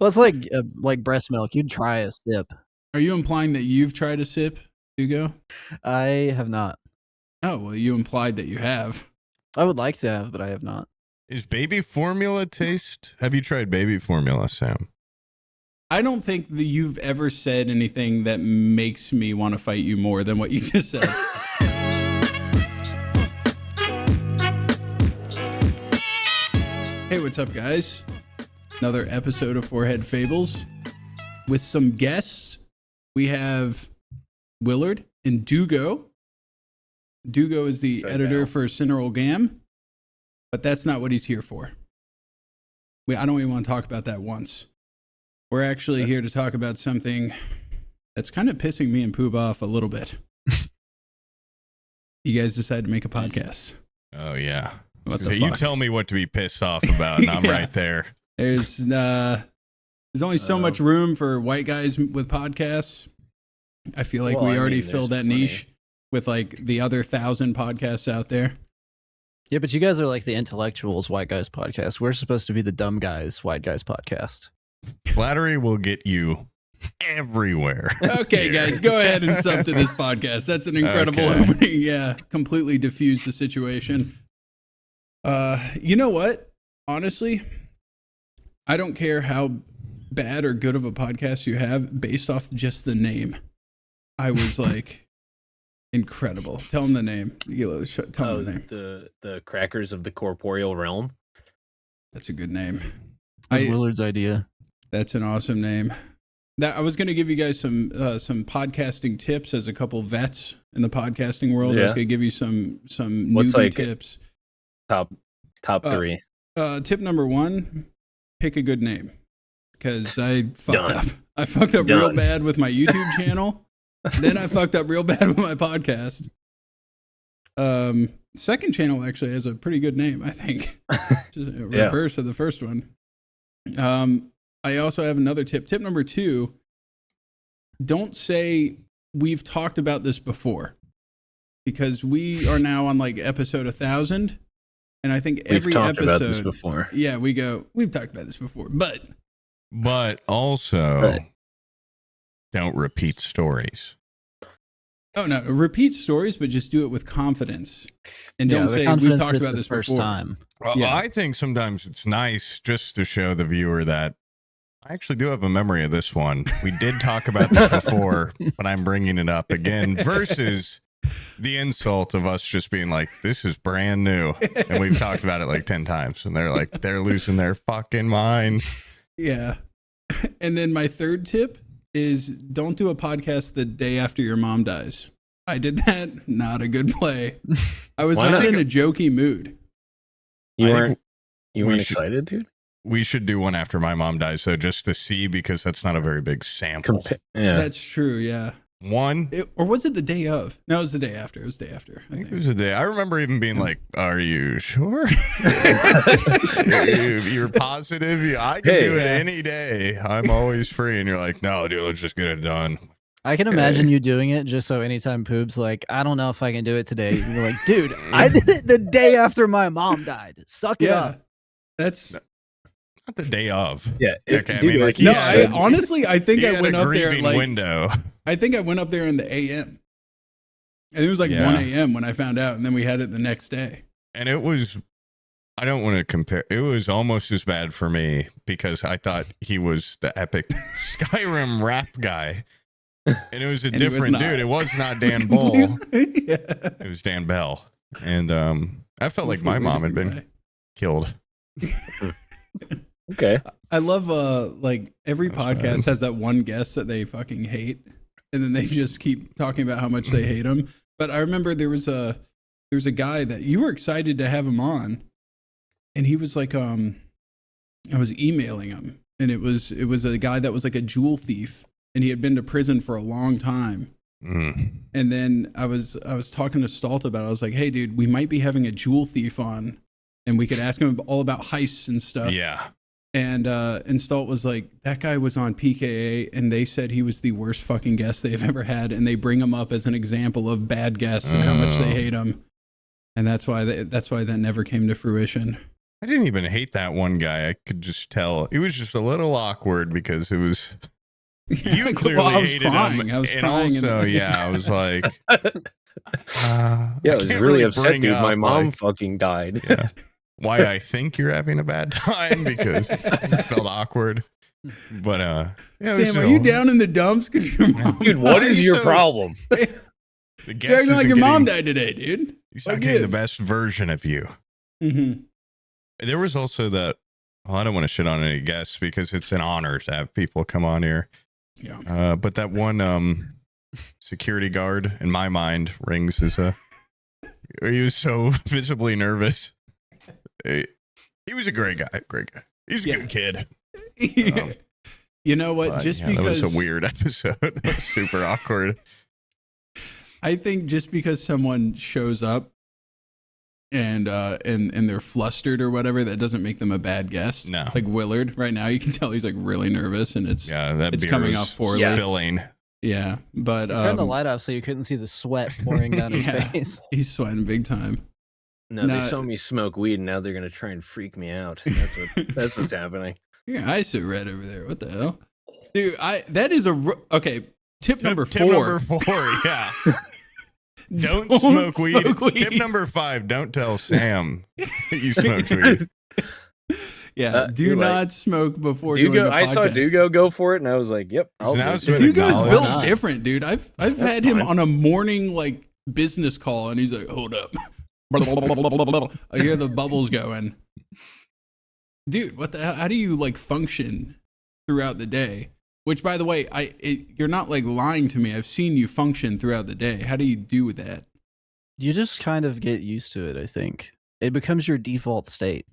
Well, it's like breast milk. You'd try a sip. Are you implying that you've tried a sip, Hugo? I have not. Oh, well, you implied that you have. I would like to have, but I have not. Is baby formula taste? Have you tried baby formula, Sam? I don't think that you've ever said anything that makes me want to fight you more than what you just said. Hey, what's up, guys? Another episode of Forehead Fables with some guests. We have Willard and Dugo. Dugo is the editor for Cineral Gam, but that's not what he's here for. I don't even want to talk about that once. We're actually here to talk about something that's kind of pissing me and Poob off a little bit. You guys decided to make a podcast. Oh, yeah. What the So fuck? you tell me what to be pissed off about, and I'm Yeah. right there. There's only so much room for white guys with podcasts. I feel like we already filled that niche with like the other 1,000 podcasts out there. Yeah, but you guys are like the intellectuals white guys podcast. We're supposed to be the dumb guys white guys podcast. Flattery will get you everywhere. Okay, here. guys, go ahead and sub to this podcast. That's an incredible opening. Yeah, completely diffused the situation. You know what? Honestly, I don't care how bad or good of a podcast you have based off just the name. I was like, incredible. Tell them the name. Tell them the name. The Crackers of the Corporeal Realm. That's a good name. That's Willard's idea. That's an awesome name. I was going to give you guys some podcasting tips as a couple vets in the podcasting world. I was going to give you some newbie tips. Top three. Tip number 1, pick a good name. Because I fucked up. I fucked up real bad with my YouTube channel. Then I fucked up real bad with my podcast. Second channel actually has a pretty good name, I think. Just a reverse of the first one. I also have another tip. Tip number 2, don't say we've talked about this before. Because we are now on like episode 1,000. And I think every episode. We've talked about this before. Yeah, we've talked about this before. But also, don't repeat stories. Oh, no. Repeat stories, but just do it with confidence. And don't say, we've talked about this first before. time. Well, I think sometimes it's nice just to show the viewer that I actually do have a memory of this one. We did talk about this before, but I'm bringing it up again versus the insult of us just being like, this is brand new. And we've talked about it like 10 times. And they're losing their fucking mind. Yeah. And then my third tip is don't do a podcast the day after your mom dies. I did that. Not a good play. I was not in a jokey mood. You weren't excited, dude? We should do one after my mom dies, though, just to see, because that's not a very big sample. That's true, yeah. Or was it the day of? No, it was the day after. It was the day after. I think it was the day. I remember even being like, are you sure? You're positive? I can do it any day. I'm always free. And you're like, no, dude, let's just get it done. I can imagine you doing it just so anytime Poob's like, I don't know if I can do it today. You're like, dude, I did it the day after my mom died. Suck it up. That's not the day of. Yeah. Honestly, I think I went up there at like window. I think I went up there in the AM. And it was like 1 a.m. when I found out, and then we had it the next day. And it was, I don't want to compare, it was almost as bad for me because I thought he was the epic Skyrim rap guy. And it was a different dude. It was not Dan Bull. It was Dan Bell. And I felt like my mom had been killed. Okay. I love like every podcast has that one guest that they fucking hate. And then they just keep talking about how much they hate him. But I remember there was a guy that you were excited to have him on, and he was like, I was emailing him, and it was a guy that was like a jewel thief, and he had been to prison for a long time. And then I was talking to Stalt about it. I was like, hey, dude, we might be having a jewel thief on, and we could ask him all about heists and stuff. Yeah. And Stalt was like, that guy was on PKA, and they said he was the worst fucking guest they've ever had, and they bring him up as an example of bad guests and how much they hate him. And that's why that never came to fruition. I didn't even hate that one guy. I could just tell it was just a little awkward because it was you clearly I was hated crying. him, I was and crying. also I was like, Yeah, I was really upset, dude. My mom fucking died. Yeah, why I think you're having a bad time because it felt awkward. But Sam, are you down in the dumps because your mom? Dude, what is your problem? The You're acting like your mom died today, dude. He's not getting the best version of you. Mm-hmm. There was also that. Well, I don't want to shit on any guests because it's an honor to have people come on here. Yeah. But that one security guard in my mind rings as he was so visibly nervous. He was a great guy. He's a good kid. You know what? Just because that was a weird episode. That was super awkward. I think just because someone shows up and they're flustered or whatever, that doesn't make them a bad guest. No. Like Willard right now, you can tell he's like really nervous and it's beer coming off poorly. Spilling. Yeah, but turn the light off so you couldn't see the sweat pouring down his face. He's sweating big time. No, they saw me smoke weed and now they're gonna try and freak me out. That's what's happening. Your eyes so red over there. What the hell, dude? That is okay. Tip number 4. Tip number 4. Yeah. Don't smoke weed. Tip number 5, don't tell Sam you smoked weed. Yeah, do not smoke before doing the podcast. I saw Dugo go for it, and I was like, "Yep." Dugo's built different, dude. I've had him on a morning like business call, and he's like, "Hold up," I hear the bubbles going. Dude, what the hell? How do you like function throughout the day? Which, by the way, you're not like lying to me. I've seen you function throughout the day. How do you do with that? You just kind of get used to it, I think. It becomes your default state.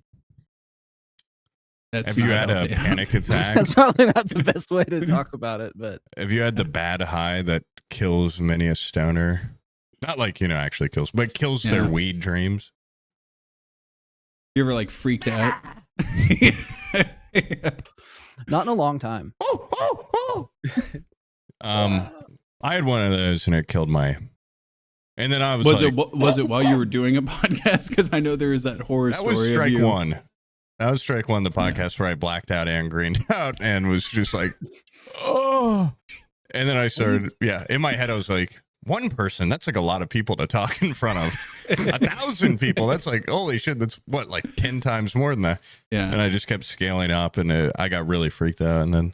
Have you had a panic attack? That's probably not the best way to talk about it, but have you had the bad high that kills many a stoner? Not like, actually kills, but kills their weed dreams. You ever like freaked out? Not in a long time. I had one of those and it killed my. And then I was was it while you were doing a podcast? Because I know there was that horror story. That was strike one. That was strike one, the podcast where I blacked out and greened out and was just like, oh. And then I started, in my head I was like, one person, that's like a lot of people to talk in front of. 1,000 people, that's like, holy shit, that's what, like 10 times more than that. Yeah. And I just kept scaling up and I got really freaked out. And then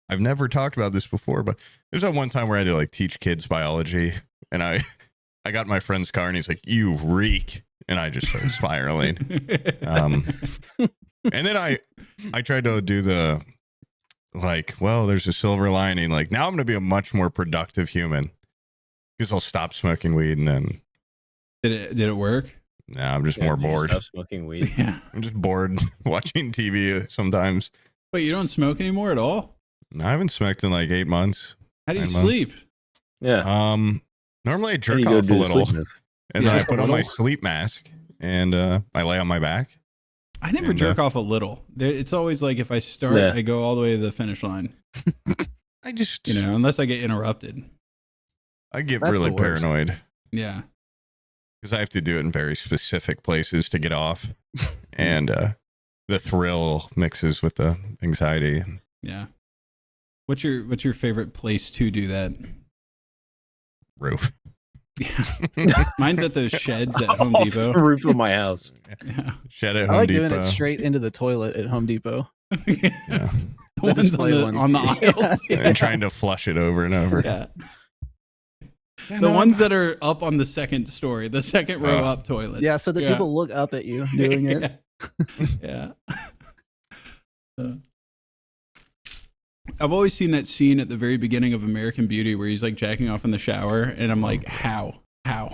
I've never talked about this before, but there's that one time where I had to like teach kids biology and I got in my friend's car and he's like, you reek. And I just started spiraling. And then I tried to do the like, well, there's a silver lining. Like now I'm going to be a much more productive human because I'll stop smoking weed. And then did it work? No, I'm just more bored. Stop smoking weed. Yeah, I'm just bored watching TV sometimes. Wait, you don't smoke anymore at all? No, I haven't smoked in like 8 months. How do you sleep? Yeah. Normally I jerk off a little. And then I put on my sleep mask and I lay on my back. I never jerk off a little. It's always like if I start, I go all the way to the finish line. I just, unless I get interrupted. I get really paranoid. Yeah. Because I have to do it in very specific places to get off. And the thrill mixes with the anxiety. Yeah. What's your favorite place to do that? Roof. Yeah. Mine's at those sheds at Home Depot. The roof of my house. Yeah. Shed at I Home like Depot. doing it straight into the toilet at Home Depot. Yeah. The ones on the aisles. Yeah. And trying to flush it over and over. Yeah. The ones that are up on the second story, the second row up toilets. Yeah, so that people look up at you doing it. Yeah. I've always seen that scene at the very beginning of American Beauty where he's like jacking off in the shower, and I'm like, how? I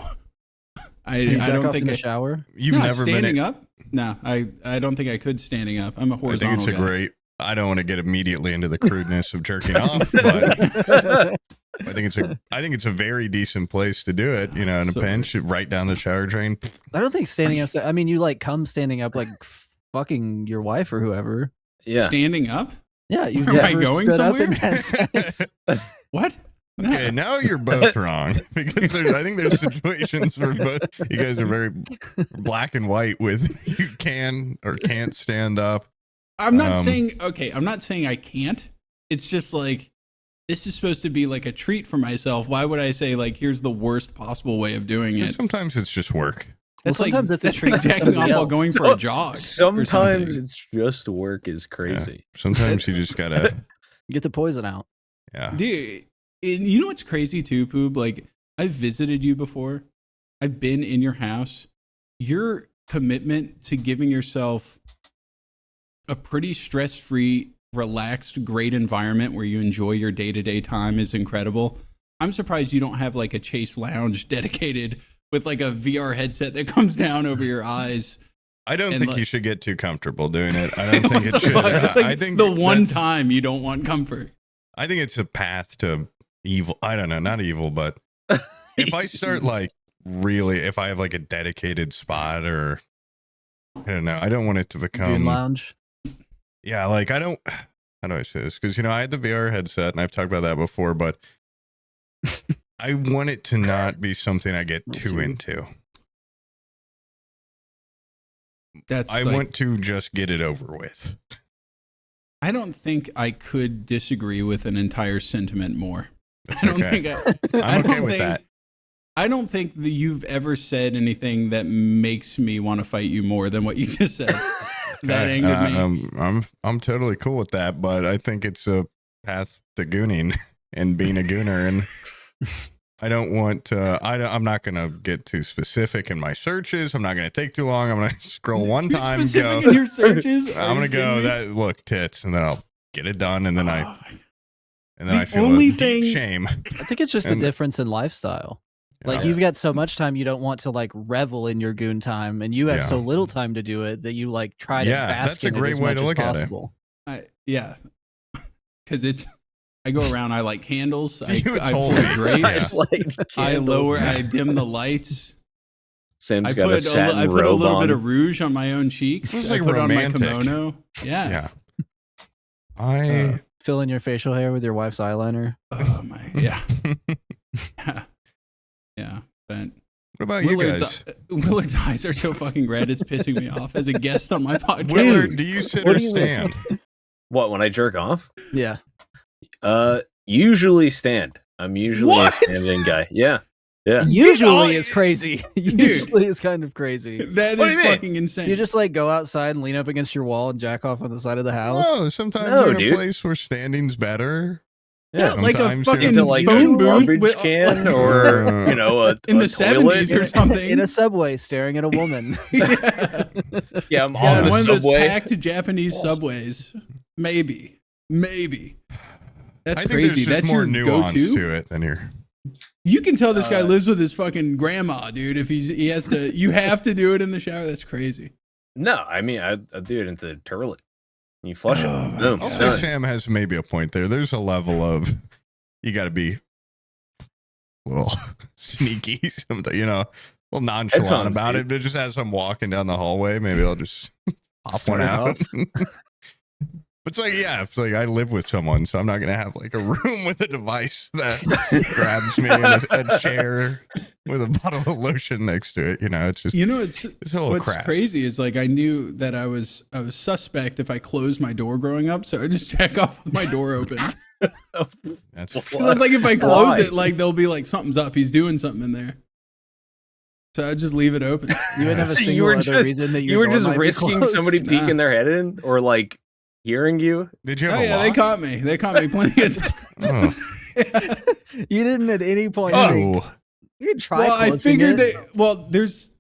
don't think in the shower. You've never standing been up. No, I don't think I could standing up. I'm a horizontal. I think it's guy. I don't want to get immediately into the crudeness of jerking off, but I think it's a very decent place to do it. In a pinch, right down the shower drain. I don't think standing up. I mean, you like come standing up like fucking your wife or whoever. Yeah, standing up. Yeah, you am I going somewhere? What? Okay, now you're both wrong because I think there's situations where both you guys are very black and white with you can or can't stand up. I'm not saying I can't. It's just like this is supposed to be like a treat for myself. Why would I say like here's the worst possible way of doing it? Sometimes it's just work. That's sometimes it's a treat like for jacking somebody off while else. going for a jog. Sometimes it's just work is crazy. Yeah. Sometimes you just gotta Get the poison out. yeah. Dude, and you know what's crazy too, Poob? Like I've visited you before. I've been in your house. Your commitment to giving yourself a pretty stress-free, relaxed, great environment where you enjoy your day-to-day time is incredible. I'm surprised you don't have like a Chase Lounge dedicated with like a VR headset that comes down over your eyes. I don't And think like- you should get too comfortable doing it. I don't think it should. It's like I think the one that's- time you don't want comfort. I think it's a path to evil. I don't know, not evil, but if I start like really, if I have like a dedicated spot or I don't know, I don't want it to Goon become lounge. yeah, like I don't. How do I say this? Because you know I had the VR headset and I've talked about that before, but I want it to not be something I get Me too too. into. That's I like- want to just get it over with. I don't think I could disagree with an entire sentiment more. That's I don't okay. think I I'm okay don't with think- that. I don't think that you've ever said anything that makes me want to fight you more than what you just said. That Okay, angered me. I'm totally cool with that, but I think it's a path to gooning and being a gooner, and I don't want to. I'm not going to get too specific in my searches. I'm not going to take too long. I'm going to scroll one Too time. specific Go. in your searches. I'm going to go. That look tits, and then I'll get it done, and then I The feel only a deep thing- shame. I think it's just a And- difference in lifestyle. Like Yeah. you've got so much time you don't want to like revel in your goon time, and you have Yeah. so little time to do it that you like try to Yeah, bask that's a in it great as way much to as look at it. possible. Yeah, because I go around. I light candles. I You pull told me. drapes. I lower. I dim the lights. Sam's I got a put satin I put a robe little on. bit of rouge on my own cheeks. This is I like put romantic. on my kimono. Yeah. I Fill in your facial hair with your wife's eyeliner. Oh my. Yeah. Yeah. But what about you Willard's, guys? Willard's eyes are so fucking red. It's pissing me off as a guest on my podcast. Willard, do you sit What or do you stand? What, when I jerk off? Yeah. Usually stand. I'm usually What? a standing guy. Yeah. Yeah. Usually is crazy. Usually is kind of crazy. That What do is you mean? fucking insane. You just like go outside and lean up against your wall and jack off on the side of the house. No, sometimes No, you're in a dude. place where standing's better. Yeah, like a Sometimes fucking Into like a phone booth garbage with, can or, you know, in a the toilet. 70s or something. In a subway, staring at a woman. yeah. Yeah, I'm Yeah, on in the one of those subway. packed Japanese subways. Maybe. That's I think crazy. there's just That's more your nuance go-to. to it than your. You can tell this guy lives with his fucking grandma, dude. If he has to, you have to do it in the shower. That's crazy. No, I mean, I do it into the toilet. You flush Oh, it. my Boom. God. Also, Done. Sam has maybe a point there. There's a level of you got to be a little sneaky, something, you know, a little nonchalant fun, about see. it. But just as I'm walking down the hallway, maybe I'll just pop Start one it out. off. It's like, yeah, it's like I live with someone, so I'm not gonna have like a room with a device that grabs me in a chair with a bottle of lotion next to it. You know, it's just You know, it's a little what's crass. crazy is like I knew that I was suspect if I closed my door growing up, so I just jack off with my door open. That's It's like if I close Why? it, like they'll be like something's up. He's doing something in there. So I just leave it open. You wouldn't have a You single were other just- reason that your You were door just might be risking closed. somebody Nah. peeking their head in or like hearing you. Did you Oh have a yeah, they lock? caught me. They caught me plenty of times. Oh. You didn't at any point. Oh. think, you could try. Well, I closing figured it. they. Well, there's.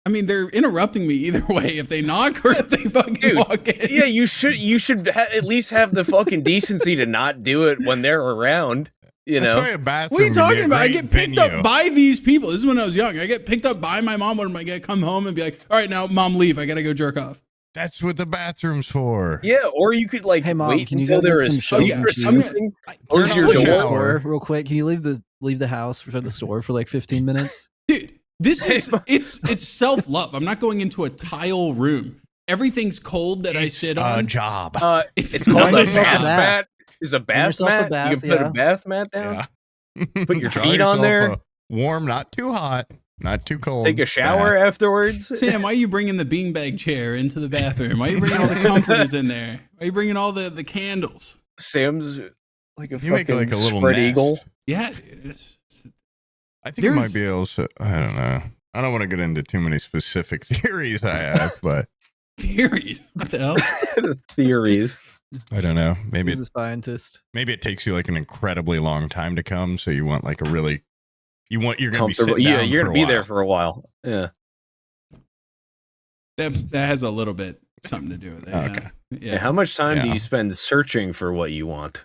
I mean, they're interrupting me either way. If they knock or if they fucking Dude, walk in. Yeah, you should at least have the fucking decency to not do it when they're around. You That's know, why a bathroom What are you would be talking a about? I great get picked venue. up by these people. This is when I was young. I get picked up by my mom when I get come home and be like, "All right, now, mom, leave. I gotta go jerk off." That's what the bathroom's for. yeah. Or you could like Hey, Mom, wait can you until go get there some is shoes and secret cheese? something. Turn Close on your the Leave the shower. store real quick. Can you leave the house for the store for like 15 minutes? Dude, this is it's self love. I'm not going into a tile room. Everything's cold that I sit A on. job. It's It's called not a a bath job. mat. Is a bath yourself a mat? bath, You can put yeah. a bath mat down. Yeah. Put your Draw feet on yourself there. a warm, not too hot, not too cold. Take a shower bath. afterwards. Sam, why are you bringing the beanbag chair into the bathroom? Why are you bringing all the comforters in there? Why are you bringing all the candles? Sam's like a You make fucking like a little spread nest. eagle. Yeah, dude. I think you There's- might be able to. I don't know. I don't want to get into too many specific theories I have, but Theories. What the hell? Theories. I don't know. Maybe He's a scientist. maybe it takes you like an incredibly long time to come, so you want like a really you're gonna be Comfortable. sitting Yeah, down you're for gonna a be while. there for a while. Yeah. That has a little bit something to do with it. Okay. Yeah. How much time do Yeah. you spend searching for what you want?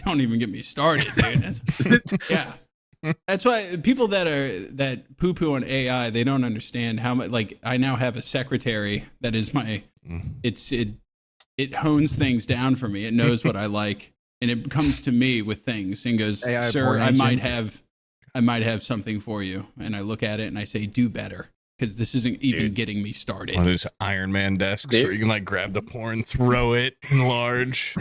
Don't even get me started, dude. Yeah. That's why people that poo poo on AI, they don't understand how much. Like, I now have a secretary that is my. It hones things down for me. It knows what I like, and it comes to me with things and goes, AI "Sir, porn I might agent." have something for you." And I look at it and I say, "Do better," because this isn't even Dude. getting me started. One of those Iron Man desks They- where you can like grab the porn, throw it, enlarge.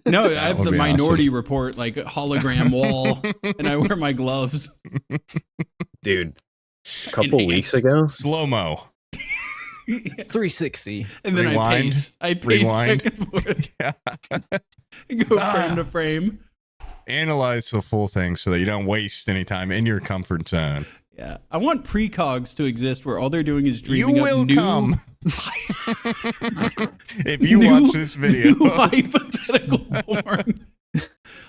No, I That have would the be Minority Report like hologram wall, and I wear my gloves. Dude, a couple And weeks ants. ago. Slow mo. 360. And then Rewind. I pace Rewind. back and forth. Yeah. I go Ah. frame to frame. Analyze the full thing so that you don't waste any time in your comfort zone. Yeah, I want precogs to exist where all they're doing is You dreaming will up new, come. If you new- watch this video. new hypothetical porn,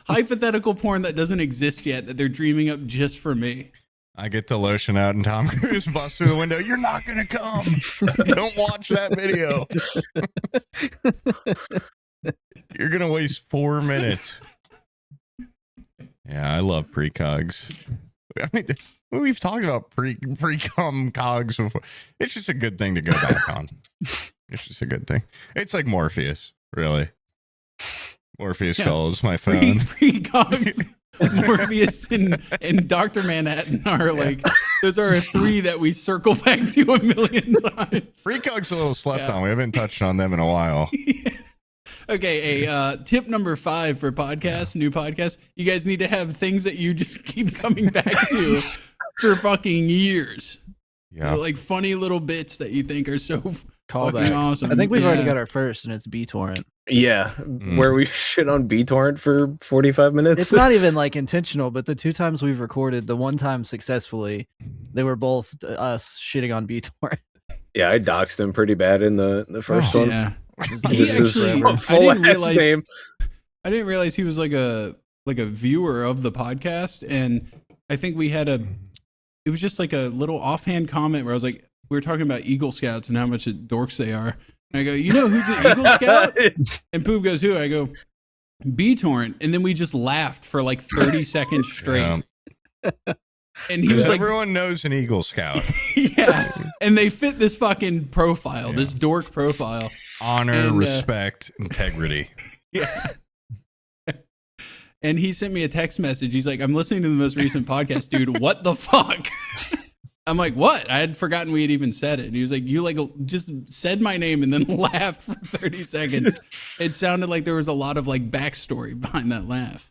hypothetical porn that doesn't exist yet that they're dreaming up just for me. I get the lotion out and Tom Cruise busts through the window. You're not going to come. Don't watch that video. You're going to waste 4 minutes. Yeah, I love precogs. I mean, we've talked about pre-cum cogs before. It's just a good thing to go back on. It's just a good thing. It's like Morpheus, really. Morpheus Yeah. calls my phone. Precogs, Morpheus, and Dr. Manhattan are like, those are three that we circle back to a million times. Precogs a little slept Yeah. on. We haven't touched on them in a while. Okay, tip number 5 for podcasts, new podcasts. You guys need to have things that you just keep coming back to for fucking years. Yeah. Like funny little bits that you think are so Call fucking back. awesome. I think we've already Yeah. got our first, and it's BTorrent. Yeah, where we shit on BTorrent for 45 minutes. It's not even like intentional, but the 2 times we've recorded, the one time successfully, they were both us shitting on BTorrent. Yeah, I doxed him pretty bad in the first one. Yeah. Just He use his actually- forever. I Full didn't ass realize- name. I didn't realize he was like a viewer of the podcast, and I think we had it was just like a little offhand comment where I was like, we were talking about Eagle Scouts and how much dorks they are. And I go, you know who's an Eagle Scout? And Poop goes, who? I go, BTorrent. And then we just laughed for like 30 seconds straight. Yeah. And he was like, Everyone knows an Eagle Scout. yeah. And they fit this fucking profile, this dork profile. Honor, And, respect, integrity. Yeah. And he sent me a text message. He's like, I'm listening to the most recent podcast, dude. What the fuck? I'm like, what? I had forgotten we had even said it. And he was like, you like just said my name and then laughed for 30 seconds. It sounded like there was a lot of like backstory behind that laugh.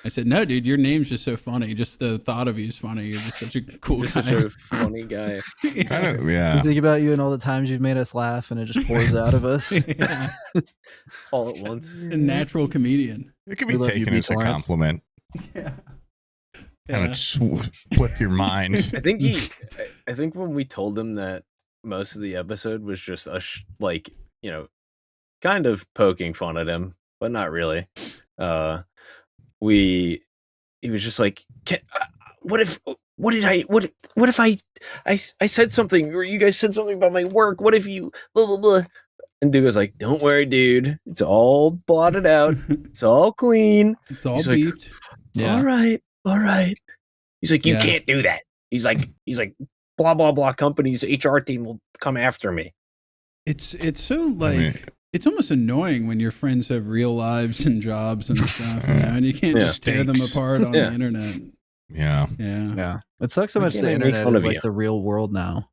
I said, no, dude, your name's just so funny. Just the thought of you is funny. You're just such a cool Just guy. such a funny guy. Kind of, I yeah. think about you and all the times you've made us laugh, and it just pours out of us. Yeah. All at once. A natural comedian. It could We be love you, taken as a BTorrent. compliment. Yeah. Kind of flip your mind. I think when we told him that most of the episode was just us, like, you know, kind of poking fun at him, but not really. He was just like, what if I said something, or you guys said something about my work? What if you blah blah blah? And dude was like, don't worry, dude. It's all blotted out. It's all clean. It's all He's like, beeped. Yeah. All right. He's like, you Yeah. can't do that. He's like, blah blah blah. Company's HR team will come after me. It's so like mean- it's almost annoying when your friends have real lives and jobs and stuff, and you can't Yeah. just tear them Stakes. apart on Yeah. the internet. Yeah. Yeah, Yeah. It sucks so We much can't the even make internet fun is of like you. the real world now.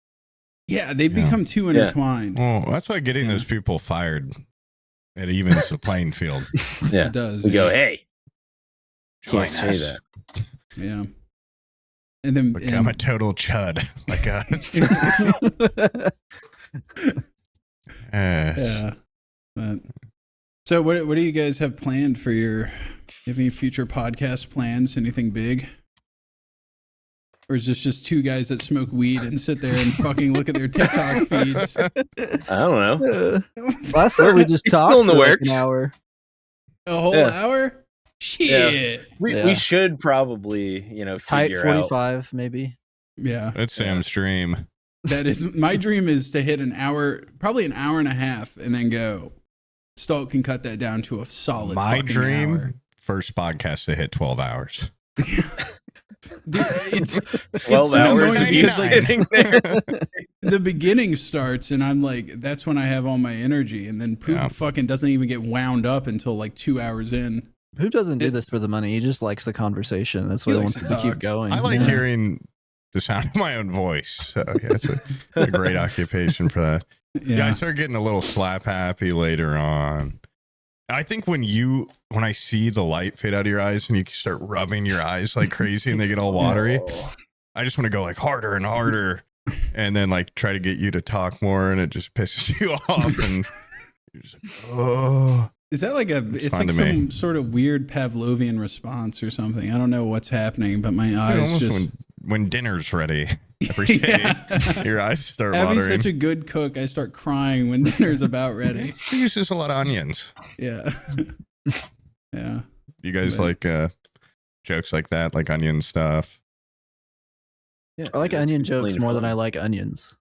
yeah, they've Yeah. become too intertwined. Well, that's why getting Yeah. those people fired It evens the playing field. Yeah, It does. we go, yeah. hey, Join can't say us. that. Yeah. And then Become a total chud like us. yeah. But, so what do you guys have planned for you have any future podcast plans? Anything big? Or is this just two guys that smoke weed and sit there and fucking look at their TikTok feeds? I don't know. Last time we just It's talked still in the for like works. an hour. A whole Yeah. hour? Shit. We should probably, Tight figure out. 45, maybe. Yeah. That's Sam's dream. That is my dream, is to hit an hour, probably an hour and a half, and then go. Stalk can cut that down to a solid My fucking dream, hour. first podcast to hit 12 hours. Dude, it's 12 so hours annoying of you because, like, sitting there. the beginning starts and I'm like, that's when I have all my energy, and then poop Yeah. fucking doesn't even get wound up until like 2 hours in. Who doesn't do this for the money? He just likes the conversation. That's what He he likes wants to to keep talk. going. I like Yeah. hearing the sound of my own voice. So yeah, it's a great occupation for that. Yeah, I Yeah. started getting a little slap happy later on. I think when I see the light fade out of your eyes and you start rubbing your eyes like crazy and they get all watery, I just want to go like harder and harder and then like try to get you to talk more, and it just pisses you off and you're just like, oh. Is that like it's fine like to me. some sort of weird Pavlovian response or something? I don't know what's happening, but my eyes Almost just when dinner's ready every day, Yeah. your eyes start Abby's watering. such a good cook. I start crying when dinner's about ready. She uses a lot of onions. Yeah. Yeah. You guys But- like jokes like that, like onion stuff? Yeah, I like It's onion jokes plain more than fun. I like onions.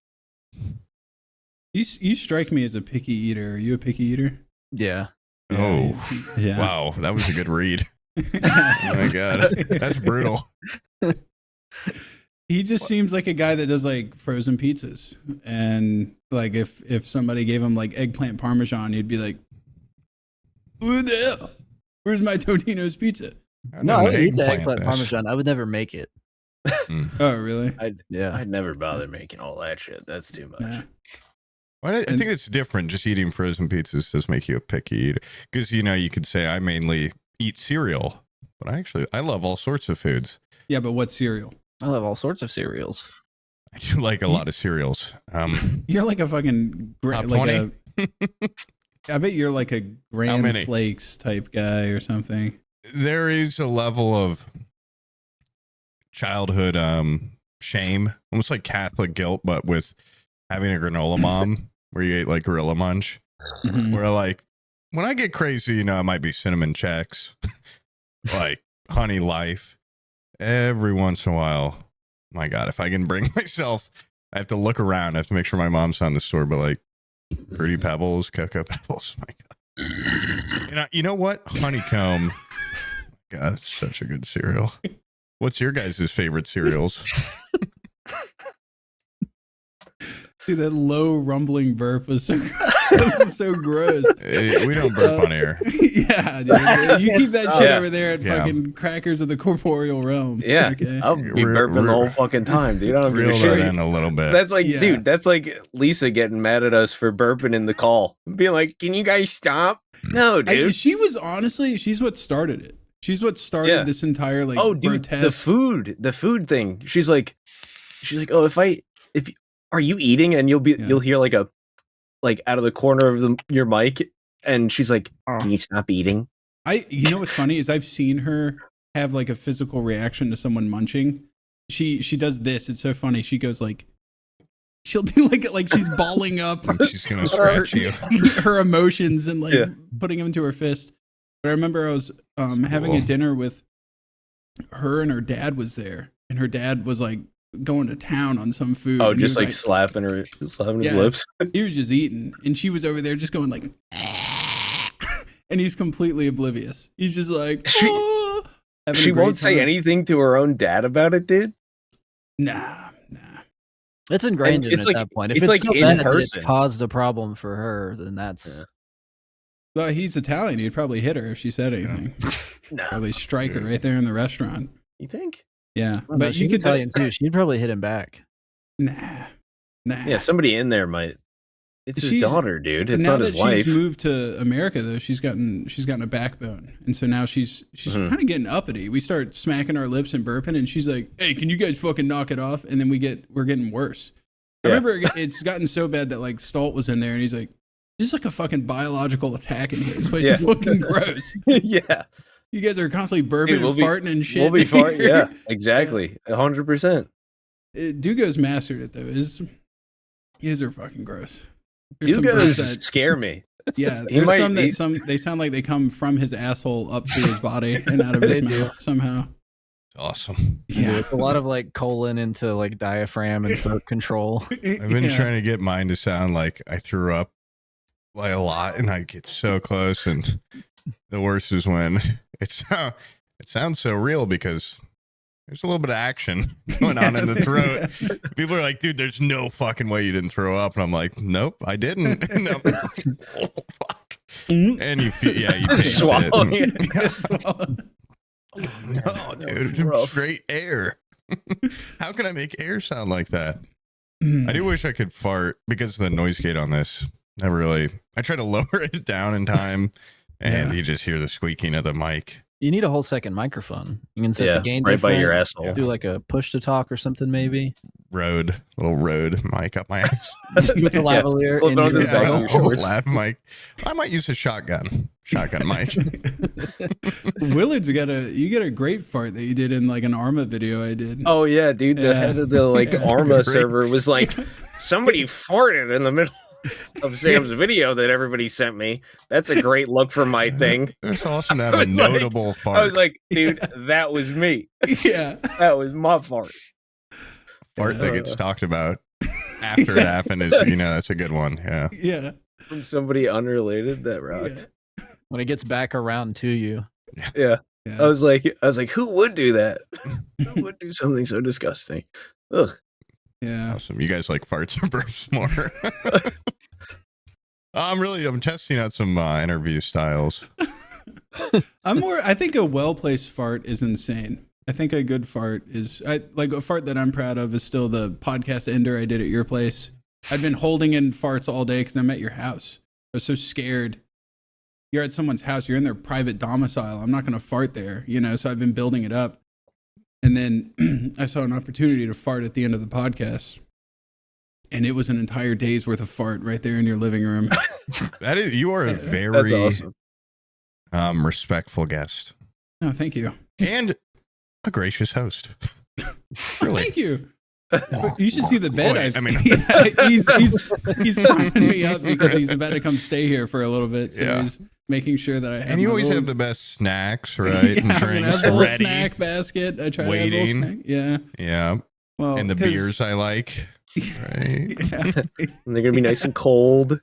You strike me as a picky eater. Are you a picky eater? Yeah. Oh, Yeah. wow. That was a good read. Oh my God. That's brutal. He just seems like a guy that does like frozen pizzas, and like if somebody gave him like eggplant parmesan, he'd be like, "Who the hell? Where's my Totino's pizza?" No, I would eat the Eggplant eggplant this. parmesan. I would never make it. Oh, really? Yeah. I'd never bother making all that shit. That's too much. Nah. Well, I think it's different. Just eating frozen pizzas does make you a picky eater. Because, you could say I mainly eat cereal, but I love all sorts of foods. Yeah, but what cereal? I love all sorts of cereals. I do like a lot of cereals. You're like a fucking Top like 20? I bet you're like a Grand many? Flakes type guy or something. There is a level of childhood shame, almost like Catholic guilt, but with having a granola mom where you ate like Gorilla Munch. Mhm. Where like when I get crazy, it might be cinnamon checks, like Honey Life. Every once in a while, my God, if I can bring myself, I have to look around. I have to make sure my mom's not in the store, but like Fruity Pebbles, Cocoa Pebbles. My God. You know what? Honeycomb. God, it's such a good cereal. What's your guys' favorite cereals? Dude, that low rumbling burp was so was so gross. We don't burp on air. Yeah, dude. You keep that shit Yeah. over there at Yeah. fucking Crackers of the Corporeal Realm. Yeah, Okay. I'll be Re- burping the re- whole fucking time, dude. I don't give a Reel that shit. in a little bit. That's like, Yeah. dude, that's like Lisa getting mad at us for burping in the call. Being like, can you guys stop? No, dude. She was honestly, she's what started it. She's what started Yeah. this entire like Oh, dude, grotesque. the food thing. She's like, oh, are you eating? And you'll hear like out of the corner of your mic, and she's like, can you stop eating? You know what's funny is I've seen her have like a physical reaction to someone munching. She does this. It's so funny. She goes like, she'll do like she's balling up She's gonna scratch you. her emotions and like Yeah. putting them into her fist. But I remember I was having a cool. dinner with her, and her dad was there, and her dad was like going to town on some food. Oh, and he just was, like slapping his Yeah. lips. he was just eating, and she was over there just going like, and he's completely oblivious. He's just like, She- "Oh," having a She great won't say time. anything to her own dad about it, dude. Nah. It's ingrained And in it's at like- that point. If it's it's, like so in bad that it's person. caused a problem for her, then that's Yeah. Well, he's Italian. He'd probably hit her if she said anything. No, Probably strike her right there in the restaurant. you think? Yeah, but but you she's could Italian too. She'd probably hit him back. Nah. Yeah, somebody in there might. It's his daughter, dude. It's now not his that wife. she's moved to America, though, she's gotten a backbone, and so now she's kind of getting uppity. We start smacking our lips and burping, and she's like, "Hey, can you guys fucking knock it off?" And then we're getting worse. Yeah. I remember it's gotten so bad that like Stolt was in there, and he's like, "This is like a fucking biological attack in here. This place is fucking gross. Yeah. You guys are constantly burping Dude, and farting and shit." We'll be farting. Yeah, exactly. 100%. Dugo's mastered it though. You guys are fucking gross. There's some Dugos birds that- scare me. Yeah, He there's might- some they sound like they come from his asshole up through his body and out of his They do. mouth somehow. Awesome. Yeah, it's a lot of like colon into like diaphragm and throat control. I've been trying to get mine to sound like I threw up like a lot, and I get so close. And the worst is when it sounds so real because there's a little bit of action going on in the throat. People are like, "Dude, there's no fucking way you didn't throw up," and I'm like, "Nope, I didn't." And I'm like, "Oh fuck!" And you feel, you taste Swallowing it. it. No, dude, rough. straight air. How can I make air sound like that? I do wish I could fart because the noise gate on this. I try to lower it down in time, and you just hear the squeaking of the mic. You need a whole second microphone. You can set Yeah, the gain right by your different, asshole. do like a push to talk or something maybe. Little road mic up my ass. With the lavalier Flip it into onto your the back of belly. your shorts. Lav mic. I might use a shotgun mic. Willard's you got a great fart that you did in like an Arma video I did. Oh yeah, dude. The Yeah. head of the like Yeah. Arma Great. server was like, somebody farted in the middle of Sam's video that everybody sent me. That's a great look for my thing. It's awesome to have I a was like- notable fart. I was like, dude, that was me. Yeah. That was my fart. Fart that gets talked about after it happened is, that's a good one. Yeah. Yeah. From somebody unrelated. That rocked. When it gets back around to you. Yeah. Yeah. I was like, who would do that? Who would do something so disgusting? Ugh. Yeah. Awesome. You guys like farts or burps more? I'm testing out some interview styles. I think a well-placed fart is insane. I think a good fart is like a fart that I'm proud of is still the podcast ender I did at your place. I've been holding in farts all day because I'm at your house. I was so scared. You're at someone's house. You're in their private domicile. I'm not going to fart there, so I've been building it up. And then I saw an opportunity to fart at the end of the podcast. And it was an entire day's worth of fart right there in your living room. You are a That's very awesome. respectful guest No, thank you. and a gracious host. Really? Thank you. You should see the bed. Boy, I mean- he's priming me up because he's about to come stay here for a little bit. So Yeah. he's making sure that I have. And you my always little- have the best snacks, right? Yeah, And I'm gonna drinks have the little ready. snack basket. I try to have a Waiting. little snack. Yeah. Yeah. Well, And the 'cause- beers I like. Right. Yeah. And they're gonna be nice and cold.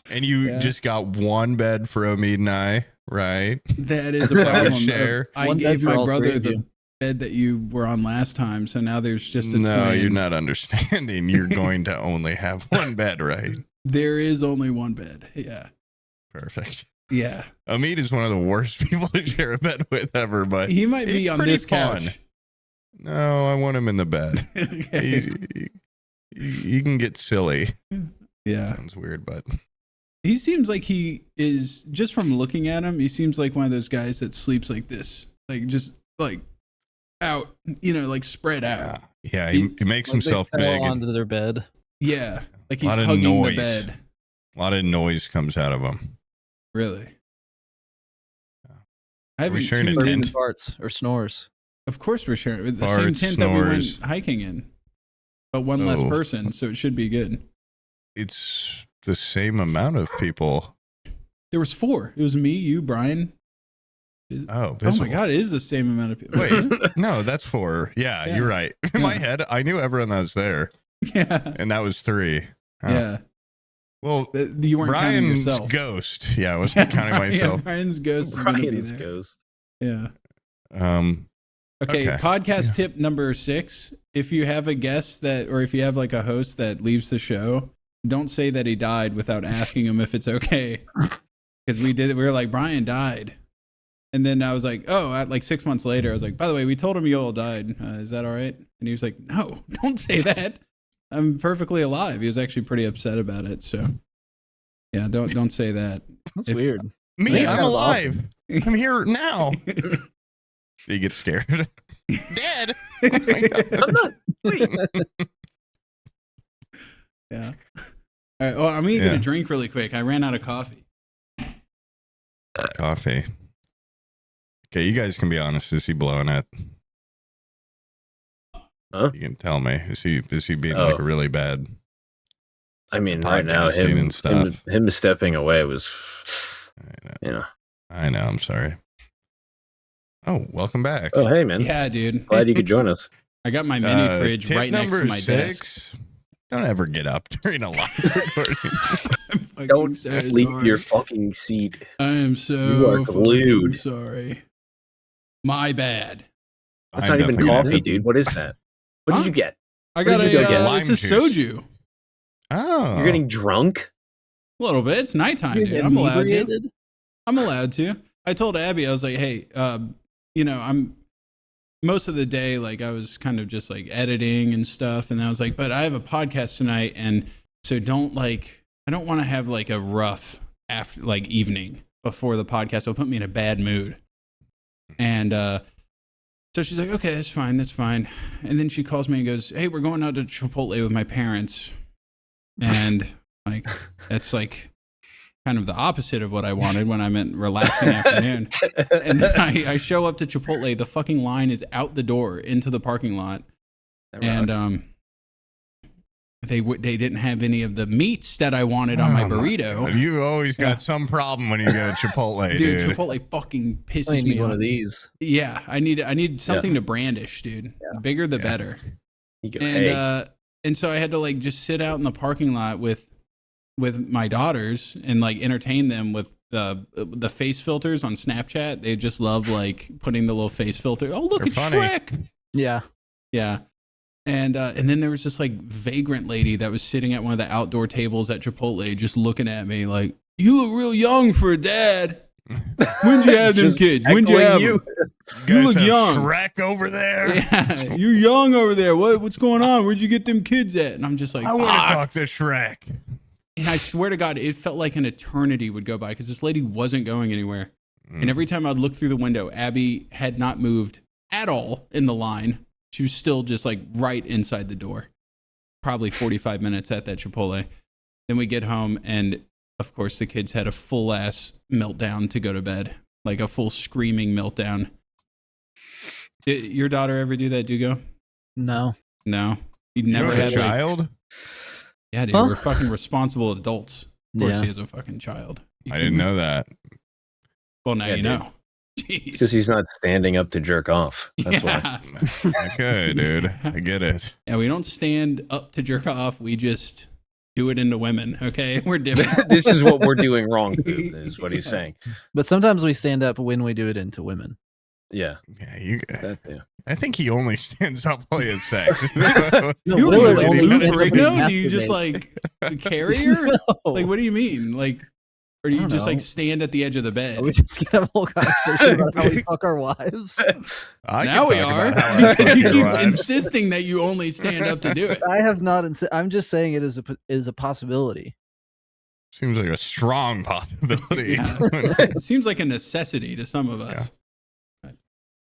And you Yeah. just got one bed for Omid and I, right? That is a problem. Share. I One gave bed for my all three brother of the you. bed that you were on last time, so now there's just a No, twin. you're not understanding. You're going to only have one bed, right? There is only one bed. Yeah. Perfect. Yeah. Omid is one of the worst people to share a bed with ever, but He might be it's on pretty this fun. couch. No, I want him in the bed. Okay. He can get silly. Yeah. Sounds weird, but He seems like he is, just from looking at him, he seems like one of those guys that sleeps like this. Like just like out, like spread out. yeah, he makes Like they himself fell big. And onto their bed. Yeah. Like A he's lot of hugging noise. the bed. a lot of noise comes out of him. Really. Yeah. I haven't sharing a tuned Or in. even farts or snores. Of course we're sharing with the same Farts, tent that we went snores. hiking in. But one less Oh. person, so it should be good. It's the same amount of people. There was 4. It was me, you, Brian. Oh, Oh Bizzle. my god, it is the same amount of people. Wait, no, that's 4. Yeah, Yeah. you're right. In my Yeah. head, I knew everyone that was there, Yeah. and that was 3. Oh. Yeah. Well, You weren't counting Brian's yourself. ghost. Yeah, I wasn't counting Yeah, myself. Brian's ghost is going to be Brian's there. ghost. Yeah. Okay. Podcast Yeah. tip number 6. If you have a guest or if you have like a host that leaves the show, don't say that he died without asking him if it's okay. Because we were like, Brian died. And then I was like, like 6 months later, I was like, by the way, we told him you all died. Is that all right? And he was like, no, don't say that. I'm perfectly alive. He was actually pretty upset about it. So Yeah, don't say that. That's If- weird. Me, That's I'm kind of alive. I'm here now. You get scared. Dead. Oh my God. I'm not. Wait. Yeah. All right. Well, I'm gonna get a drink really quick. I ran out of coffee. Coffee. Okay, you guys can be honest. Is he blowing it? Huh? You can tell me. Is he being like really bad? I mean, right now, Podcasting and stuff. him stepping away was, I know. I'm sorry. Oh, welcome back. Oh, hey, man. Yeah, dude. Glad you could join us. I got my mini fridge tip right next to number my 6, desk. Don't ever get up during a live recording. I'm fucking Don't so leave sorry. your fucking seat. I am so You are fucking glued. sorry. My bad. That's I'm not even definitely gonna coffee, have- dude. What is that? What Huh? did you get? I got did you get? it's a Lime juice. soju. Oh, You're getting drunk? A little bit. It's nighttime, You're dude. I'm allowed to. inebriated? I'm allowed to. I told Abby, I was like, hey, I'm most of the day, like I was kind of just like editing and stuff. And I was like, but I have a podcast tonight. And so I don't want to have like a rough evening before the podcast. It'll put me in a bad mood. And, so she's like, okay, that's fine. That's fine. And then she calls me and goes, hey, we're going out to Chipotle with my parents. And like, that's like kind of the opposite of what I wanted when I meant relaxing afternoon. And then I show up to Chipotle. The fucking line is out the door into the parking lot. And they didn't have any of the meats that I wanted on my burrito. You always got some problem when you go to Chipotle, dude. Chipotle fucking I pisses need me one off. of these. Yeah, I need something to brandish, dude. Yeah. Bigger the better. You go, hey. And so I had to like just sit out in the parking lot with my daughters and like entertain them with the face filters on Snapchat. They just love like putting the little face filter. Oh, look, They're it's funny. Shrek. Yeah. Yeah. And then there was this like vagrant lady that was sitting at one of the outdoor tables at Chipotle just looking at me like, you look real young for a dad. When'd you have them Just kids? When'd you echoing have you. them? You You guys look have young. Shrek over there. Yeah, you're young over there. What's going on? Where'd you get them kids at? And I'm just like, I want to fuck. talk to Shrek. And I swear to God, it felt like an eternity would go by because this lady wasn't going anywhere. And every time I'd look through the window, Abby had not moved at all in the line. She was still just like right inside the door. Probably 45 minutes at that Chipotle. Then we get home, and of course, the kids had a full ass meltdown to go to bed, like a full screaming meltdown. Did your daughter ever do that, Dugo? No. No. You You never have a had like, child? yeah, dude, Huh? we're fucking responsible adults. Of course, Yeah. he has a fucking child. You I didn't know that. Well, now Yeah, you dude. know. Jeez. Because he's not standing up to jerk off. That's why. Okay, dude. I get it. Yeah, we don't stand up to jerk off. We just do it into women. Okay, we're different. This is what we're doing wrong, Poop, is what he's saying. But sometimes we stand up when we do it into women. Yeah. Yeah, Yeah. I think he only stands up while he has sex. No, You're Will like only Lou stands up when he Ferrigno? Do you just masturbates. like carry her? No. Like, what do you mean? Like, or do I you don't just know. like stand at the edge of the bed? Are we just gonna have a whole conversation about how we fuck our wives? I Now can we talk are about how I because fuck you your keep wives. insisting that you only stand up to do it. I have not. I'm just saying it is a possibility. Seems like a strong possibility. Yeah. It seems like a necessity to some of us.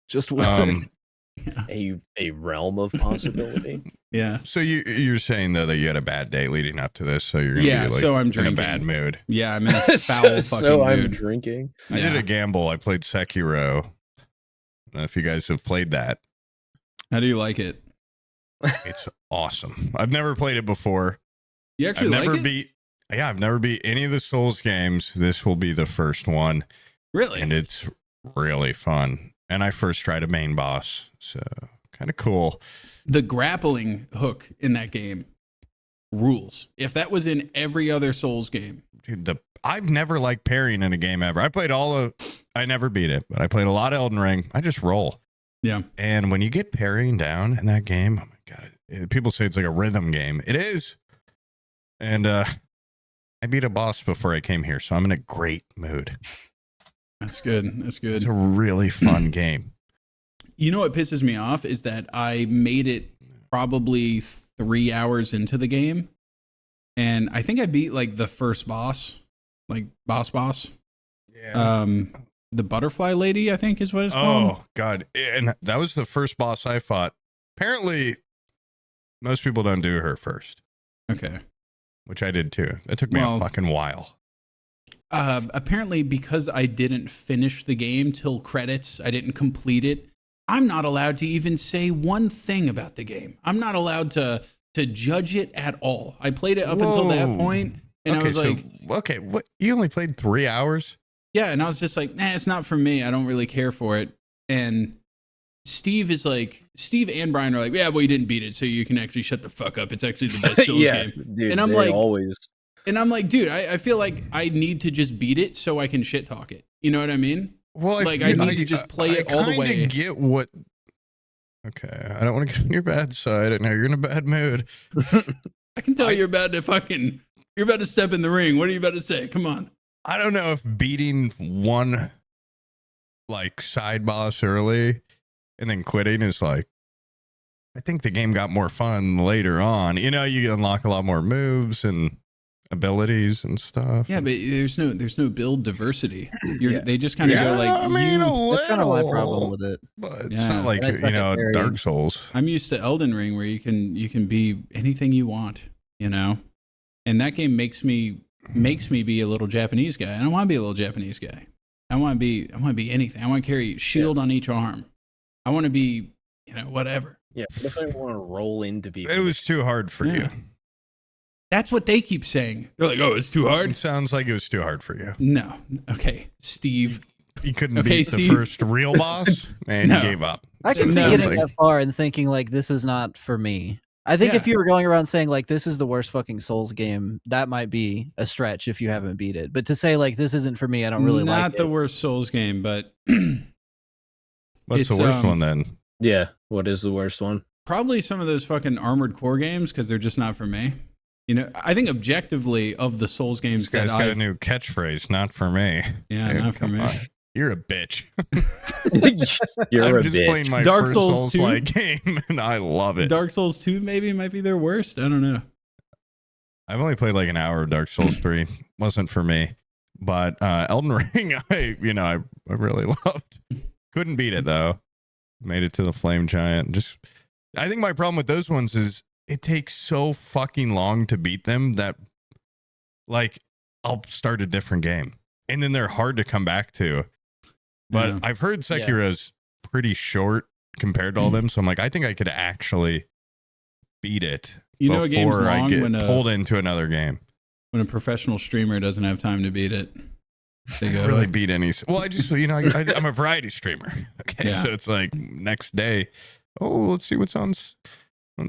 Just one. A realm of possibility. Yeah. So you're saying though that you had a bad day leading up to this, so you're gonna Yeah, be like so I'm in a drinking. bad mood. Yeah, I'm in a foul fucking so I'm mood. drinking. I did a gamble. I played Sekiro. I don't know if you guys have played that. How do you like it? It's awesome. I've never played it before. You I've actually like never it? beat. Yeah, I've never beat any of the Souls games. This will be the first one, Really? and it's really fun. And I first tried a main boss, so kind of cool. The grappling hook in that game rules. If that was in every other Souls game, Dude, I've never liked parrying in a game ever. I played I never beat it, but I played a lot of Elden Ring. I just roll. yeah. And when you get parrying down in that game, oh my God, people say it's like a rhythm game. It is. And I beat a boss before I came here, so I'm in a great mood. That's good. That's good. It's a really fun game. You know what pisses me off is that I made it probably 3 hours into the game, and I think I beat like the first boss, like boss. Yeah. The butterfly lady, I think is what it's called. Oh God! And that was the first boss I fought. Apparently, most people don't do her first, Okay. which I did too. That took me a fucking while. Apparently, because I didn't finish the game till credits, I didn't complete it. I'm not allowed to even say one thing about the game. I'm not allowed to judge it at all. I played it up until that point, and I was like, okay, what? You only played 3 hours? yeah, and I was just like, nah, it's not for me. I don't really care for it. And Steve and Brian are like, yeah, well, you didn't beat it, so you can actually shut the fuck up. It's actually the best Souls game. Dude, and I'm like, always. Dude, I feel like I need to just beat it so I can shit talk it. You know what I mean? Well, like I need to just play it all the way. I get what. Okay, I don't want to get on your bad side. I know you're in a bad mood. I can tell you're about to step in the ring. What are you about to say? Come on. I don't know if beating one like side boss early and then quitting is like. I think the game got more fun later on. You know, you unlock a lot more moves and abilities and stuff. Yeah, but there's no build diversity. They just kind of go like, that's kind of my problem with it. But it's not like Dark Souls. I'm used to Elden Ring where you can be anything you want, you know, and that game makes me be a little Japanese guy. I don't want to be a little Japanese guy. I want to be anything. I want to carry shield on each arm. I want to be, whatever. Yeah, definitely want to roll into people. It was too hard for you. That's what they keep saying. They're like, oh, it's too hard. It sounds like it was too hard for you. No. Okay, Steve. You couldn't beat the first real boss, and you gave up. I can see getting that far and thinking, like, this is not for me. I think if you were going around saying, like, this is the worst fucking Souls game, that might be a stretch if you haven't beat it. But to say, like, this isn't for me, I don't really like it. Not the worst Souls game, but... What's the worst one, then? Yeah, what is the worst one? Probably some of those fucking Armored Core games, because they're just not for me. I think objectively of the Souls games this guy's got a new catchphrase, not for me. Yeah, not for me. You're a bitch. I'm just playing my Dark first Souls-like game, and I love it. Dark Souls 2 maybe might be their worst. I don't know. I've only played like an hour of Dark Souls 3. Wasn't for me. But Elden Ring, I really loved. Couldn't beat it, though. Made it to the Flame Giant. I think my problem with those ones is it takes so fucking long to beat them that, like, I'll start a different game. And then they're hard to come back to. But I've heard Sekiro's pretty short compared to all them. So I'm like, I think I could actually beat it a game's long I get pulled into another game. When a professional streamer doesn't have time to beat it. They go, really beat any. Well, I just, I'm a variety streamer. Okay. Yeah. So it's like next day, let's see what's on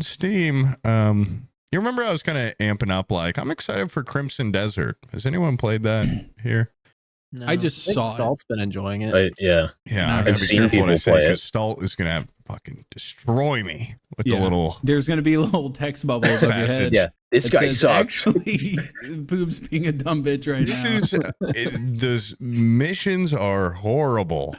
Steam. You remember I was kind of amping up, like, I'm excited for Crimson Desert. Has anyone played that here? No, I just saw it. Stalt's been enjoying it. Yeah, I gotta be careful what I say because Stalt is gonna fucking destroy me with the little. There's gonna be little text bubbles on your head. Yeah, this guy sucks. Actually, Boob's being a dumb bitch right now. Those missions are horrible.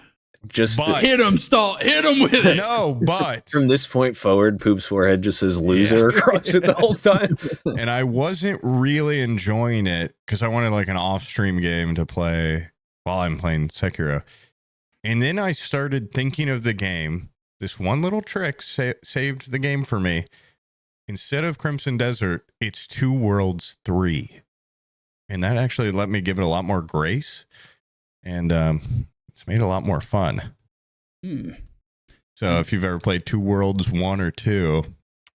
Just hit him, Stalt. Hit him with it. No, but from this point forward, Poop's forehead just says loser across it the whole time. And I wasn't really enjoying it because I wanted like an off-stream game to play while I'm playing Sekiro. And then I started thinking of the game. This one little trick saved the game for me. Instead of Crimson Desert, it's Two Worlds 3. And that actually let me give it a lot more grace. And it's made it a lot more fun. So if you've ever played Two Worlds 1 or 2.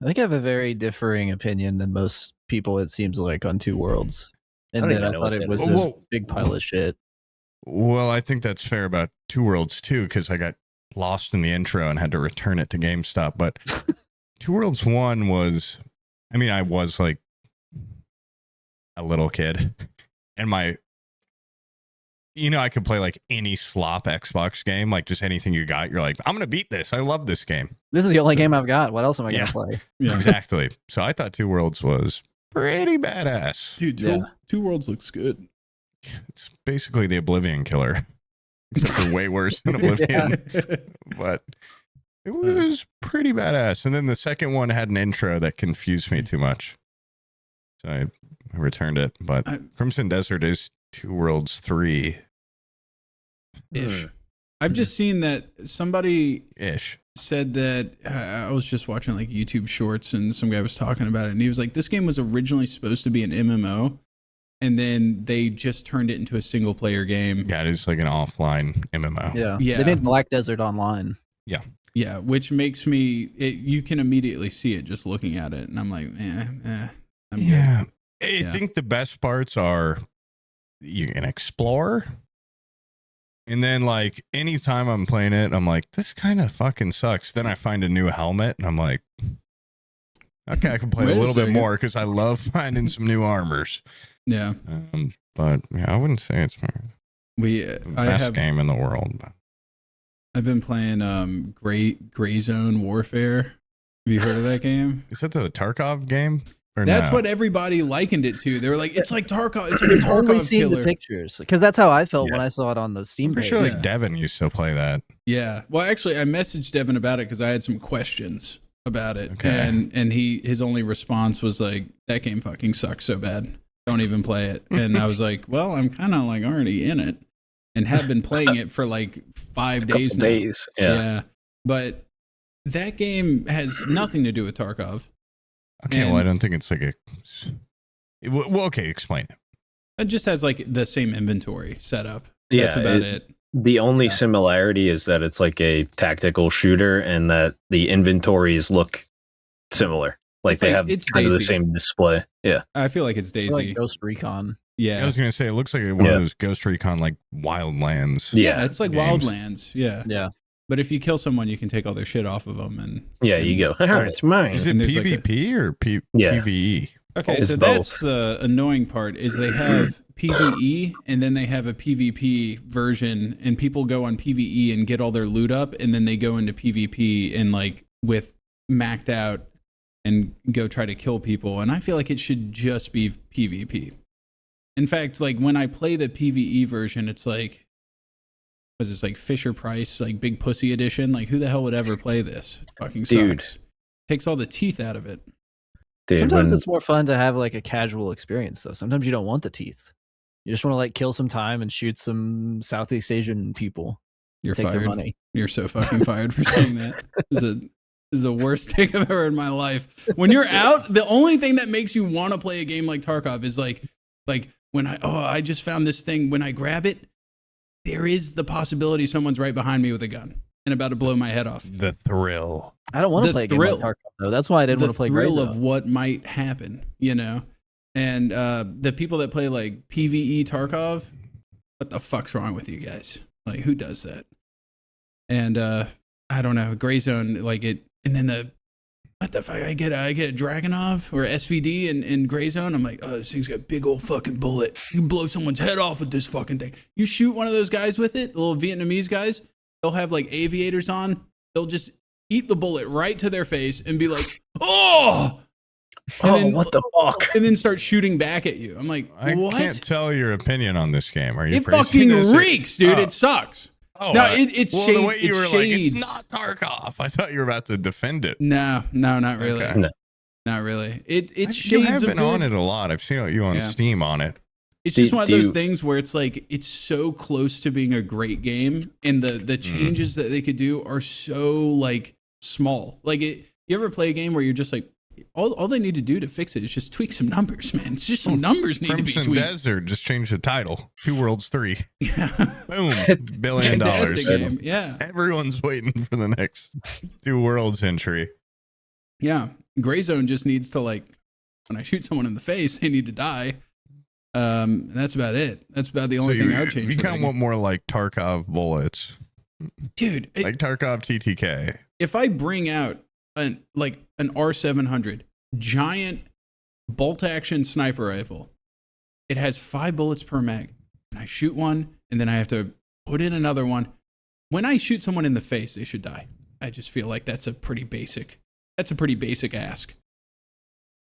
I think I have a very differing opinion than most people, it seems like, on Two Worlds. And then I thought it was a big pile of shit. Well, I think that's fair about Two Worlds too, because I got lost in the intro and had to return it to GameStop. But Two Worlds 1 was, I was like a little kid. And I could play like any slop Xbox game, like just anything you got. You're like, I'm going to beat this. I love this game. This is the only game I've got. What else am I going to play? Yeah, exactly. So I thought Two Worlds was pretty badass. Dude, Two Worlds looks good. It's basically the Oblivion killer, except for way worse than Oblivion. But it was pretty badass. And then the second one had an intro that confused me too much. So I returned it. But Crimson Desert is Two Worlds 3 ish. I've just seen that somebody ish. said that I was just watching like YouTube shorts and some guy was talking about it and he was like, this game was originally supposed to be an MMO and then they just turned it into a single player game. Yeah, it's like an offline MMO. Yeah. They made Black Desert Online. Yeah, which makes me, you can immediately see it just looking at it and I'm like, I'm yeah. good. I think the best parts are you can explore. And then, like, anytime I'm playing it, I'm like, this kind of fucking sucks. Then I find a new helmet, and I'm like, okay, I can play a little bit more because I love finding some new armors. Yeah. But, yeah, I wouldn't say it's the best game in the world. But. I've been playing Gray Zone Warfare. Have you heard of that game? Is that the Tarkov game? That's what everybody likened it to. They were like, it's like Tarkov. It's like a Tarkov killer. The pictures, because that's how I felt when I saw it on the Steam page. I'm pretty sure like Devin used to play that. Yeah. Well, actually, I messaged Devin about it because I had some questions about it, and his only response was like, "That game fucking sucks so bad. Don't even play it." And I was like, "Well, I'm kind of like already in it, and have been playing it for like 5 days now." Yeah. But that game has nothing to do with Tarkov. Okay, well, I don't think it's like a... Well, okay, explain it. It just has like the same inventory setup. That's about it. The only similarity is that it's like a tactical shooter and that the inventories look similar. Like they have kind of the same display. Yeah. I feel like it's Daisy. Like Ghost Recon. Yeah. I was going to say, it looks like one of those Ghost Recon, like Wildlands. Yeah, it's like games. Wildlands. Yeah. Yeah. But if you kill someone, you can take all their shit off of them. And you go, it's mine. Is it PvP or PvE? Okay, it's so both. that's the annoying part is they have PvE and then they have a PvP version and people go on PvE and get all their loot up and then they go into PvP and like with maxed out and go try to kill people. And I feel like it should just be PvP. In fact, like when I play the PvE version, it's like, was this like Fisher Price, like Big Pussy Edition? Like who the hell would ever play this? It fucking sucks. Takes all the teeth out of it. Dude, sometimes it's more fun to have like a casual experience though. Sometimes you don't want the teeth. You just want to like kill some time and shoot some Southeast Asian people. You're take fired. Their money. You're so fucking fired for saying that. This is the worst thing I've ever in my life. When you're out, the only thing that makes you want to play a game like Tarkov is like when I just found this thing. When I grab it, there is the possibility someone's right behind me with a gun and about to blow my head off. The thrill. I don't want to play a game like Tarkov though. That's why I didn't want to play Gray Zone. The thrill of what might happen, you know? And the people that play like PvE Tarkov, what the fuck's wrong with you guys? Like who does that? And I don't know, Gray Zone, like it, and then what the fuck? I get a Dragunov or SVD in Gray Zone. I'm like, oh, this thing's got a big old fucking bullet. You can blow someone's head off with this fucking thing. You shoot one of those guys with it, the little Vietnamese guys, they'll have like aviators on. They'll just eat the bullet right to their face and be like, oh! And then, what the fuck? And then start shooting back at you. I'm like, what? I can't tell your opinion on this game. Are you? It fucking reeks, dude. It sucks. Oh, no, it's well, shades. The way you were shades. like, it's not Tarkov. I thought you were about to defend it. No, not really. Okay. No. Not really. It's shades. You have been good. on it a lot. I've seen you on Steam on it. It's just one of those things where it's like it's so close to being a great game, and the changes that they could do are so like small. Like you ever play a game where you're just like, all they need to do to fix it is just tweak some numbers, man. It's just some numbers need to be tweaked. Desert just changed the title. Two Worlds 3. Yeah. Boom. $1 billion. Game. Yeah. Everyone's waiting for the next Two Worlds entry. Yeah. Gray Zone just needs to like, when I shoot someone in the face, they need to die. That's about it. That's about the only thing I would change. You kind of want more like Tarkov bullets. Dude. Like Tarkov TTK. If I bring out an R700 giant bolt action sniper rifle, it has 5 bullets per mag, and I shoot one and then I have to put in another one. When I shoot someone in the face, they should die. I just feel like that's a pretty basic ask,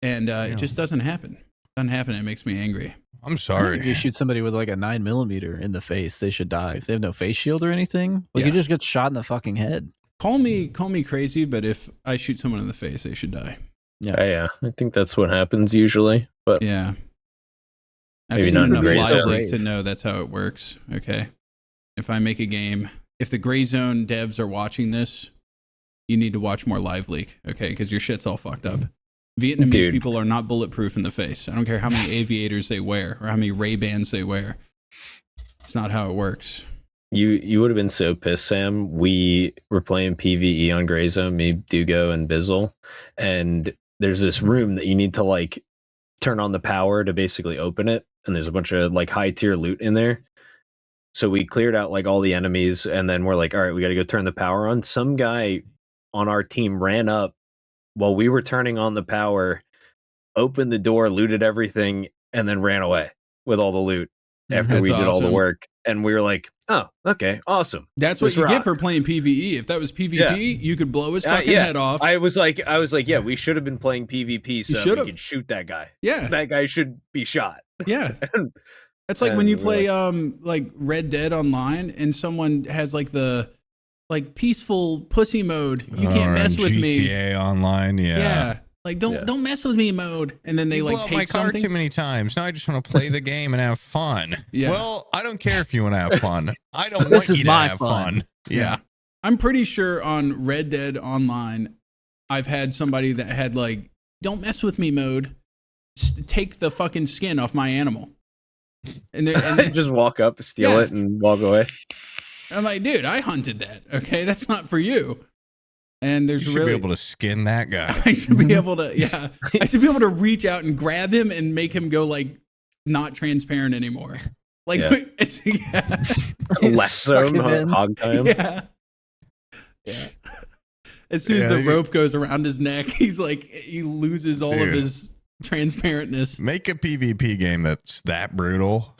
and it just doesn't happen. It makes me angry. I'm sorry. If you shoot somebody with like a 9mm in the face, they should die. If they have no face shield or anything, like you just get shot in the fucking head. Call me crazy, but if I shoot someone in the face, they should die. Yeah. I think that's what happens usually. But yeah. I've Maybe seen not in enough Gray Live Zone. Leak to know that's how it works. Okay. If I make a game, if the Gray Zone devs are watching this, you need to watch more Live Leak, okay? Because your shit's all fucked up. Vietnamese people are not bulletproof in the face. I don't care how many aviators they wear or how many Ray-Bans they wear. It's not how it works. You would have been so pissed, Sam. We were playing PvE on Gray Zone, me, Dugo, and Bizzle, and there's this room that you need to like turn on the power to basically open it, and there's a bunch of like high tier loot in there. So we cleared out like all the enemies, and then we're like, all right, we got to go turn the power on. Some guy on our team ran up while we were turning on the power, opened the door, looted everything, and then ran away with all the loot after we did all the work. And we were like, oh, okay, awesome. That's what you get for playing PvE. If that was PvP, you could blow his fucking head off. I was like, yeah, we should have been playing PvP so we could shoot that guy. Yeah. That guy should be shot. Yeah. That's like when you play like Red Dead Online and someone has like the like peaceful pussy mode. You can't mess with me. GTA Online, yeah. Like don't mess with me mode, and then they like take my car too many times. Now I just want to play the game and have fun. Yeah. Well, I don't care if you want to have fun. I don't want you to have fun. Yeah. I'm pretty sure on Red Dead Online, I've had somebody that had like "Don't mess with me" mode. Take the fucking skin off my animal, and they just walk up, steal it, and walk away. I'm like, dude, I hunted that. Okay, that's not for you. And there's you should be able to skin that guy. I should be able to, I should be able to reach out and grab him and make him go like not transparent anymore. Like it's less hog time. Yeah. As soon as the rope goes around his neck, he's like he loses all of his transparentness. Make a PvP game that's that brutal.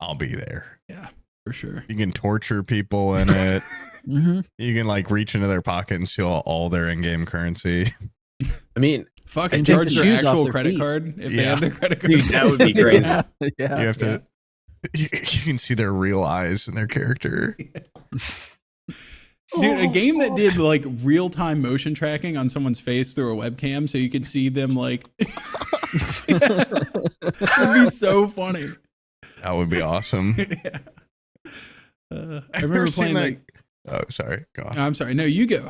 I'll be there. Yeah, for sure. You can torture people in it. Mm-hmm. You can like reach into their pocket and steal all their in-game currency. I mean, fucking charge their actual credit card if they have their credit card. Dude, that would be crazy. You have to. You can see their real eyes in their character. Dude, a game that did like real-time motion tracking on someone's face through a webcam, so you could see them like. That'd be so funny. That would be awesome. I remember playing like. Oh, sorry. Go on. I'm sorry. No, you go.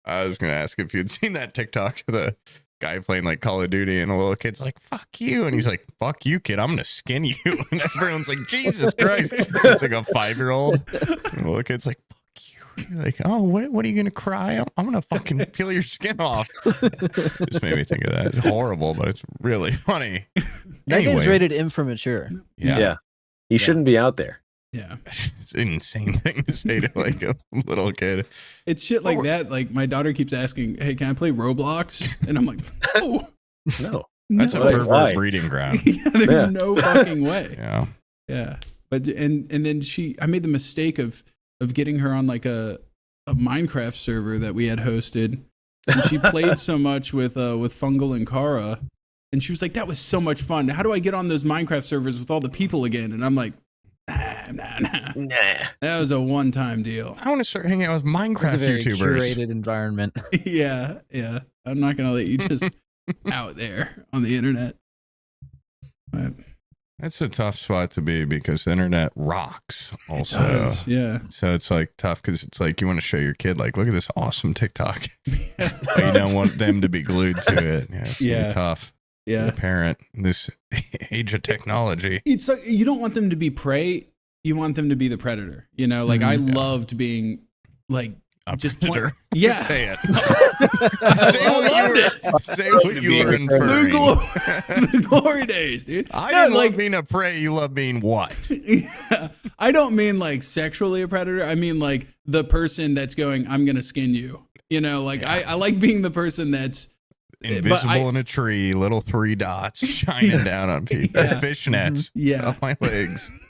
I was going to ask if you'd seen that TikTok of the guy playing like Call of Duty and a little kid's like, fuck you. And he's like, fuck you, kid. I'm going to skin you. And everyone's like, Jesus Christ. It's like a 5-year-old. And the little kid's like, fuck you. You're like, oh, what are you going to cry? I'm going to fucking peel your skin off. Just made me think of that. It's horrible, but it's really funny. That game's rated M for mature. Yeah. He shouldn't be out there. Yeah. It's an insane thing to say to like a little kid. It's shit like that. Like my daughter keeps asking, hey, can I play Roblox? And I'm like, no. That's a pervert breeding ground. There's no fucking way. Yeah. Yeah. But and then I made the mistake of getting her on like a Minecraft server that we had hosted. And she played so much with Fungal and Kara. And she was like, that was so much fun. How do I get on those Minecraft servers with all the people again? And I'm like, Nah. That was a one-time deal. I want to start hanging out with Minecraft YouTubers. Curated environment. Yeah. I'm not gonna let you just out there on the internet. But that's a tough spot to be because the internet rocks. Also, it does, yeah. So it's like tough because it's like you want to show your kid like, look at this awesome TikTok. But you don't want them to be glued to it. Yeah, it's really tough. Yeah, the parent in this age of technology. It's you don't want them to be prey. You want them to be the predator. You know, like I loved being like just predator. Yeah, say it. Say what you were inferring. The glory days, dude. I didn't like being a prey. You love being what? Yeah, I don't mean like sexually a predator. I mean like the person that's going, I'm gonna skin you. You know, like I like being the person that's invisible in a tree, little 3 dots shining down on people, fishnets up my legs.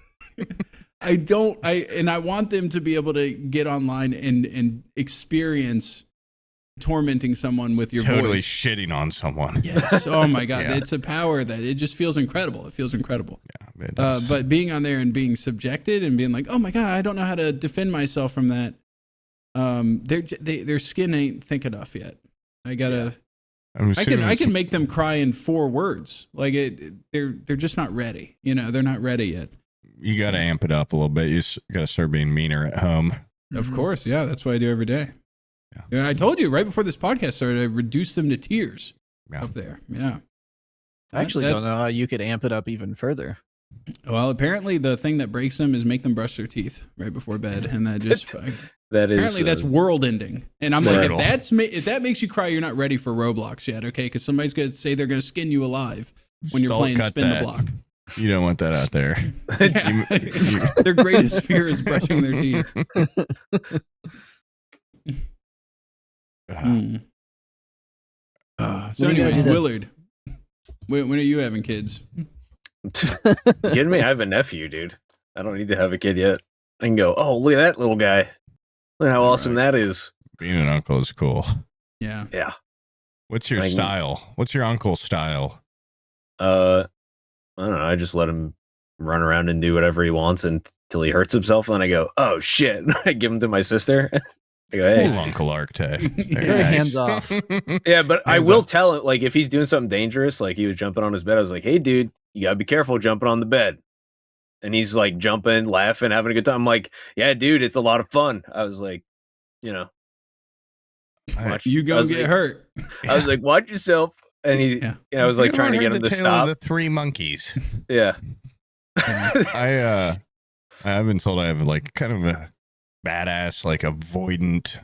I want them to be able to get online and experience tormenting someone with your totally voice. Shitting on someone. Yes. Oh my God. It's a power that it just feels incredible. It feels incredible. Yeah, it does. But being on there and being subjected and being like, oh my God, I don't know how to defend myself from that. Their skin ain't thick enough yet. I gotta I can make them cry in 4 words. Like they're just not ready. You know, they're not ready yet. You got to amp it up a little bit. You got to start being meaner at home. Of course, yeah. That's what I do every day. Yeah. I told you right before this podcast started, I reduced them to tears up there. Yeah. I actually don't know how you could amp it up even further. Well, apparently the thing that breaks them is make them brush their teeth right before bed, and that just apparently that's world ending. And I'm like, if that makes you cry, you're not ready for Roblox yet, okay? Because somebody's gonna say they're gonna skin you alive when you're playing Spin the Block. You don't want that out there. Their greatest fear is brushing their teeth. So anyways, Willard, when are you having kids? Kidding me? I have a nephew, dude. I don't need to have a kid yet. I can go, oh, look at that little guy. Look how awesome that is. Being an uncle is cool. Yeah. Yeah. What's your style? What's your uncle's style? I don't know. I just let him run around and do whatever he wants until he hurts himself. And I go, oh, shit. I give him to my sister. I go, hey. Cool Uncle Arcte. Very hands off. Yeah, but I will tell him, like, if he's doing something dangerous, like he was jumping on his bed, I was like, hey, dude, you gotta be careful jumping on the bed. And he's like jumping, laughing, having a good time. I'm like, yeah, dude, it's a lot of fun. I was like, you know, you go get hurt. I was like, watch yourself. And I was like trying to get him to stop. The 3 monkeys. Yeah. I have been told I have like kind of a badass, like avoidant,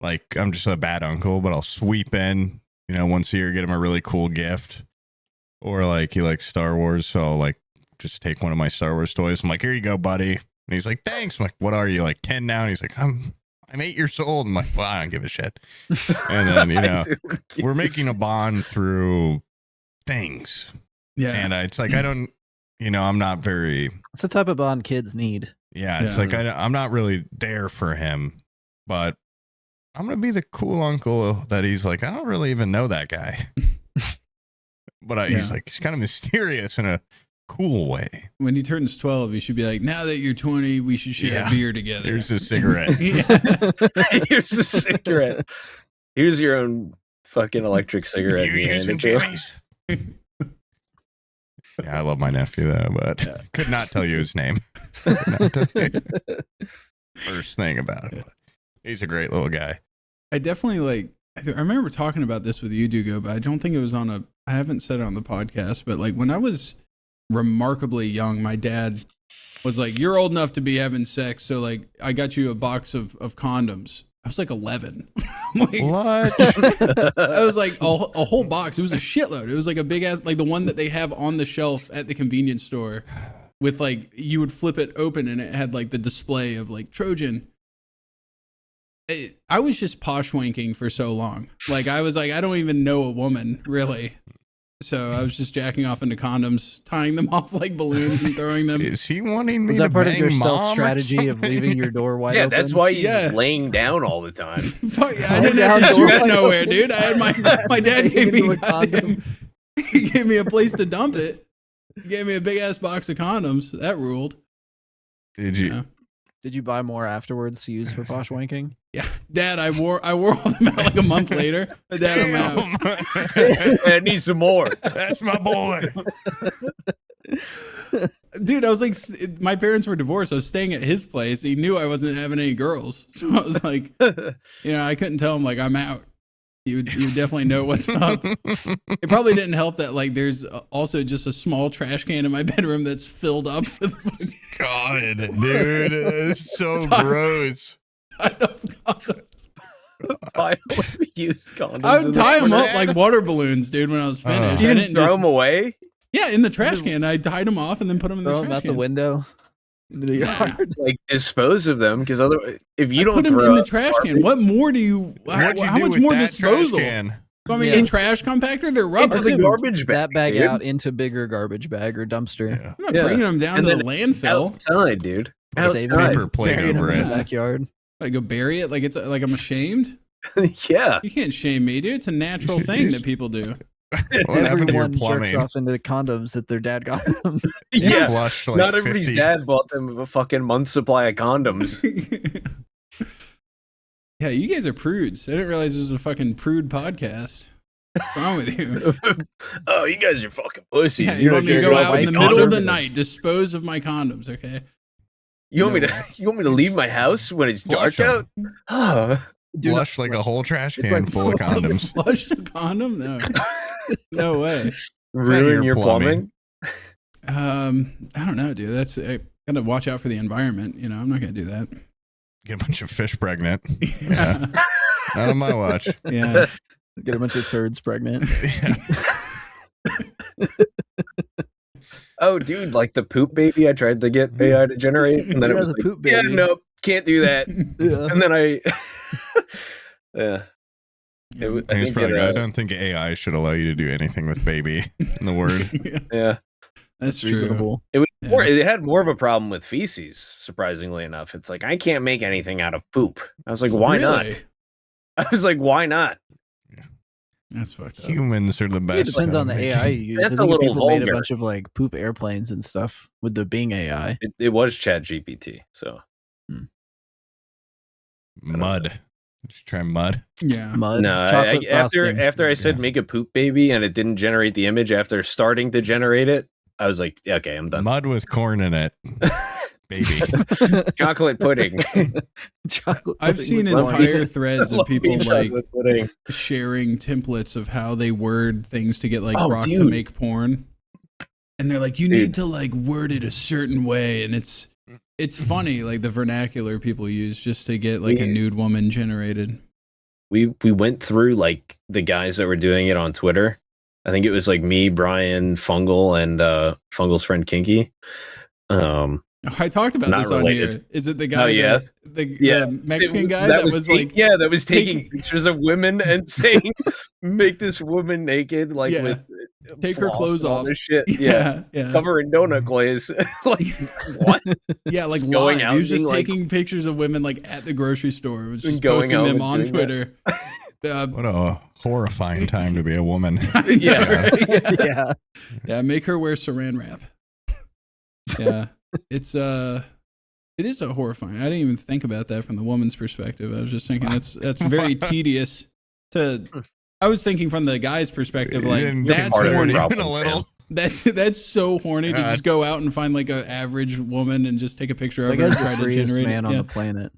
like I'm just a bad uncle, but I'll sweep in, you know, once a year, get him a really cool gift. Or like he likes Star Wars, so I'll like just take one of my Star Wars toys. I'm like, here you go, buddy. And he's like, thanks. I'm like, what are you, like 10 now? And he's like, I'm 8 years old. I'm like, well, I don't give a shit. And then, you know, we're making a bond through things. Yeah. And it's like, I don't, you know, I'm not very. It's the type of bond kids need. Yeah. It's like, I'm not really there for him, but I'm going to be the cool uncle that he's like, I don't really even know that guy. But he's like, he's kind of mysterious in a cool way. When he turns 12, he should be like, now that you're 20, we should share a beer together. Here's a cigarette. Here's a cigarette. Here's your own fucking electric cigarette. You using Jimmy's? Yeah, I love my nephew though, but could not tell you his name. First thing about him. He's a great little guy. I definitely like. I remember talking about this with you, Dugo, but I don't think it was on I haven't said it on the podcast, but like when I was remarkably young, my dad was like, you're old enough to be having sex. So like, I got you a box of condoms. I was like 11. Like, what? I was like a whole box. It was a shitload. It was like a big ass, like the one that they have on the shelf at the convenience store with like, you would flip it open and it had like the display of like Trojan. I was just posh wanking for so long. Like I was like, I don't even know a woman really. So I was just jacking off into condoms, tying them off like balloons and throwing them. Is he wanting me Was that to part bang of your mom stealth strategy of leaving your door wide open? Yeah, that's why he's laying down all the time. Fuck yeah, I didn't have to shoot it nowhere, dude. I had my dad gave me he gave me a place to dump it. He gave me a big ass box of condoms. That ruled. Did you? Yeah. Did you buy more afterwards to use for posh wanking? Yeah, Dad, I wore all them out like a month later. But Dad, I'm out. I need some more. That's my boy. Dude, I was like, my parents were divorced. I was staying at his place. He knew I wasn't having any girls. So I was like, you know, I couldn't tell him like I'm out. You would definitely know what's up. It probably didn't help that like there's also just a small trash can in my bedroom that's filled up with God, dude, it's so gross. I Use condoms. I would tie them up like water balloons, dude. When I was finished, You I didn't throw them away. Yeah, in the trash can. I tied them off and then put them in the trash can. Throw them out the window into the yard. Like dispose of them because otherwise, if you don't put them throw in the trash can, what more do you? How much more disposal? I mean, a trash compactor, they're rubber. It's a garbage bag. That bag out into bigger garbage bag or dumpster. I'm not bringing them down to the landfill. Outside, dude. Save a paper plate over it. Backyard. I go bury it like it's like I'm ashamed. Yeah, you can't shame me, dude. It's a natural thing that people do. Everyone jerks off into the condoms that their dad got them. Yeah, flushed, like, not everybody's dad bought them a fucking month's supply of condoms. Yeah, you guys are prudes. I didn't realize this was a fucking prude podcast. What's wrong with you? Oh, you guys are fucking pussies. Yeah, you want me to go out in the middle of the condoms. night, dispose of my condoms, okay? You want me No to? way. You want me to leave my house when it's Flush dark 'em. out? Oh, Flush like a whole trash It's can like full of condoms. Flush the condom? No. No way. ruin your plumbing. I don't know, dude. I gotta watch out for the environment. You know, I'm not gonna do that. Get a bunch of fish pregnant. Yeah. Not on my watch. Yeah. Get a bunch of turds pregnant. Oh, dude, like the poop baby I tried to get AI to generate, and then it Yeah, was the like, poop yeah, baby. nope, can't do that. Yeah. And then I, yeah. I think it's probably good. I don't think AI should allow you to do anything with baby in the word. Yeah, That's true. Reasonable. it was Yeah. more. It had more of a problem with feces. Surprisingly enough, it's like I can't make anything out of poop. I was like, why Really? not? I was like, why not? That's fucked up. Humans are the It best. depends on the at AI making- you use. That's I a think little people made a vulgar. bunch of like poop airplanes and stuff with the Bing AI. It was Chat GPT. So Mud. Did you try mud? Yeah. Mud. no, chocolate frosting. after I said Yeah. make a poop baby and it didn't generate the image after starting to generate it, I was like, yeah, okay, I'm done. Mud with corn in it. Baby. Chocolate pudding. Chocolate I've pudding seen with corn. entire threads of people like Chocolate pudding. sharing templates of how they word things to get like Oh, Grok to dude. make porn. And they're like, you Dude. need to like word it a certain way. And it's funny, like the vernacular people use just to get like a We- nude woman generated. We went through like the guys that were doing it on Twitter. I think it was like me, Brian, Fungal, and Fungal's friend Kinky. I talked about Not this on related. here. Is it the guy yeah? the Mexican guy that was like that was taking taking- pictures of women and saying make this woman naked, like Yeah. with Take her floss clothes and all off. this shit. Yeah. yeah. Cover in donut glaze. Like what? Yeah, like Just going live. out He was and just being like- taking pictures of women like at the grocery store. It was just Going posting home them and on doing Twitter. What a horrifying time to be a woman. Yeah. Yeah. Yeah, make her wear saran wrap. Yeah. It is a horrifying. I didn't even think about that from the woman's perspective. I was just thinking that's very tedious to I was thinking from the guy's perspective, like You're that's part of the horny. problem. Even a little. That's so horny to God. just go out and find like an average woman and just take a picture of That her and guy's try the to freest generate man it. on Yeah, the planet.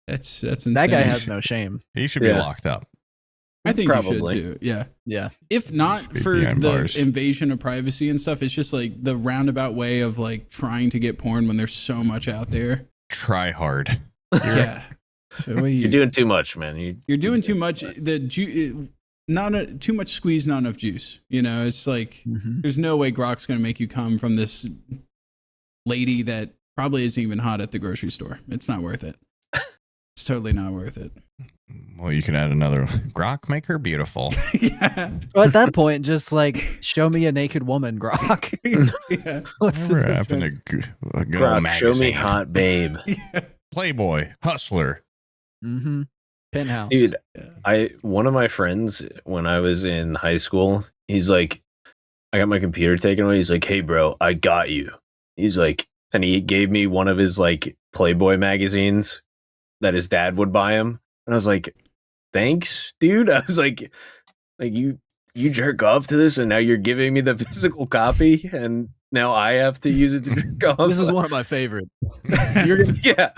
that's insane. That guy has no shame. He should be Yeah. locked up. I think you Probably. should too. Yeah. Yeah. If not Should be for behind the bars. invasion of privacy and stuff, it's just like the roundabout way of like trying to get porn when there's so much out there. Try hard. Yeah. So what You're doing too much, man. you're doing too much. Too much squeeze, not enough juice. You know, it's like Mhm. there's no way Grok's gonna make you come from this lady that probably isn't even hot at the grocery store. It's not worth it. It's totally not worth it. Well, you could add another Grok, make her beautiful. Yeah. Well, at that point, just like show me a naked woman, Grok. Yeah. What's the Whatever happened difference? to a good old Grok, show me magazine? hot babe. Yeah. Playboy, Hustler. Mm-hmm. Penthouse. Dude, Yeah. one of my friends when I was in high school, he's like, I got my computer taken away. He's like, hey bro, I got you. He's like, and he gave me one of his like Playboy magazines that his dad would buy him. And I was like, thanks, dude. I was like you jerk off to this and now you're giving me the physical copy and now I have to use it to jerk off. This is one of my favorites. You're gonna, Yeah.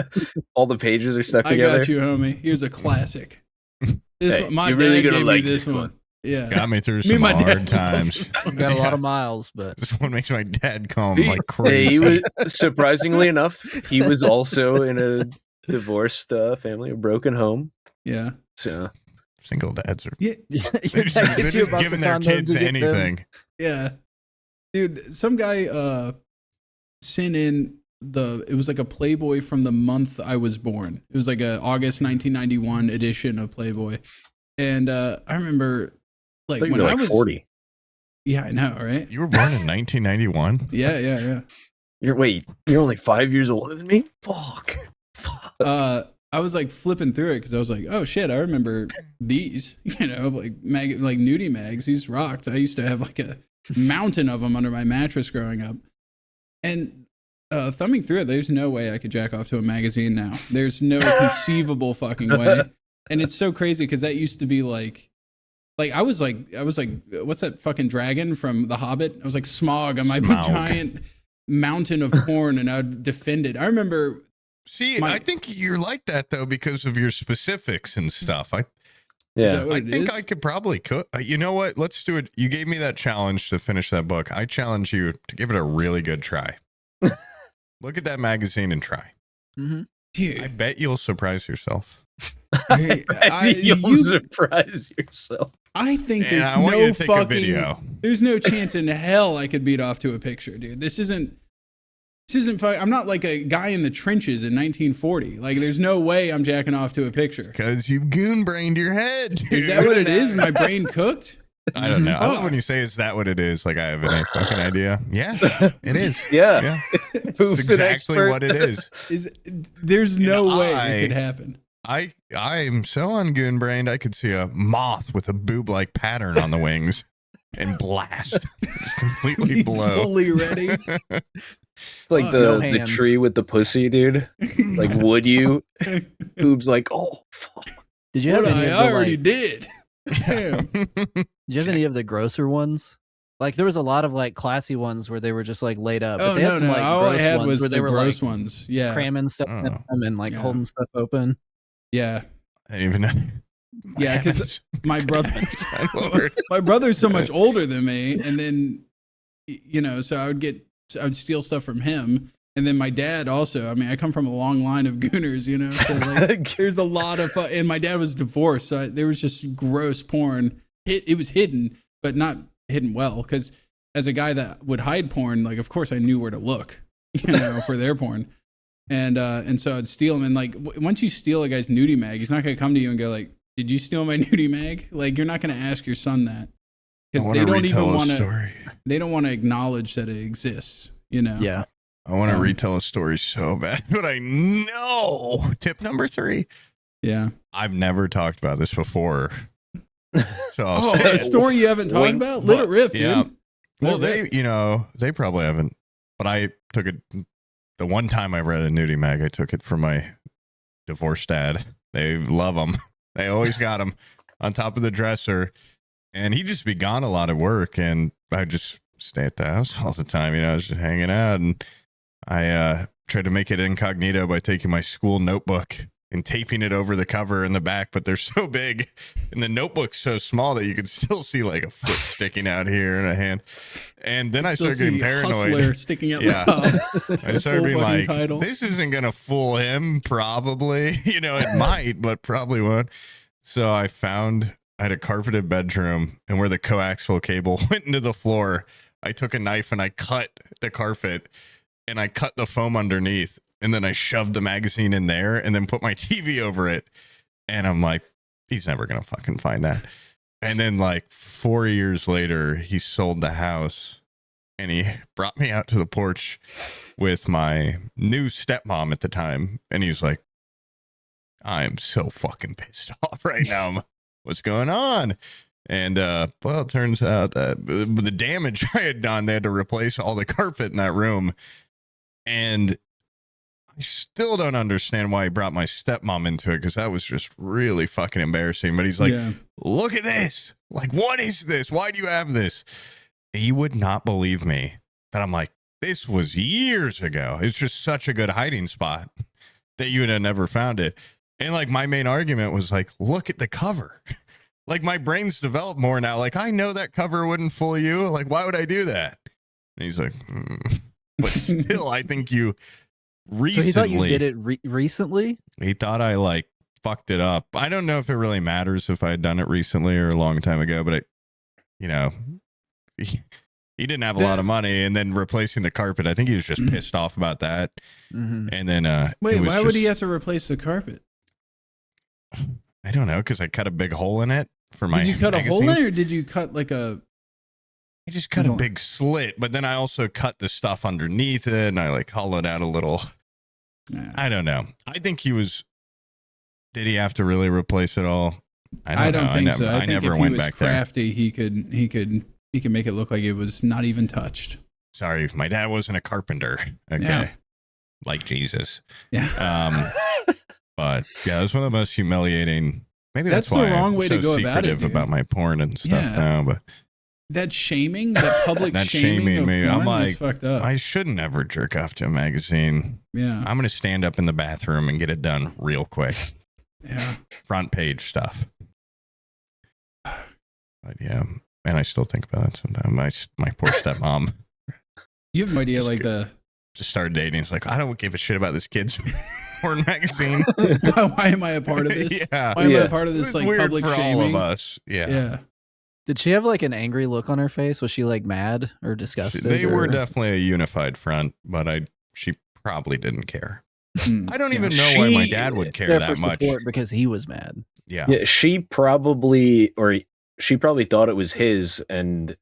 All the pages are stuck I together. got you, homie. Here's a classic. This Hey, one, my you're dad really gonna gave like me this this one. one. Yeah. Got me through Me some and my dad hard love times. this one. Got a lot Yeah. of miles, but This one makes my dad come He- like Hey, crazy. he was surprisingly enough, he was also in a divorced family, a broken home. Yeah. So Single dads are Yeah. your they're just, dad they're gets you a just box giving of their condoms kids and gets them. anything. Yeah. Dude, some guy sent in it was like a Playboy from the month I was born. It was like a August 1991 edition of Playboy. And I remember I like think when you're I like was 40. Yeah, I know, right? You were born in 1991. Yeah. You're only 5 years older than me? Fuck. I was like flipping through it because I was like, oh shit, I remember these, like like nudie mags. These rocked. I used to have like a mountain of them under my mattress growing up. And thumbing through it, there's no way I could jack off to a magazine now. There's no conceivable fucking way. And it's so crazy because that used to be like I was like, what's that fucking dragon from The Hobbit? I was like Smog on my giant mountain of porn, and I would defend it. I remember. See, I think you're like that though because of your specifics and stuff. I think I could probably cook. You know what? Let's do it. You gave me that challenge to finish that book. I challenge you to give it a really good try. Look at that magazine and try. Mm-hmm. Dude, I bet you'll surprise yourself. You'll surprise yourself. I think and there's I want no you to take a video. There's no chance in hell I could beat off to a picture, dude. This isn't. I'm not like a guy in the trenches in 1940. Like, there's no way I'm jacking off to a picture. Because you goon brained your head. Dude. Is that what it is? My brain cooked? I don't know. I love when you say, "Is that what it is?" Like I have any fucking idea. Yeah, it is. Yeah. It's exactly what it is. There's no way it could happen. I am so ungoon brained. I could see a moth with a boob like pattern on the wings and blast. Just completely blow. Fully ready. It's like the tree with the pussy, dude. Like, would you? Boob's like, oh, fuck. Did you have any of the, I already did. Damn. Did you have any of the grosser ones? Like, there was a lot of like classy ones where they were just like laid up. But they had some, like, all I had ones was where they the were gross like ones. Yeah, cramming stuff in them and like holding stuff open. Yeah. I didn't even know. Yeah, because my brother's so much older than me, and then so I would steal stuff from him, and then my dad also. I mean, I come from a long line of gooners, so like, there's a lot of and my dad was divorced, so there was just gross porn. It was hidden, but not hidden well, because as a guy that would hide porn, like of course I knew where to look, for their porn. And so I'd steal them, and like once you steal a guy's nudie mag, he's not gonna come to you and go like, "Did you steal my nudie mag?" Like, you're not gonna ask your son that, because they don't even want to. They don't want to acknowledge that it exists. Yeah. I want to retell a story so bad, but I know. Tip number 3. Yeah. I've never talked about this before, so I'll say a story you haven't talked about. Let it rip, dude. Yeah. Well, they probably haven't, but I took it. The one time I read a nudie mag, I took it from my divorced dad. They love them. They always got them on top of the dresser. And he'd just be gone a lot of work. And I'd just stay at the house all the time. I was just hanging out. And I tried to make it incognito by taking my school notebook and taping it over the cover in the back. But they're so big and the notebook's so small that you could still see like a foot sticking out here and a hand. And then I started getting paranoid. Hustler sticking out the top. I started being like, this isn't going to fool him, probably. It might, but probably won't. So I had a carpeted bedroom, and where the coaxial cable went into the floor, I took a knife and I cut the carpet, and I cut the foam underneath, and then I shoved the magazine in there and then put my TV over it. And I'm like, he's never going to fucking find that. And then like 4 years later, he sold the house, and he brought me out to the porch with my new stepmom at the time. And he was like, I'm so fucking pissed off right now. What's going on? And well, it turns out that the damage I had done, they had to replace all the carpet in that room. And I still don't understand why he brought my stepmom into it, because that was just really fucking embarrassing. But he's like, look at this. Like, what is this? Why do you have this? He would not believe me that I'm like, this was years ago. It's just such a good hiding spot that you would have never found it. And like my main argument was like, look at the cover. Like, my brain's developed more now. Like, I know that cover wouldn't fool you. Like, why would I do that? And he's like, but still, I think you recently. So he thought you did it recently? He thought I like fucked it up. I don't know if it really matters if I had done it recently or a long time ago, but he didn't have a lot of money, and then replacing the carpet, I think he was just pissed off about that. Mm-hmm. And then wait, why would he have to replace the carpet? I don't know, because I cut a big hole in it for my. Did you cut magazines. a hole in it, or did you cut like a? I just cut a big slit, but then I also cut the stuff underneath it, and I like hollowed out a little. I don't know. I think he was. Did he have to really replace it all? I don't think so. I think never if he went was back crafty, he could make it look like it was not even touched. Sorry, my dad wasn't a carpenter. Okay, yeah. Like Jesus. Yeah. But yeah, it was one of the most humiliating Maybe That's that's why the wrong I'm way so to go about it, secretive dude. about my porn and stuff Yeah. now. But that shaming, that public that shaming of me. porn I'm like, is fucked up. I shouldn't ever jerk off to a magazine. Yeah. I'm gonna stand up in the bathroom and get it done real quick. Yeah. Front page stuff. But yeah, and I still think about it sometimes. My poor stepmom. You have no idea, like just started dating. It's like, I don't give a shit about this kid's porn magazine. why am I a part of this? Yeah. Why am I a part of It this was like weird public for shaming? all of us. Yeah. Yeah. Did she have like an angry look on her face? Was she like mad or disgusted? They were or- definitely a unified front, but she probably didn't care. Hmm. I don't even Yeah, know why my she- dad would care there that for much. support because he was mad. Yeah. Yeah, she probably thought it was his, and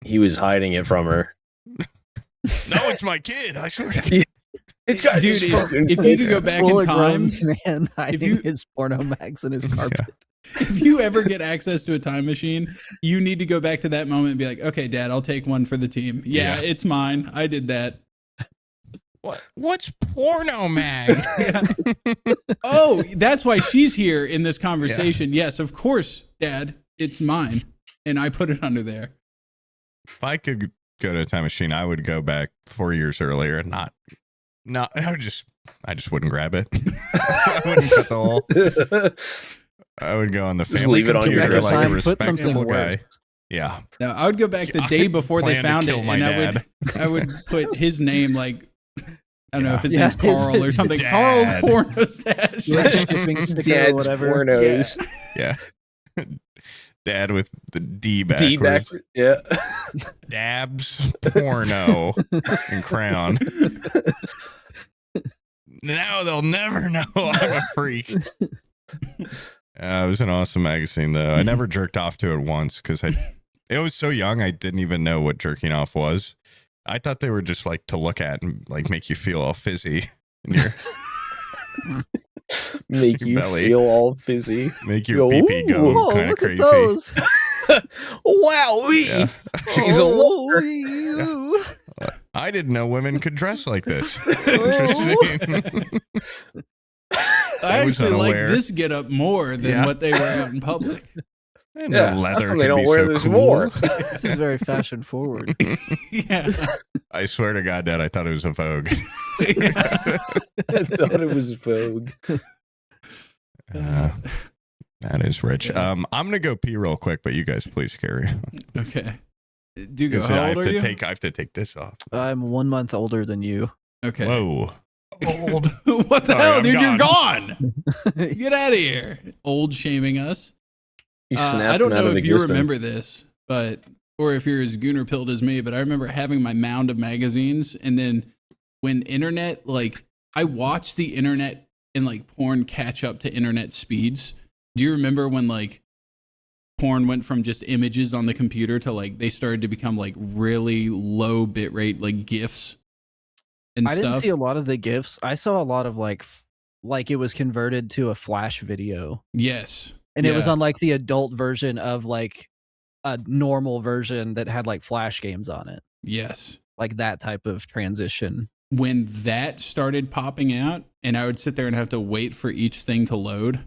he was hiding it from her. No, it's my kid. I swear. to It's got Dude, his fucking if you could go back Full in of time, grown man hiding you- his porno mags in his carpet. if you ever get access to a time machine, you need to go back to that moment and be like, okay, Dad, I'll take one for the team. Yeah, Yeah. it's mine. I did that. What's porno mag? Oh, that's why she's here in this conversation. Yes, of course, Dad, it's mine. And I put it under there. If I could go to a time machine, I would go back 4 years earlier and not. I just wouldn't grab it. I wouldn't cut the hole. I would go on the Just family leave it on your computer desk. like a Put something respectable guy. worse. Yeah. Now, I would go back the I day before they plan to found it, kill my and dad. I would put his name like, I don't know if his Yeah, name's Carl or something. Dad. Carl's porno stash. Like shipping sticker or Dad's whatever. pornos. Yeah. Dad with the D backwards. D backwards. Yeah. Dabs porno and crown. Now they'll never know I'm a freak. It was an awesome magazine, though. I never jerked off to it once because it was so young. I didn't even know what jerking off was. I thought they were just like to look at and like make you feel all fizzy in your Make Your you belly. feel all fizzy. make your Yo, pee go Whoa, kind of look crazy. at those. Wow. Yeah. She's a lover. you. I didn't know women could dress like this. Oh. Interesting. I was actually like unaware. this get up more than Yeah. what they were out in public. I didn't know Yeah, leather how come could they don't be wear so this cool. more? This is very fashion forward. Yeah. I swear to God, Dad, I thought it was a Vogue. I thought it was Vogue. That is rich. Yeah. I'm gonna go pee real quick, but you guys please carry on. Okay. Do you go? 'Cause How I old have are you? I have to take this off. I'm 1 month older than you. Okay. Whoa. Old. What the Sorry, hell, I'm dude? You're gone. gone. Get out of here. Old shaming us. You snapped I don't him out know of if you existence. remember this, but or if you're as gooner pilled as me, but I remember having my mound of magazines, and then when internet, like I watched the internet and like porn catch up to internet speeds. Do you remember when like porn went from just images on the computer to like they started to become like really low bit rate like GIFs and I stuff? didn't see a lot of the GIFs. I saw a lot of like it was converted to a Flash video. Yes. And it was Yeah. on like the adult version of like a normal version that had like Flash games on it. Yes. Like that type of transition. When that started popping out, and I would sit there and have to wait for each thing to load.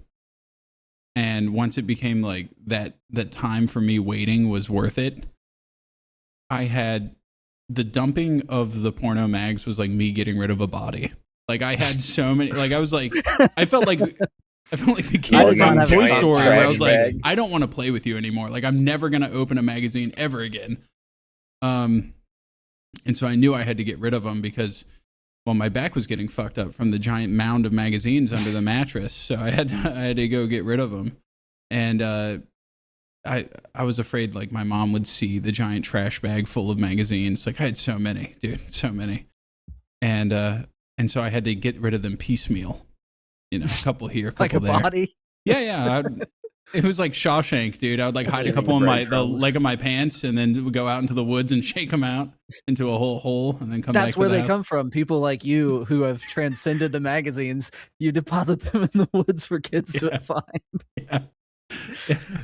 And once it became like that time for me waiting was worth it, I had the dumping of the porno mags was like me getting rid of a body. Like I had so many, like I was like, I felt like the I kid did not from have Toy a Story trash where I was like, bag. I don't want to play with you anymore. Like I'm never going to open a magazine ever again. And so I knew I had to get rid of them because, well, my back was getting fucked up from the giant mound of magazines under the mattress. So I had to go get rid of them. And I was afraid like my mom would see the giant trash bag full of magazines. Like I had so many, dude, so many. And so I had to get rid of them piecemeal. You know, a couple here, a couple Like a there. body. Yeah. It was like Shawshank, dude. I would like hide a couple in the leg of my pants, and then would go out into the woods and shake them out into a whole hole, and then come back. That's to where the they house. come from. People like you who have transcended the magazines. You deposit them in the woods for kids to find. Yeah.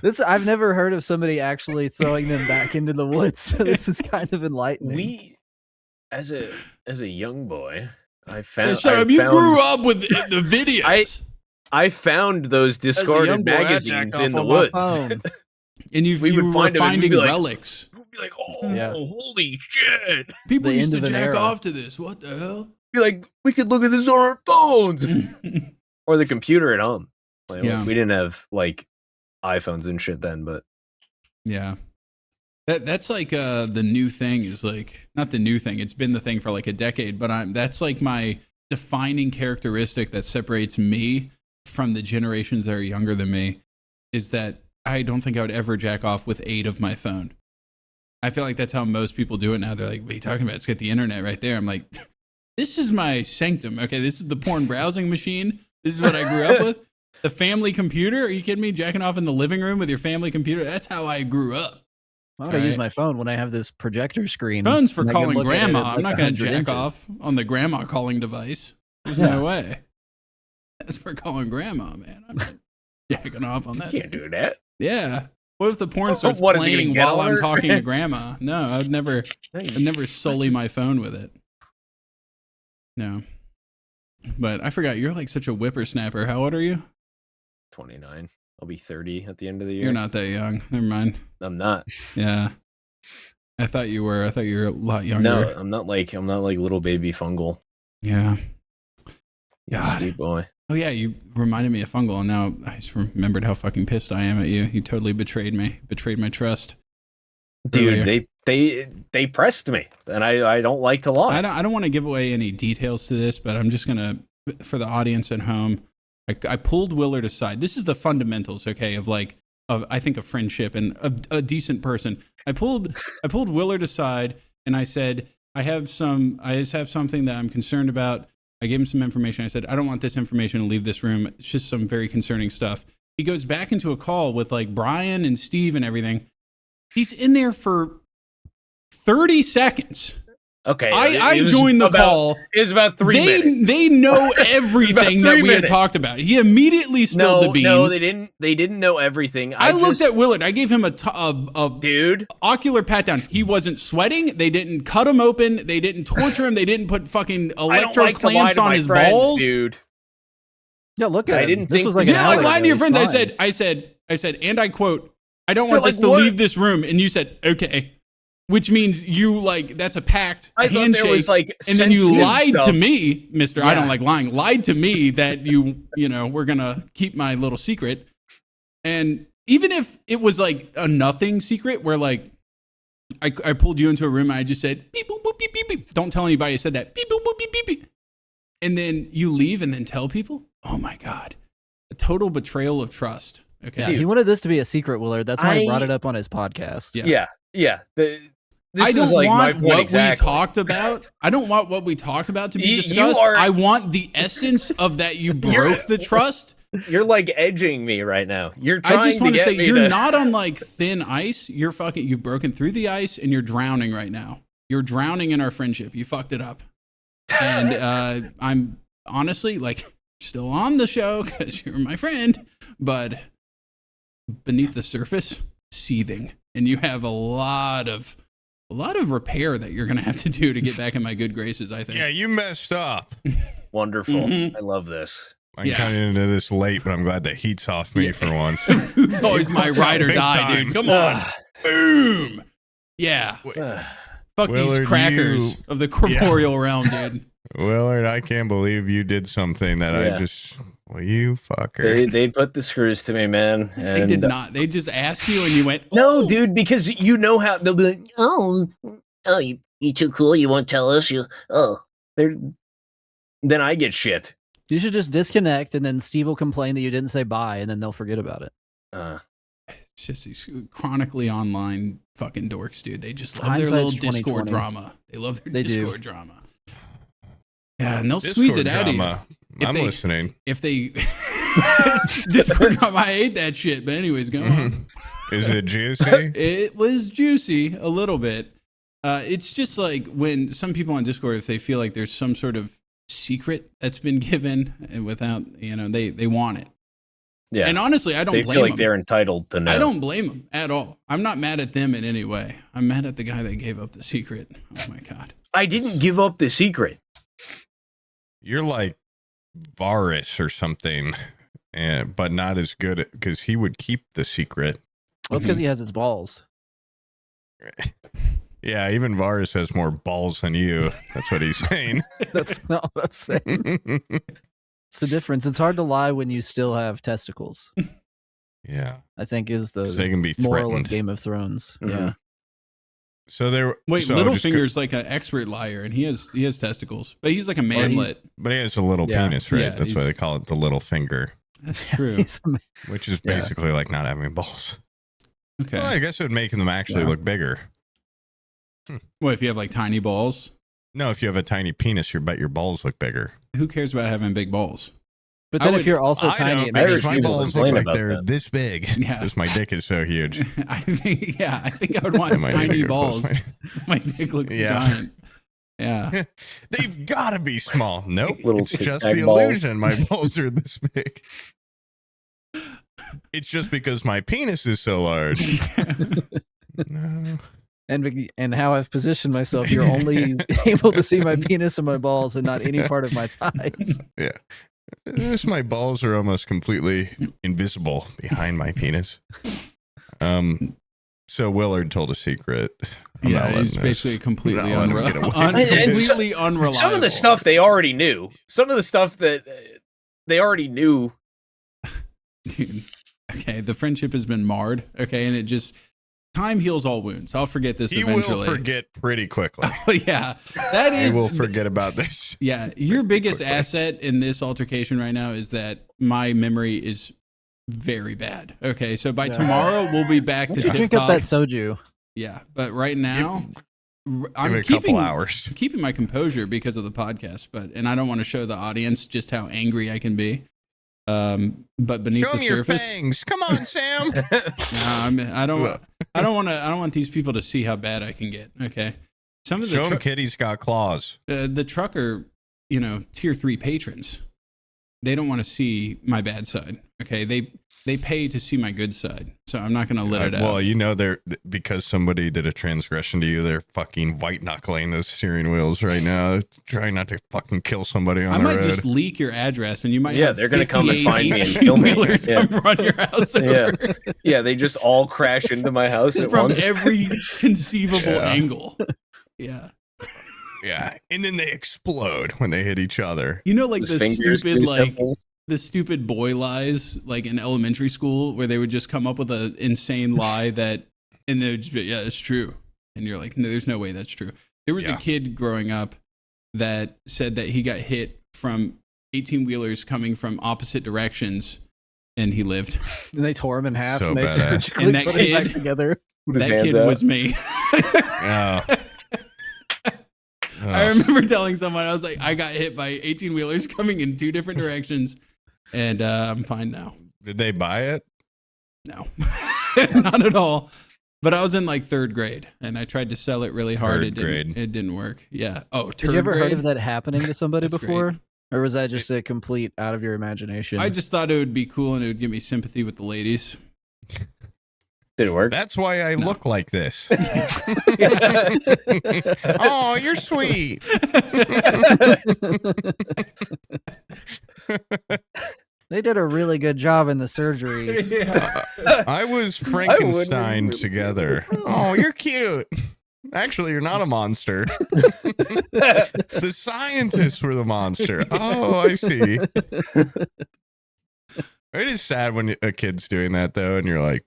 This I've never heard of somebody actually throwing them back into the woods. So this is kind of enlightening. We, as a young boy, I found. Shut I up! You found- grew up with the videos. I found those discarded magazines in the woods. And you were finding relics. We'd be like, holy shit. People used to jack off to this. What the hell? Be like, we could look at this on our phones. Or the computer at home. Like, we didn't have like iPhones and shit then, but yeah. That's like the new thing is like, not the new thing. It's been the thing for like a decade, but that's like my defining characteristic that separates me from the generations that are younger than me is that I don't think I would ever jack off with aid of my phone. I feel like that's how most people do it now. They're like, what are you talking about? It's got the internet right there. I'm like, this is my sanctum. Okay, this is the porn browsing machine. This is what I grew up with. The family computer? Are you kidding me? Jacking off in the living room with your family computer? That's how I grew up. Why would I use my phone when I have this projector screen? Phone's for calling grandma. I'm not going to jack off on the grandma calling device. There's no way. That's for calling grandma, man. I'm not jacking off on that. You can't do that. Yeah. What if the porn starts playing while I'm talking to grandma? No, I'd never sully my phone with it. No. But I forgot, you're like such a whippersnapper. How old are you? 29. I'll be 30 at the end of the year. You're not that young. Never mind. I'm not. Yeah. I thought you were. I thought you were a lot younger. No, I'm not like little baby fungal. Yeah. God. Sweet boy. Oh yeah, you reminded me of fungal, and now I just remembered how fucking pissed I am at you. You totally betrayed me. Betrayed my trust. Dude, they pressed me, and I don't like to lie. I don't want to give away any details to this, but I'm just gonna, for the audience at home, I pulled Willard aside. This is the fundamentals, okay, of I think a friendship and a decent person. I pulled Willard aside and I said, I just have something that I'm concerned about. I gave him some information. I said, I don't want this information to leave this room. It's just some very concerning stuff. He goes back into a call with like Brian and Steve and everything. He's in there for 30 seconds. Okay. I joined the call. It was about 3 minutes. They know everything that we had talked about. He immediately spilled the beans. No, they didn't know everything. I looked at Willard. I gave him a dude ocular pat down. He wasn't sweating. They didn't cut him open. They didn't torture him. They didn't put fucking electro clamps on his balls. Dude. Yeah, look at it. Didn't think like lying to your friends. I said, and I quote, I don't want this to leave this room. And you said, okay. Which means you that's a pact, a handshake, there was and then you lied to me, Mister. Yeah. I don't like lying. Lied to me that we're gonna keep my little secret, and even if it was like a nothing secret, where I pulled you into a room and I just said beep boop boop beep beep beep. Don't tell anybody I said that. Beep boop boop beep beep beep. And then you leave and then tell people. Oh my god, a total betrayal of trust. Okay, yeah, he wanted this to be a secret, Willard. That's why he brought it up on his podcast. Yeah. I don't want what we talked about. I don't want what we talked about to be discussed. I want the essence of that. You broke the trust. You're edging me right now. You're trying I just want to say get you're not on thin ice. You've broken through the ice and you're drowning right now. You're drowning in our friendship. You fucked it up. And I'm honestly still on the show because you're my friend, but beneath the surface, seething, and you have a lot of repair that you're going to have to do to get back in my good graces, I think. Yeah, you messed up. Wonderful. Mm-hmm. I love this. I'm coming into this late, but I'm glad the heat's off me for once. Who's always my ride or die, dude. Come on. Boom. Yeah. Fuck Willard, these crackers of the corporeal realm, dude. Willard, I can't believe you did something that I just... Well, you fucker. They put the screws to me, man. And they did not. They just asked you and you went, no, dude, because you know how they'll be like, oh, you too cool. You won't tell us. Then I get shit. You should just disconnect and then Steve will complain that you didn't say bye and then they'll forget about it. It's just these chronically online fucking dorks, dude. They just love their little Discord drama. They love their Discord drama. Yeah, and they'll squeeze it out of you. I'm listening. If they Discord drama, I hate that shit. But anyways, go on. Is it juicy? It was juicy a little bit. It's just like when some people on Discord, if they feel like there's some sort of secret that's been given, and without they want it. Yeah. And honestly, I don't blame them. They feel like they're entitled to know. I don't blame them at all. I'm not mad at them in any way. I'm mad at the guy that gave up the secret. Oh my god. I didn't give up the secret. You're like Varus or something but not as good because he would keep the secret. Well, it's because he has his balls. Yeah, even Varus has more balls than you. That's what he's saying. That's not what I'm saying. It's the difference. It's hard to lie when you still have testicles. Yeah, I think is the they can be moral threatened. of Game of Thrones. Mhm. Yeah. So there. Wait, so Littlefinger's like an expert liar, and he has testicles, but he's like a manlet. but he has a little Yeah. penis, right? Yeah, That's why he's- they call it the little finger, That's true. He's a- which is Yeah. basically like not having balls. Okay. Well, I guess it would make them actually Yeah. look bigger. Well, if you have like tiny balls, No, if you have a tiny penis, you bet your balls look bigger. who cares about having big balls? But I then would- if you're also I tiny, know, it because makes my Irish people balls look complain like about they're that. this big. Yeah. Because my dick is so huge. I think I would want I might need to tiny go close balls. My dick looks Yeah. giant. Yeah. They've got to be small. Nope. Little It's just egg the balls. illusion. My balls are this big. It's just because my penis is so large. No. and how I've positioned myself, you're only able to see my penis and my balls and not any part of my thighs. Yeah. My balls are almost completely invisible behind my penis. So Willard told a secret. I'm not Yeah, letting he's this- basically completely, not letting him get away. completely unreliable. Some of the stuff they already knew. Some of the stuff that they already knew. Dude, okay, the friendship has been marred. Okay, and it just time heals all wounds. I'll forget this He eventually. will forget pretty quickly. Oh, yeah, that He is. will forget about this. Yeah, your biggest quickly. asset in this altercation right now is that my memory is very bad. Okay, so by Yeah. tomorrow we'll be back to You drink up tip-top. that soju. Yeah, but right now Give I'm it a couple keeping hours. keeping my composure because of the podcast, and I don't want to show the audience just how angry I can be. But beneath Show the him your surface, fangs. Come on, Sam. I don't want these people to see how bad I can get. Okay, some of the Show him Kitty's got claws. the trucker, tier 3 patrons, they don't want to see my bad side. Okay, they pay to see my good side, so I'm not going to let it out. Well, they're because somebody did a transgression to you, they're fucking white knuckling those steering wheels right now, trying not to fucking kill somebody on I the might road. just leak your address, and you might Yeah, have they're gonna come and 58 find me and kill me. 18-wheelers Yeah. come run your house Yeah. over Yeah, they just all crash into my house at from once. every conceivable Yeah. angle. Yeah, Yeah, and then they explode when they hit each other. like His the fingers, stupid his like temples. the stupid boy lies like in elementary school where they would just come up with an insane lie and they would just be, yeah, it's true. And you're like, no, there's no way that's true. There was a Yeah. kid growing up that said that he got hit from 18-wheelers coming from opposite directions and he lived. And they tore him in half So and they badass. surgically And that put him back kid- together. Put his That hands kid out. was me. Oh. I remember telling someone, I was like, I got hit by 18-wheelers coming in 2 different directions and I'm fine now. Did they buy it? No, not at all. But I was in like 3rd grade and I tried to sell it really hard. Third grade. It didn't work. Yeah. Oh, Did you ever grade? heard of that happening to somebody That's before? Or was that just a complete out of your imagination? I just thought it would be cool and it would give me sympathy with the ladies. Did it work? That's why I No. look like this. Oh, you're sweet. They did a really good job in the surgeries. I was I Frankenstein wouldn't- together. Oh, you're cute. Actually, you're not a monster. The scientists were the monster. Oh, I see. It is sad when a kid's doing that, though, and you're like,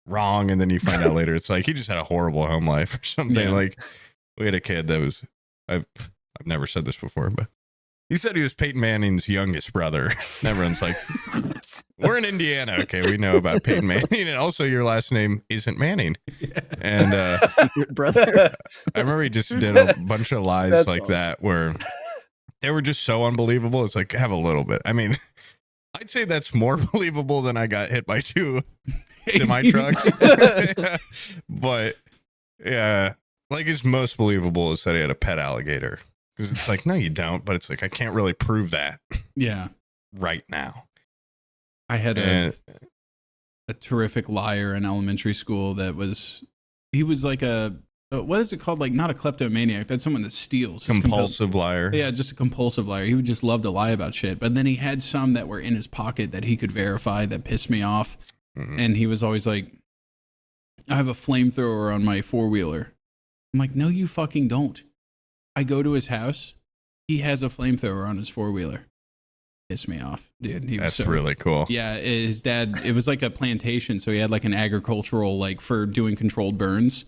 wrong. And then you find out later, it's like, he just had a horrible home life or something. Yeah. Like, we had a kid that was, I've never said this before, but he said he was Peyton Manning's youngest brother. And everyone's like, we're in Indiana. Okay, we know about Peyton Manning. And also, your last name isn't Manning. And Secret brother. I remember he just did a bunch of lies That's like awesome. that where they were just so unbelievable. It's like, have a little bit. I mean, I'd say that's more believable than I got hit by 2 semi trucks. But yeah, like his most believable is that he had a pet alligator. Because it's like, no, you don't. But it's like, I can't really prove that Yeah. right now. I had And a terrific liar in elementary school he was like a what is it called? Like, not a kleptomaniac. That's someone that steals. Compulsive liar. Yeah, just a compulsive liar. He would just love to lie about shit. But then he had some that were in his pocket that he could verify that pissed me off. Mhm. And he was always like, I have a flamethrower on my 4-wheeler. I'm like, no, you fucking don't. I go to his house. He has a flamethrower on his 4-wheeler. Pissed me off, dude. He was That's really cool. Yeah, his dad, it was like a plantation. So he had like an agricultural, like for doing controlled burns.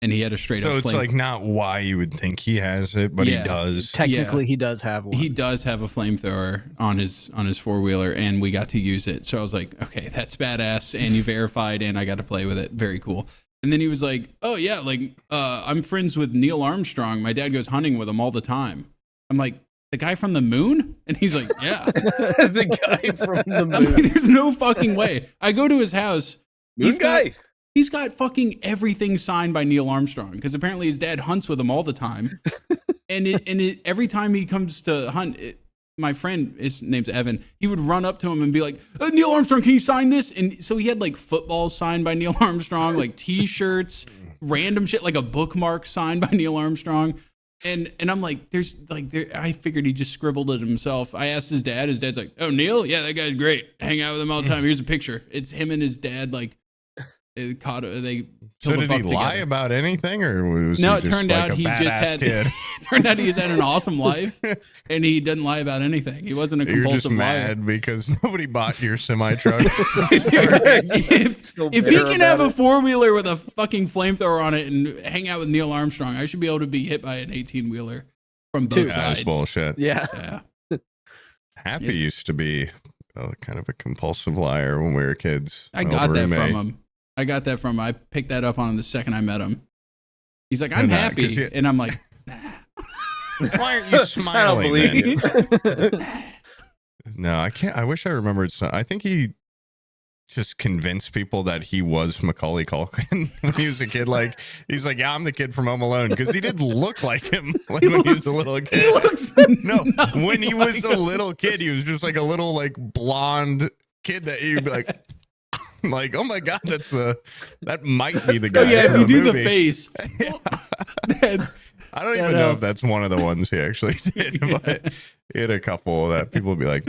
And he had a straight up So it's like not why you would think he has it, but he does. Technically, he does have one. He does have a flamethrower on his 4-wheeler, and we got to use it. So I was like, okay, that's badass. And you verified, and I got to play with it. Very cool. And then he was like, oh yeah, like I'm friends with Neil Armstrong. My dad goes hunting with him all the time. I'm like, the guy from the moon? And he's like, yeah. The guy from the moon. I'm like, there's no fucking way. I go to his house. Moon guy. He's got fucking everything signed by Neil Armstrong because apparently his dad hunts with him all the time. and every time he comes to hunt, my friend, his name's Evan, he would run up to him and be like, Neil Armstrong, can you sign this? And so he had like footballs signed by Neil Armstrong, like T-shirts, random shit, like a bookmark signed by Neil Armstrong. And I'm like, I figured he just scribbled it himself. I asked his dad. His dad's like, oh, Neil? Yeah, that guy's great. Hang out with him all the time. Here's a picture. It's him and his dad, like, so did he lie about anything, or was no? he It turned out he just had. Kid? It turned out he's had an awesome life, and he doesn't lie about anything. He wasn't a You're compulsive just mad liar. because nobody bought your semi truck. if he can have a 4-wheeler with a fucking flamethrower on it and hang out with Neil Armstrong, I should be able to be hit by an 18-wheeler from both sides. That's bullshit. Yeah. Happy used to be kind of a compulsive liar when we were kids. I got that from him. I picked that up on him the second I met him. He's like, I'm happy. And I'm like, nah. Why aren't you smiling? I don't believe you. No, I can't. I wish I remembered. I think he just convinced people that he was Macaulay Culkin when he was a kid. Like, he's like, yeah, I'm the kid from Home Alone, because he didn't look like him when he was a little kid. He looks when he was a little kid, he was just like a little like blonde kid that you'd be like, like, oh my god, that might be the guy. Oh yeah, if you do movie. the face, I don't even know if that's one of the ones he actually did, but he had a couple that people would be like,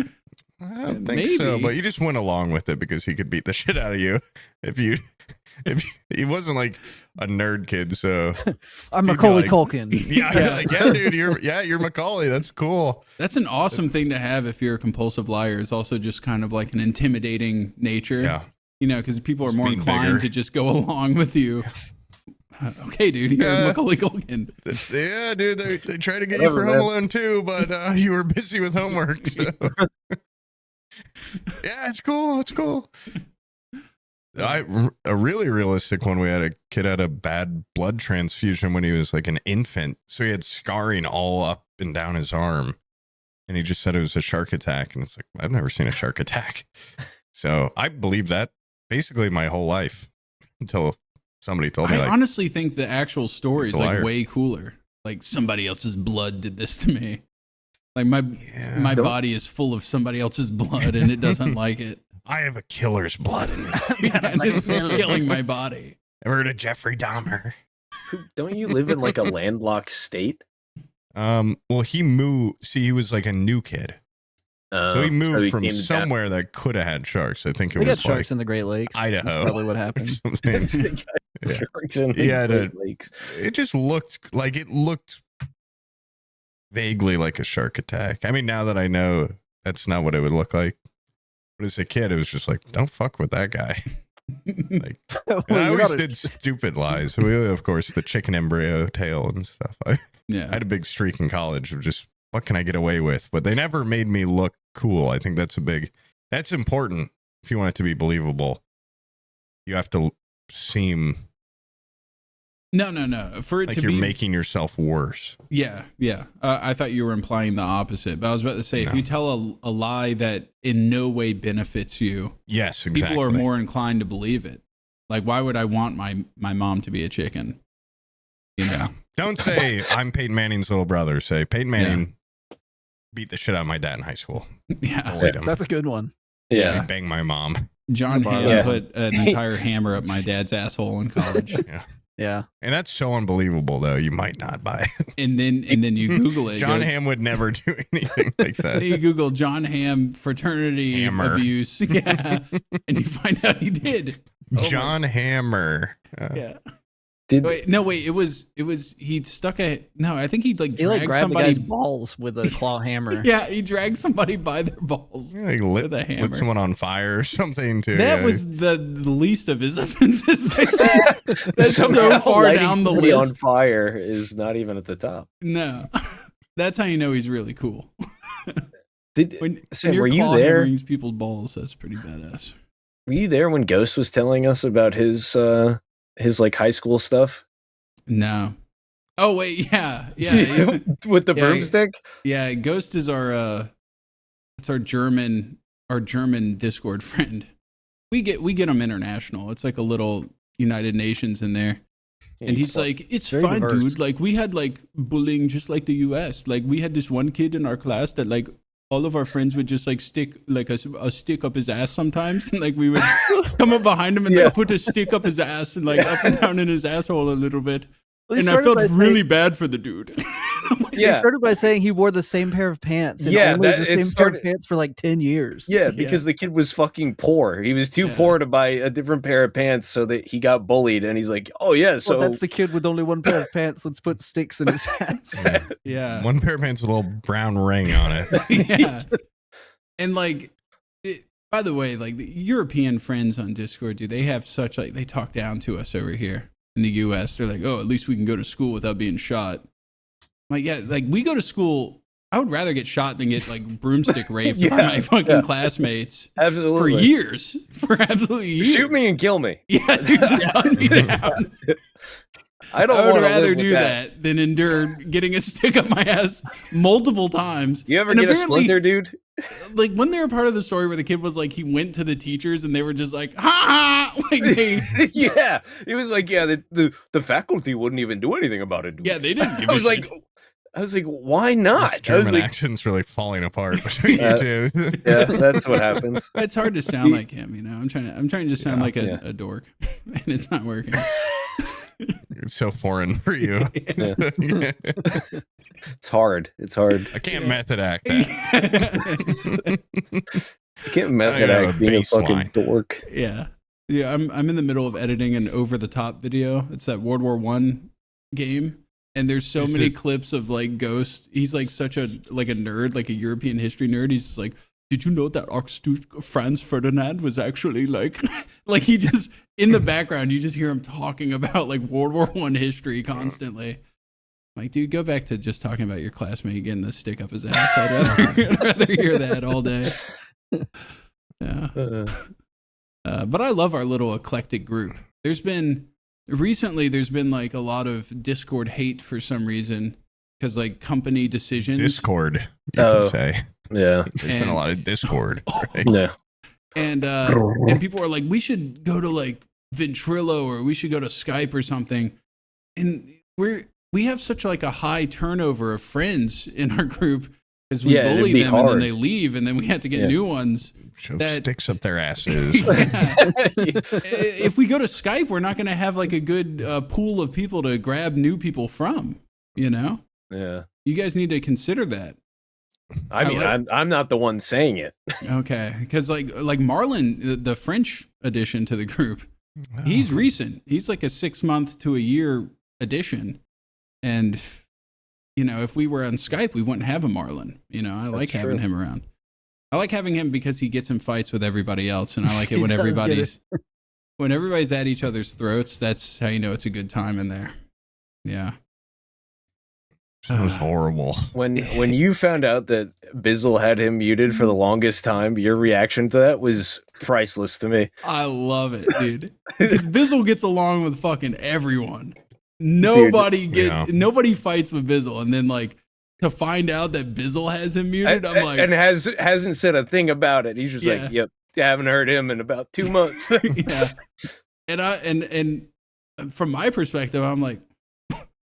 I don't think so, but you just went along with it because he could beat the shit out of you if he wasn't like a nerd kid. So I'm Macaulay Culkin. Yeah, dude, you're Macaulay. That's cool. That's an awesome thing to have if you're a compulsive liar. It's also just kind of like an intimidating nature. Yeah. You know, because people are Just more being inclined bigger. to just go along with you. Okay, dude, you're Macaulay Culkin. Yeah, dude, they try to get you for Home Alone too, but you were busy with homework. So. Yeah, it's cool. It's cool. A really realistic one. We had a kid had a bad blood transfusion when he was like an infant, so he had scarring all up and down his arm, and he just said it was a shark attack. And it's like, I've never seen a shark attack, so I believe that basically my whole life until somebody told me. I honestly think the actual story is like liar. way cooler. Like, somebody else's blood did this to me. Like my body is full of somebody else's blood, and it doesn't like it. I have a killer's blood in me. And it's killing my body. Ever heard of Jeffrey Dahmer? Don't you live in like a landlocked state? Well, he moved. See, he was like a new kid. So he moved from came somewhere that could have had sharks. I think it We was got sharks like in the Great Lakes. Idaho. That's probably what or happened. something. Yeah. Sharks in He had Great Lakes. It just looked like vaguely like a shark attack. I mean, now that I know that's not what it would look like. But as a kid, it was just like, don't fuck with that guy. Like, Well, and I you always gotta- did stupid lies. We, of course, the chicken embryo tail and stuff. I had a big streak in college of just, what can I get away with? But they never made me look cool. I think that's important if you want it to be believable. You have to seem No. For it like to you're be making yourself worse. Yeah. I thought you were implying the opposite, but I was about to say, if No. you tell a lie that in no way benefits you, Yes, exactly. people are more inclined to believe it. Like, why would I want my mom to be a chicken? You know? Don't say I'm Peyton Manning's little brother. Say Peyton Manning beat the shit out of my dad in high school. Yeah. Bullied him. That's a good one. He Yeah. banged my mom. John Hamm Yeah. put an entire hammer up my dad's asshole in college. Yeah. Yeah. And that's so unbelievable, though. You might not buy it. And then you Google it. John Hamm would never do anything like that. Then you Google John Hamm fraternity Hammer. abuse. Yeah. And you find out he did. John Hammer. Yeah. Did Wait, it was he stuck I think he He dragged grabbed somebody's the guy's balls with a claw hammer. Yeah, he dragged somebody by their balls Like with a hammer. lit someone on fire or something, too. That was the least of his offenses. That's so far lighting down the somebody list. on fire is not even at the top. No, that's how you know he's really cool. When Sam, your were you claw there? hammering people's balls, that's pretty badass. Were you there when Ghost was telling us about his like high school stuff? No. Oh wait, yeah. With the Yeah, broomstick? Yeah, Ghost is it's our German Discord friend. We get him international. It's like a little United Nations in there. And he's like, it's very fine, diverse. dude. Like, we had like bullying just like the US. Like, we had this one kid in our class that like all of our friends would just like stick like a stick up his ass sometimes. And like we would come up behind him and like put a stick up his ass and like up and down in his asshole a little bit. Well, he And I started felt by really saying- bad for the dude. He started by saying he wore the same pair of pants and Yeah, only that- the it same pair started- of pants for like 10 years. Yeah, because the kid was fucking poor. He was too Yeah. poor to buy a different pair of pants, so that he got bullied. And he's like, "Oh yeah, so Well, that's the kid with only one pair of pants. Let's put sticks in his ass. Yeah. One pair of pants with a little brown ring on it. Yeah. And like, by the way, like the European friends on Discord, dude, they have such like, they talk down to us over here in the US. They're like, oh, at least we can go to school without being shot. I'm like, yeah, like we go to school. I would rather get shot than get like broomstick raped by my fucking classmates for absolutely years. For absolutely years. shoot me and kill me." Yeah, dude, just hunt me down. I don't I would wanna rather live with do that than endure getting a stick up my ass multiple times. You ever And get a apparently- splinter, dude? Like when they were part of the story where the kid was like, he went to the teachers and they were just like, ha ha, like they, Yeah, it was like, yeah, the faculty wouldn't even do anything about it. Dude. yeah, they didn't give I a was like, shit. why not? This I was German like, accent's really falling apart between you two. yeah, that's what happens. It's hard to sound like him, you know. I'm trying to just sound like Yeah. a dork, and it's not working. It's so foreign for you. It's hard. It's hard. I can't method act that. I can't method I have act a being a fucking baseline. dork. Yeah, I'm in the middle of editing an over the top video. It's that World War One game, and there's so Is many it- clips of like Ghost. He's like such a nerd, like a European history nerd. He's just like, did you know that Archduke Franz Ferdinand was actually like like he just in the background you just hear him talking about like World War One history constantly. Like, dude, go back to just talking about your classmate getting the stick up his ass. I'd rather hear that all day. Yeah. But I love our little eclectic group. There's been like a lot of Discord hate for some reason because like company decisions. Discord, you Oh. could say. Yeah. There's been a lot of Discord. Right? Yeah. And people are like, we should go to like Ventrilo or we should go to Skype or something. And we have such like a high turnover of friends in our group because we Yeah, it'd bully be them and then hard. they leave and then we have to get Yeah. new ones. Shove That- sticks up their asses. If we go to Skype, we're not going to have like a good pool of people to grab new people from, you know? Yeah. You guys need to consider that. I mean, I'm not the one saying it. Okay. Because like Marlon, the French addition to the group, he's Oh. recent. He's like a 6 month to a year addition. And, you know, if we were on Skype, we wouldn't have a Marlon. You know, I like That's having true. him around. I like having him because he gets in fights with everybody else. And I like it He when does get everybody's at each other's throats. That's how you know it's a good time in there. Yeah. Sounds horrible. When you found out that Bizzle had him muted for the longest time, your reaction to that was priceless to me. I love it, dude. Because Bizzle gets along with fucking everyone. Nobody nobody fights with Bizzle, and then like to find out that Bizzle has him muted, I'm like, and hasn't said a thing about it. He's just Yeah. like, "Yep, I haven't heard him in about 2 months." yeah. And from my perspective, I'm like,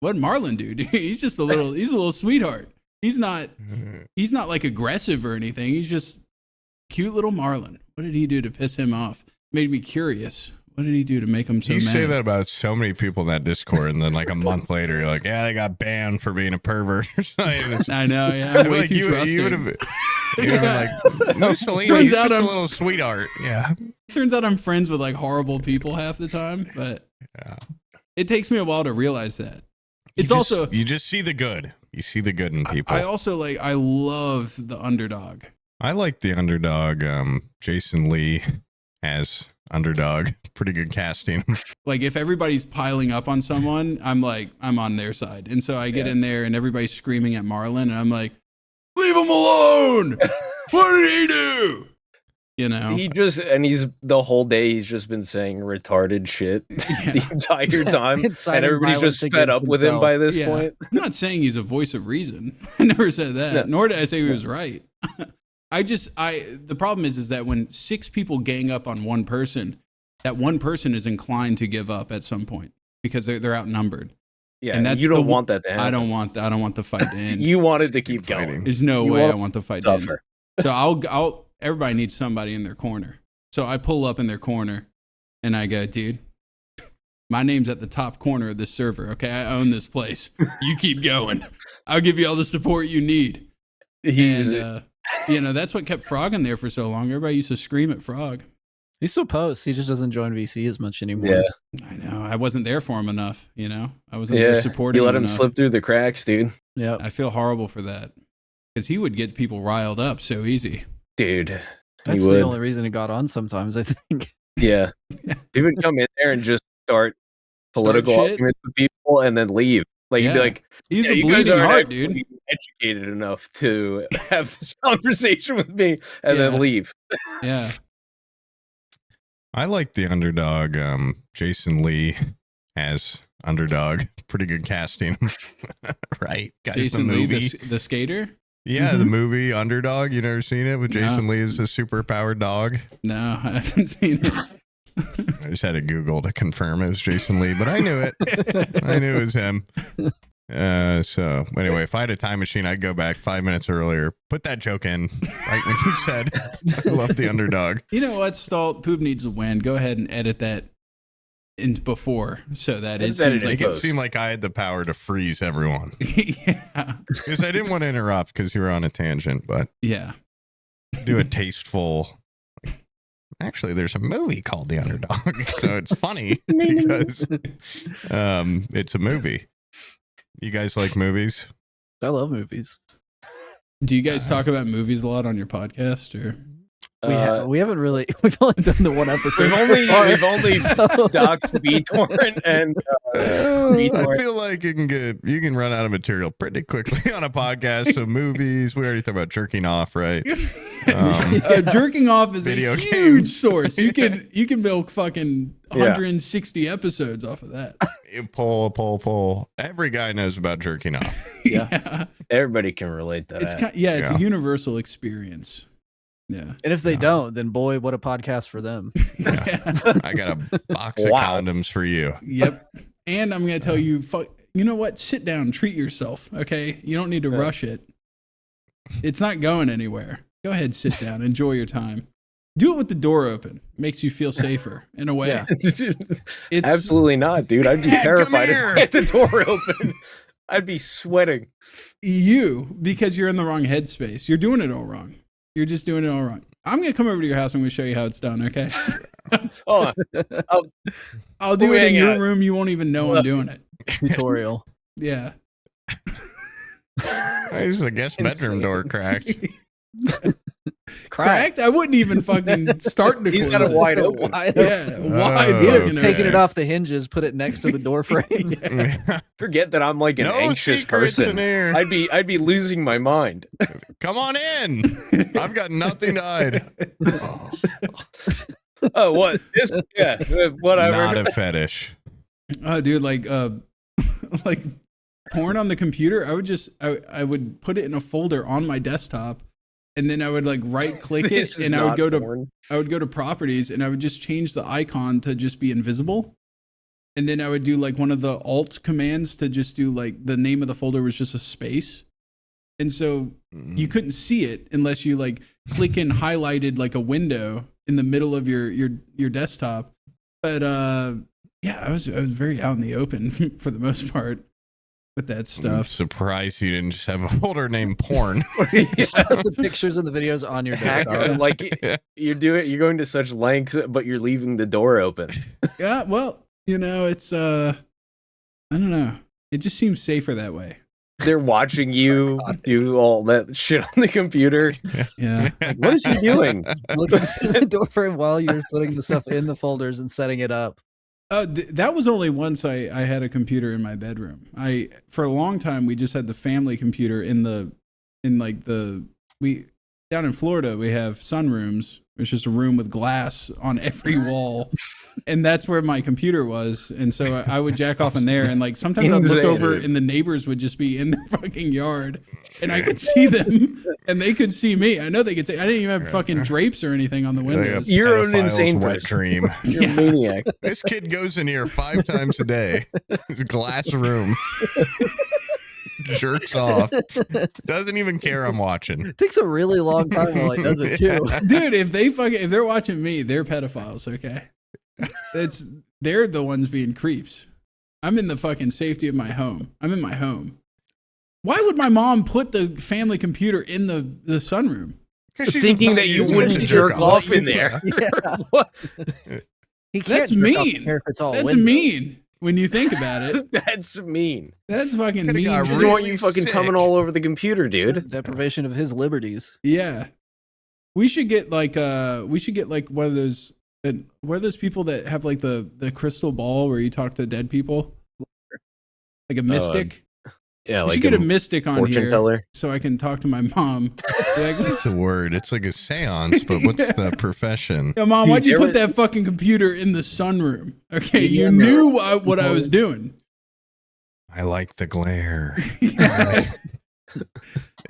what Marlon do? Dude? He's a little sweetheart. He's not like aggressive or anything. He's just cute little Marlon. What did he do to piss him off? Made me curious What did he do to make him so You mad? say that about so many people in that Discord, and then like a month later, you're like, yeah, they got banned for being a pervert or something. I know, yeah. I'm way Like, too you trusting. would have been like, Mussolini, Turns he's out just a I'm- little sweetheart. Yeah. Turns out I'm friends with like horrible people half the time, but Yeah. it takes me a while to realize that. You It's just- also you just see the good. You see the good in people. I also like I love the underdog. I like the underdog. Jason Lee as underdog. Pretty good casting. Like if everybody's piling up on someone, I'm on their side. And so I get in there and everybody's screaming at Marlon and I'm like, leave him alone. What did he do? You know? He's the whole day he's just been saying retarded shit the entire time. Inciting And everybody's violence just fed against up with him himself. by this Yeah. point. I'm not saying he's a voice of reason. I never said that. No. Nor did I say he was right. The problem is that when 6 people gang up on one person, that one person is inclined to give up at some point because they're outnumbered. Yeah, And that's you don't the- want that to happen. I don't want the fight to end. You want it to keep Fighting. going. There's no You way want I want the fight to end. Tougher. So everybody needs somebody in their corner. So I pull up in their corner and I go, dude, my name's at the top corner of this server. Okay. I own this place. You keep going. I'll give you all the support you need. He's And, that's what kept Frog in there for so long. Everybody used to scream at Frog. He still posts. He just doesn't join VC as much anymore. yeah, I know. I wasn't there for him enough. I wasn't there yeah. supporting You let him enough. slip through the cracks, dude. Yep. I feel horrible for that because he would get people riled up so easy. Dude, That's he the would. only reason he got on sometimes, I think. Yeah, he would come in there and just start political shit. arguments with people and then leave. Like he'd be Yeah. like, He's yeah, a you guys bleeding aren't heart, actually dude. educated enough to have this conversation with me and Yeah. then leave. Yeah. I like the underdog. Jason Lee as underdog. Pretty good casting. Right? Guys, Jason the Lee, movie. the skater? Yeah, the movie Underdog. You never seen it with No. Jason Lee as a super powered dog? No, I haven't seen it. I just had to Google to confirm it was Jason Lee, but I knew it. I knew it was him. So anyway, if I had a time machine, I'd go back 5 minutes earlier, put that joke in right when you said I love the underdog. You know what, Stalt? Poop needs to win. Go ahead and edit that in before so that it Edit seems it like Make it Post. seem like I had the power to freeze everyone. yeah. Because I didn't want to interrupt because you were on a tangent, but Yeah. do a tasteful. Actually, there's a movie called The Underdog, so it's funny because it's a movie. You guys like movies? I love movies. Do you guys talk about movies a lot on your podcast or? We haven't really. We've only done the one episode. We've only doxed BTorrent and I BTorrent. feel like you can run out of material pretty quickly on a podcast. So movies, we already talked about jerking off, right? Jerking off is Video a game. huge source. You can milk fucking 160 episodes off of that. You pull. Every guy knows about jerking off. Yeah. Everybody can relate to It's that. it's Yeah. a universal experience. Yeah. And if they don't, then boy, what a podcast for them. I got a box of Wow. condoms for you. Yep. And I'm going to tell you, you know what? Sit down, treat yourself. Okay. You don't need to rush it. It's not going anywhere. Go ahead, sit down, enjoy your time. Do it with the door open. Makes you feel safer in a way. Yeah. It's Absolutely not, dude. I'd be Dad, come terrified if here. I had the door open. I'd be sweating. you because you're in the wrong headspace. You're doing it all wrong. You're just doing it all wrong. I'm going to come over to your house and I'm going to show you how it's done. Okay. Oh, I'll do We it in hang your out. room. You won't even know I'm doing it. Tutorial. Yeah. I just, I guess, bedroom door cracked. Cracked? I wouldn't even fucking start to he's close got it it. wide open. Yeah, wide Oh, open. Taking it okay. off the hinges, put it next to the door frame. Forget that I'm like an No anxious secrets in person. here. I'd be losing my mind. Come on in. I've got nothing to hide. Oh, what? Whatever. Not a fetish. Oh, dude, like like porn on the computer. I would put it in a folder on my desktop, and then I would like right click This it, is and I would not go to porn. properties, and I would just change the icon to just be invisible, and then I would do like one of the alt commands to just do like the name of the folder was just a space, and so you couldn't see it unless you like click and highlighted like a window in the middle of your desktop. But yeah, I was very out in the open for the most part with that I'm stuff. surprised you didn't just have a folder named porn. You just put the pictures and the videos on your desktop. Like you're going to such lengths, but you're leaving the door open. Yeah, well, it's I don't know. It just seems safer that way. They're watching you do all that shit on the computer. Yeah. Like, what is he doing? Looking through the door frame while you're putting the stuff in the folders and setting it up. That was only once I had a computer in my bedroom. For a long time we just had the family computer down in Florida we have sunrooms. It's just a room with glass on every wall, and that's where my computer was. And so I would jack off in there, and like sometimes I'd look over, and the neighbors would just be in their fucking yard, and I could see them, and they could see me. I know they could see. I didn't even have fucking drapes or anything on the windows. You're an insane wet person. dream. You're a maniac. This kid goes in here 5 times a day. It's a glass room. Jerks off. Doesn't even care I'm watching. It takes a really long time while he does it too. Dude, if they're watching me, they're pedophiles. Okay, they're the ones being creeps. I'm in the fucking safety of my home. I'm in my home. Why would my mom put the family computer in the sunroom? Thinking that you wouldn't jerk off in there. Yeah. What? He can't That's jerk off mean. there if it's all That's windows. mean when you think about it. That's mean. That's fucking Could've mean. got He doesn't really want you fucking sick. coming all over the computer, dude. It's deprivation of his liberties. Yeah, we should get like one of those. What are those people that have like the crystal ball where you talk to dead people? Like a mystic. Yeah, We like should get a mystic on fortune here teller. so I can talk to my mom. Be like, What's the word? It's like a seance, but what's the profession? yo, mom, Dude, why'd you there put was- that fucking computer in the sunroom? Okay, Yeah, you knew what I was doing. I like the glare. Yeah.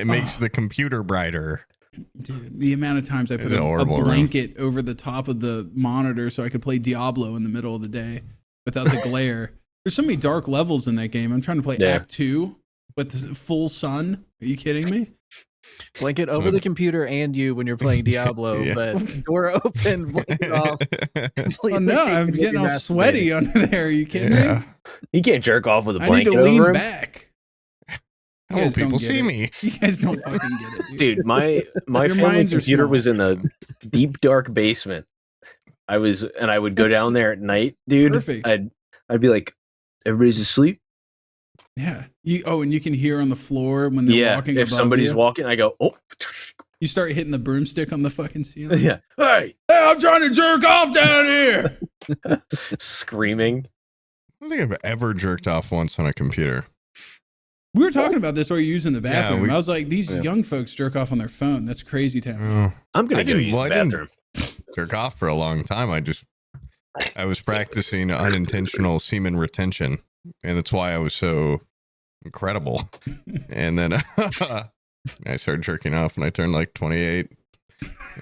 It makes the computer brighter. Dude, the amount of times I put It's a a horrible room. blanket over the top of the monitor so I could play Diablo in the middle of the day without the glare. There's so many dark levels in that game. I'm trying to play Yeah. Act 2 with the full sun. Are you kidding me? Blanket over the computer and you when you're playing Diablo, Yeah. but door open, blanket off. Oh no, I'm getting all sweaty under there. Are you kidding Yeah. me? You can't jerk off with a I need blanket to over lean him. back. You Oh, guys don't people get see it. me. You guys don't fucking get it, dude. Dude, my Your family minds are computer small. was in a deep dark basement. I would go That's down there at night, dude. perfect. I'd be like, everybody's asleep. Yeah. And you can hear on the floor when they're Yeah, walking if above somebody's you. walking, I go, oh, You start hitting the broomstick on the fucking ceiling. yeah, hey, Hey, I'm trying to jerk off down here. screaming. I don't think I've ever jerked off once on a computer. We were talking about this while you're using the bathroom. we- I was like, these Yeah. young folks jerk off on their phone. That's crazy town. Oh, I'm gonna I go didn't- use well, the I didn't- bathroom. jerk off for a long time. I was practicing unintentional semen retention, and that's why I was so incredible. And then I started jerking off when I turned like 28,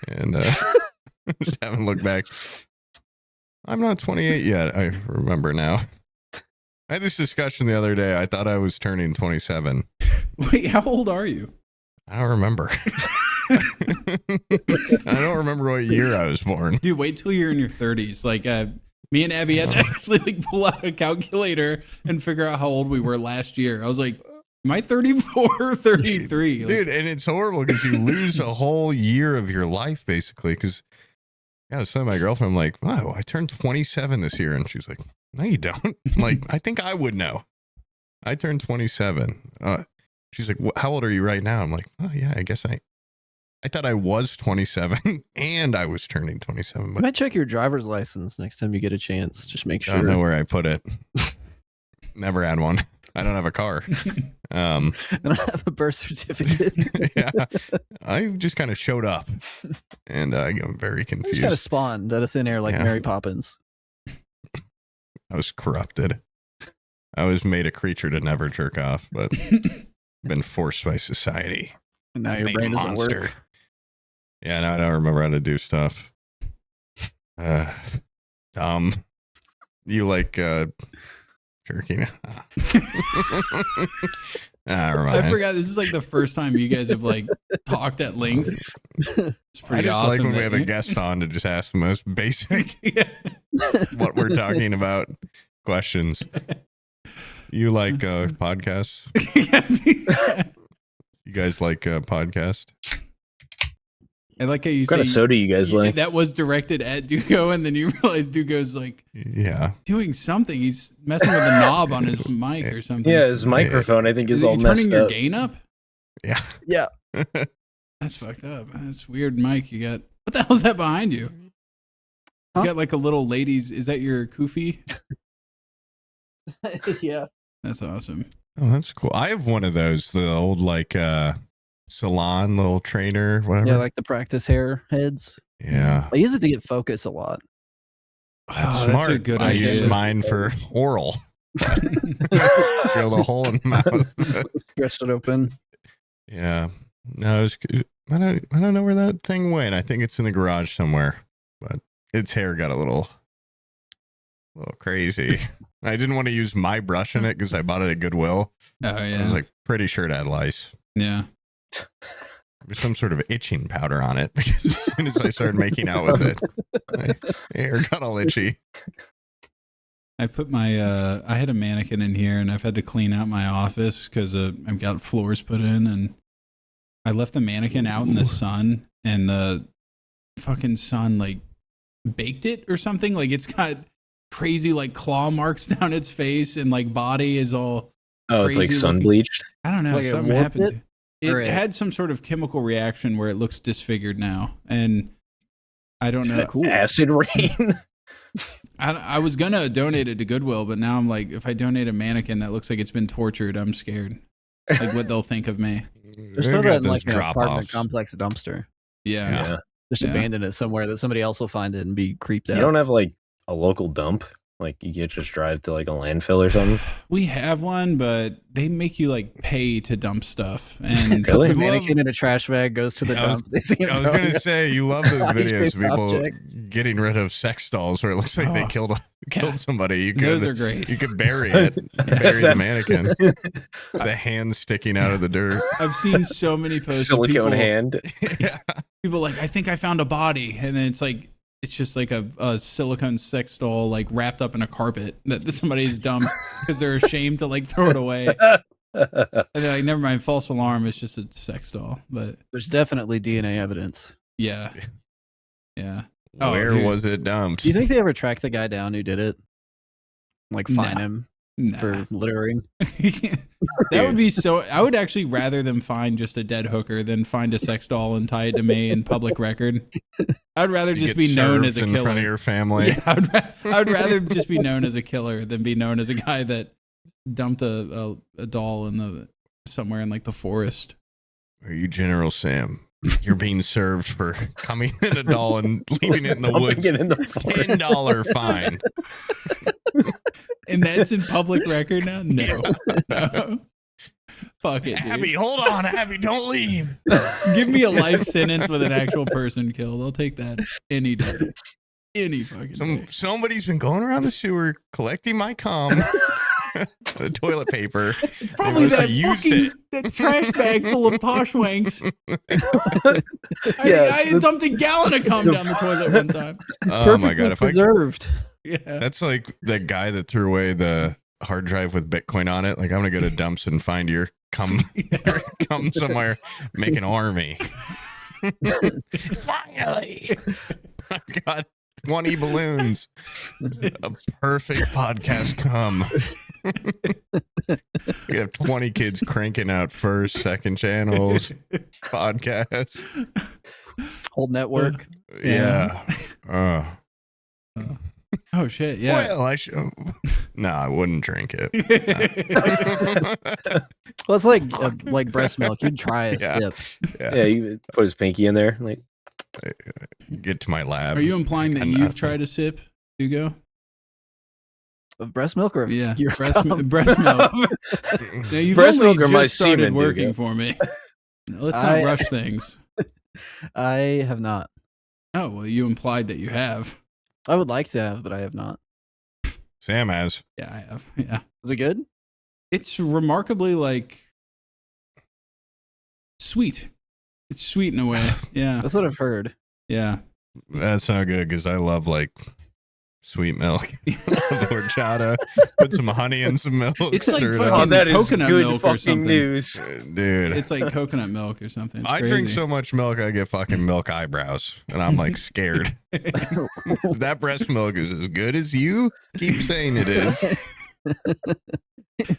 and just haven't looked back. I'm not 28 yet. I remember now. I had this discussion the other day. I thought I was turning 27. Wait, how old are you? I don't remember. I don't remember what year I was born. Dude, wait till you're in your 30s. Like, me and Abby had to actually like pull out a calculator and figure out how old we were last year. I was like, am I 34 or 33? Like, Dude, and it's horrible because you lose a whole year of your life basically. Because I was telling my girlfriend, I'm like, wow, I turned 27 this year. And she's like, no, you don't. I'm like, I think I would know. I turned 27. She's like, how old are you right now? I'm like, oh, yeah, I guess I thought I was 27 and I was turning 27. You But might check your driver's license next time you get a chance. Just make I don't know sure. where I put it. Never had one. I don't have a car. I don't have a birth certificate. Yeah, I just kind of showed up, and I'm very I just kind of confused. spawned out of thin air like Yeah. Mary Poppins. I was corrupted. I was made a creature to never jerk off, but been forced by society. And now your Made a brain doesn't monster. work. Yeah, no, I don't remember how to do stuff. You like jerking? Never mind. I forgot. This is like the first time you guys have like talked at length. It's I pretty just awesome. like when we that have a you- guest on to just ask the most basic. Yeah. what we're talking about. Questions. You like podcasts? You guys like podcast? I like how you What kind of say soda you guys like? that was directed at Dugo, and then you realize Dugo's like Yeah. doing something. He's messing with the knob on his mic or something. Yeah, his microphone I think is Is all he messed turning your up. gain up? Yeah. Yeah. That's fucked up. That's weird, mic. You got what the hell's that behind you? Huh? You got like a little ladies. Is that your kufi? Yeah. That's awesome. Oh, that's cool. I have one of those, the old like salon little trainer, whatever. Yeah, like the practice hair heads. Yeah. I use it to get focus a lot. That's Oh, smart. that's a good I idea. use mine for oral. Drill a hole in the mouth. Stretched it open. Yeah. No, I don't know where that thing went. I think it's in the garage somewhere. But its hair got a little crazy. I didn't want to use my brush in it because I bought it at Goodwill. Oh I yeah. was like pretty sure it had lice. Yeah. There's some sort of itching powder on it because as soon as I started making out with it, my hair got all itchy. I put my I had a mannequin in here, and I've had to clean out my office because I've got floors put in, and I left the mannequin out in the sun, and the fucking sun like baked it or something. Like it's got crazy like claw marks down its face, and like body is all. Oh, it's like crazy sun looking. bleached. I don't know. Like it Something warped happened. it? Or It it- had some sort of chemical reaction where it looks disfigured now, and I don't know. Cool. Acid rain. I was gonna donate it to Goodwill, but now I'm like, if I donate a mannequin that looks like it's been tortured, I'm scared. Like what they'll think of me. Just They throw got that in those like an drop apartment offs. complex dumpster. Yeah. Yeah. Just Yeah. abandon it somewhere that somebody else will find it and be creeped out. You don't have like a local dump? Like you can't just drive to like a landfill or something? We have one, but they make you like pay to dump stuff. And Puts Really? a mannequin in a trash bag, goes to the Yeah, I was- dump. They see it I was going going to up. say, you love those videos of Body-shaped people object. getting rid of sex dolls where it looks like they Oh, killed somebody. You those could, are great. you could bury it, bury the mannequin, the hand sticking out of the dirt. I've seen so many posts. of Silicone people, hand. Yeah. People like, I think I found a body, and then it's just like a silicone sex doll like wrapped up in a carpet that somebody's dumped because they're ashamed to like throw it away. And they're like, never mind, false alarm. It's just a sex doll. But There's definitely DNA evidence. yeah, yeah. Oh, Where dude. was it dumped? Do you think they ever tracked the guy down who did it? Like fine Nah. him Nah. for littering? That would be so. I would actually rather them find just a dead hooker than find a sex doll and tie it to me in public record. I'd rather You just get be known as a served in front of killer. your family? Yeah, I'd rather just be known as a killer than be known as a guy that dumped a doll in the somewhere in like the forest. Are you General Sam? You're being served for coming in a doll and leaving it in the Dumping woods. it in the forest. $10 fine. And that's in public record now? No. No. Fuck it, Abby, dude. hold on, Abby, don't leave. Give me a life sentence with an actual person killed. I'll take that any day. Any fucking day. Somebody's been going around the sewer collecting my cum, the toilet paper. It's probably Unless I that used fucking it. that trash bag full of posh wanks. Yeah, I dumped a gallon of cum down the toilet one time. Oh my god! If I preserved. Yeah. That's like the guy that threw away the hard drive with Bitcoin on it. Like, I'm gonna go to dumps and find your cum, cum somewhere, make an army. Finally, I've got 20 balloons. A perfect podcast cum. We have 20 kids cranking out first, second channels, podcasts. Whole network. Yeah. Oh shit! Yeah. Well, I should. No, I wouldn't drink it. Well, it's like breast milk. You'd try a Yeah. sip. Yeah, you put his pinky in there. Like, Get to my lab. Are you implying that I'm you've not- tried a sip, Hugo? Of breast milk or of Yeah, your breast cum? breast milk. Now, you've Breast only milk or my just started semen, working Hugo. for me. Let's not rush things. I have not. Oh well, you implied that you have. I would like to have, but I have not. Sam has. Yeah, I have. Yeah, Is it good? it's remarkably like sweet. It's sweet in a way. Yeah, That's what I've heard. yeah. That's not good because I love like sweet milk, horchata. Put some honey in some milk. It's like stir it fucking up. Oh, that is coconut good milk or fucking something. news. Dude. It's like coconut milk or something. It's I drink crazy. so much milk, I get fucking milk eyebrows, and I'm like scared. That breast milk is as good as you keep saying it is.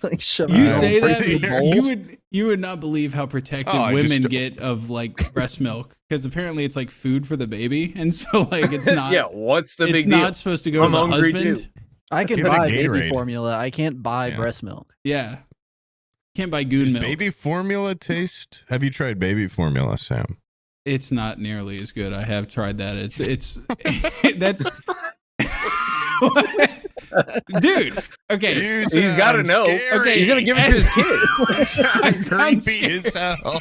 Like shove You it say all that, over but your balls. you would not believe how protective Oh, I women just- get of like breast milk, because apparently it's like food for the baby, and so like it's not. Yeah, what's the it's big not deal? supposed to go I'm to the hungry husband. too. I can Give it a buy baby Gatorade. formula. I can't buy Yeah. breast milk. Yeah, can't buy goon Does milk. baby formula taste? Have you tried baby formula, Sam? It's not nearly as good. I have tried that. It's that's. Dude, okay. He's got to know. Okay, He's gonna give it to his kid. It sounds Creepy as hell.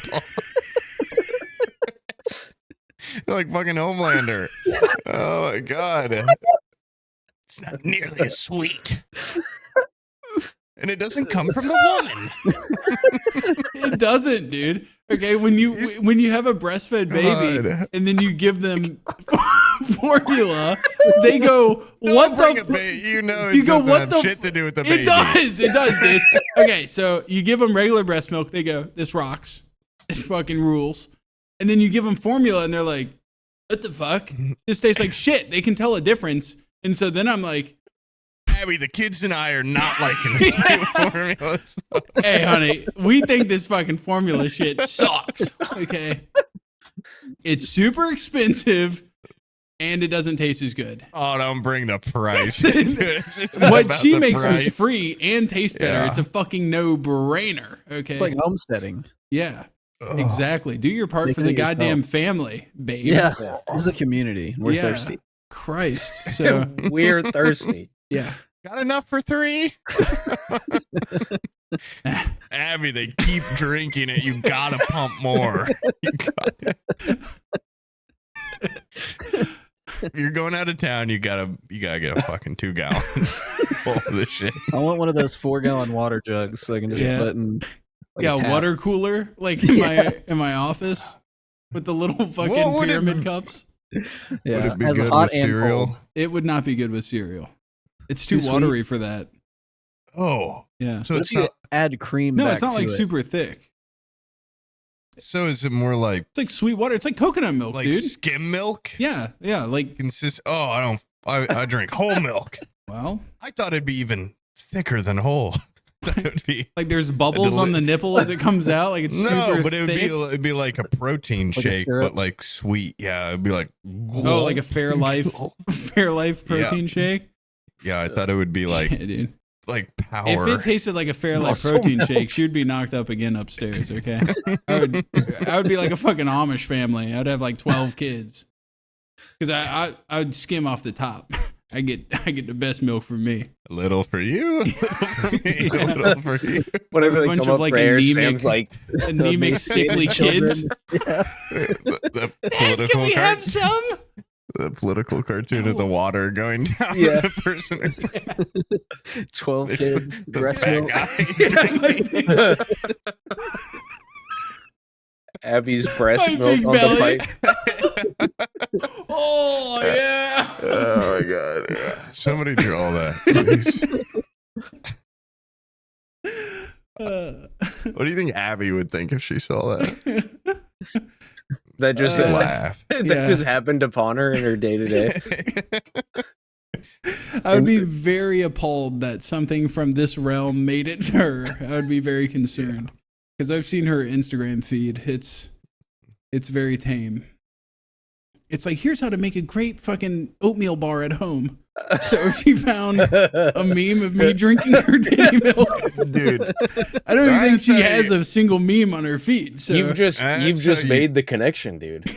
Like fucking Homelander. Oh my god. It's not nearly as sweet. And it doesn't come from the woman. It doesn't, dude. Okay, when you have a breastfed baby God. and then you give them formula, they go, "What Bring the?" a ba- you know, you it go, doesn't "What have the?" shit to do with the baby. It does, dude. Okay, so you give them regular breast milk, they go, "This rocks. This fucking rules." And then you give them formula, and they're like, "What the fuck? This tastes like shit." They can tell a difference, and so then I'm like, Abby, the kids and I are not liking this new formula stuff. "Hey, honey, we think this fucking formula shit sucks." Okay, it's super expensive, and it doesn't taste as good. Oh, don't bring the price. Dude, it's just What about she the makes was price. free and tastes better. Yeah. It's a fucking no-brainer. Okay, It's like homesteading. yeah, Ugh. exactly. Do your part Make for it the yourself. goddamn family, babe. Yeah, this is a community. We're Yeah. thirsty. Christ. So We're thirsty. yeah. Got enough for 3? Abby, they keep drinking it. You gotta pump more. You gotta. If you're going out of town, you gotta get a fucking 2 gallon full of this shit. I want one of those 4-gallon water jugs so I can just Yeah. put in. Like Yeah, a tap. water cooler like in my office with the little fucking What would it- pyramid cups. Yeah, Would it be has good hot with and cereal? cold. It would not be good with cereal. It's too Too sweet? watery for that. Oh, Yeah. so What it's if you not. add cream? No, back it's not to like it? super thick. So is it more like It's like sweet water. It's like coconut milk, dude. skim milk? Yeah, yeah. Like, Oh, I drink whole milk. well, I thought it'd be even thicker than whole. That would be like there's bubbles on the nipple as it comes out. Like it's no, super but thick. it'd be like a protein Like a shake, syrup? but like sweet. Yeah, it'd be like Oh, like a Fairlife protein shake. Yeah, I thought it would be like Yeah, dude. like If power. it tasted like a Fairlife Muscle protein milk. shake, she'd be knocked up again upstairs. Okay, I would be like a fucking Amish family. I'd have like 12 kids because I would skim off the top. I get the best milk for me. A little for you, a little for me, a little for you. Whenever A they bunch come of, up like, for air, anemic- Sam's like, Anemic, sickly kids. The Dad, political can we have cart- some? the political cartoon of the water going down. Yeah. The person, 12 kids, the breast fat milk. guy drinking. Abby's breast My milk big on belly. the pipe. Oh yeah. Oh my god! Yeah. Somebody draw that, please. What do you think Abby would think if she saw that? That just Laugh. that Yeah. just happened upon her in her day to day. I would be very appalled that something from this realm made it to her. I would be very concerned because I've seen her Instagram feed. It's very tame. It's like, here's how to make a great fucking oatmeal bar at home. So if she found a meme of me drinking her titty milk, Dude, I don't even think That's she how has you- a single meme on her feed. So You've just That's how you- made the connection, dude.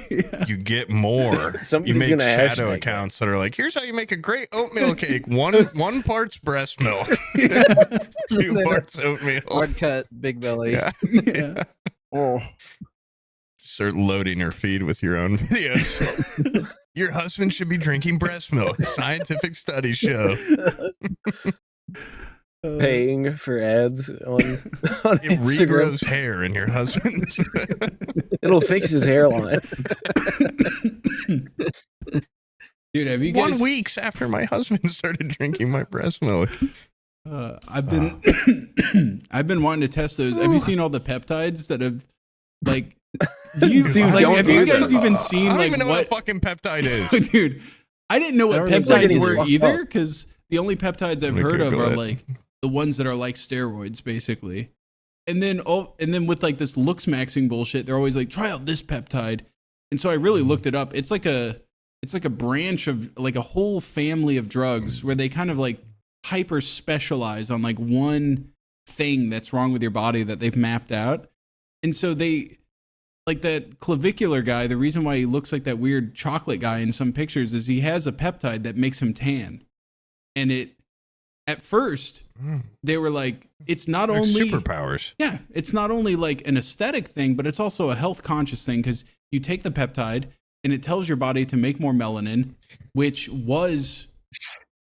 you get more. Somebody's You make gonna shadow hashtag accounts that are like, here's how you make a great oatmeal cake. One part's breast milk, 2 parts oatmeal. Hard cut, big belly. Yeah. yeah. Oh, Start loading your feed with your own videos. Your husband should be drinking breast milk. Scientific studies show. Paying for ads on It Instagram. regrows hair in your husband. It'll fix his hairline. Dude, have you guys 1 weeks after my husband started drinking my breast milk. I've been I've been wanting to test those. Have you seen all the peptides that have like do you Dude, like don't have do you that. guys even seen I don't like even know what a fucking peptide is. dude, I didn't know what I don't even peptides think were it's either fucked because the only peptides I've Let me heard of Google are it. like the ones that are like steroids, basically. And then with like this looks maxing bullshit, they're always like, try out this peptide. And so I really looked it up. It's like a branch of like a whole family of drugs where they kind of like hyper specialize on like one thing that's wrong with your body that they've mapped out. And so they like that clavicular guy, the reason why he looks like that weird chocolate guy in some pictures is he has a peptide that makes him tan. And at first they were like, it's not Like only superpowers. yeah, it's not only like an aesthetic thing, but it's also a health conscious thing because you take the peptide and it tells your body to make more melanin, which was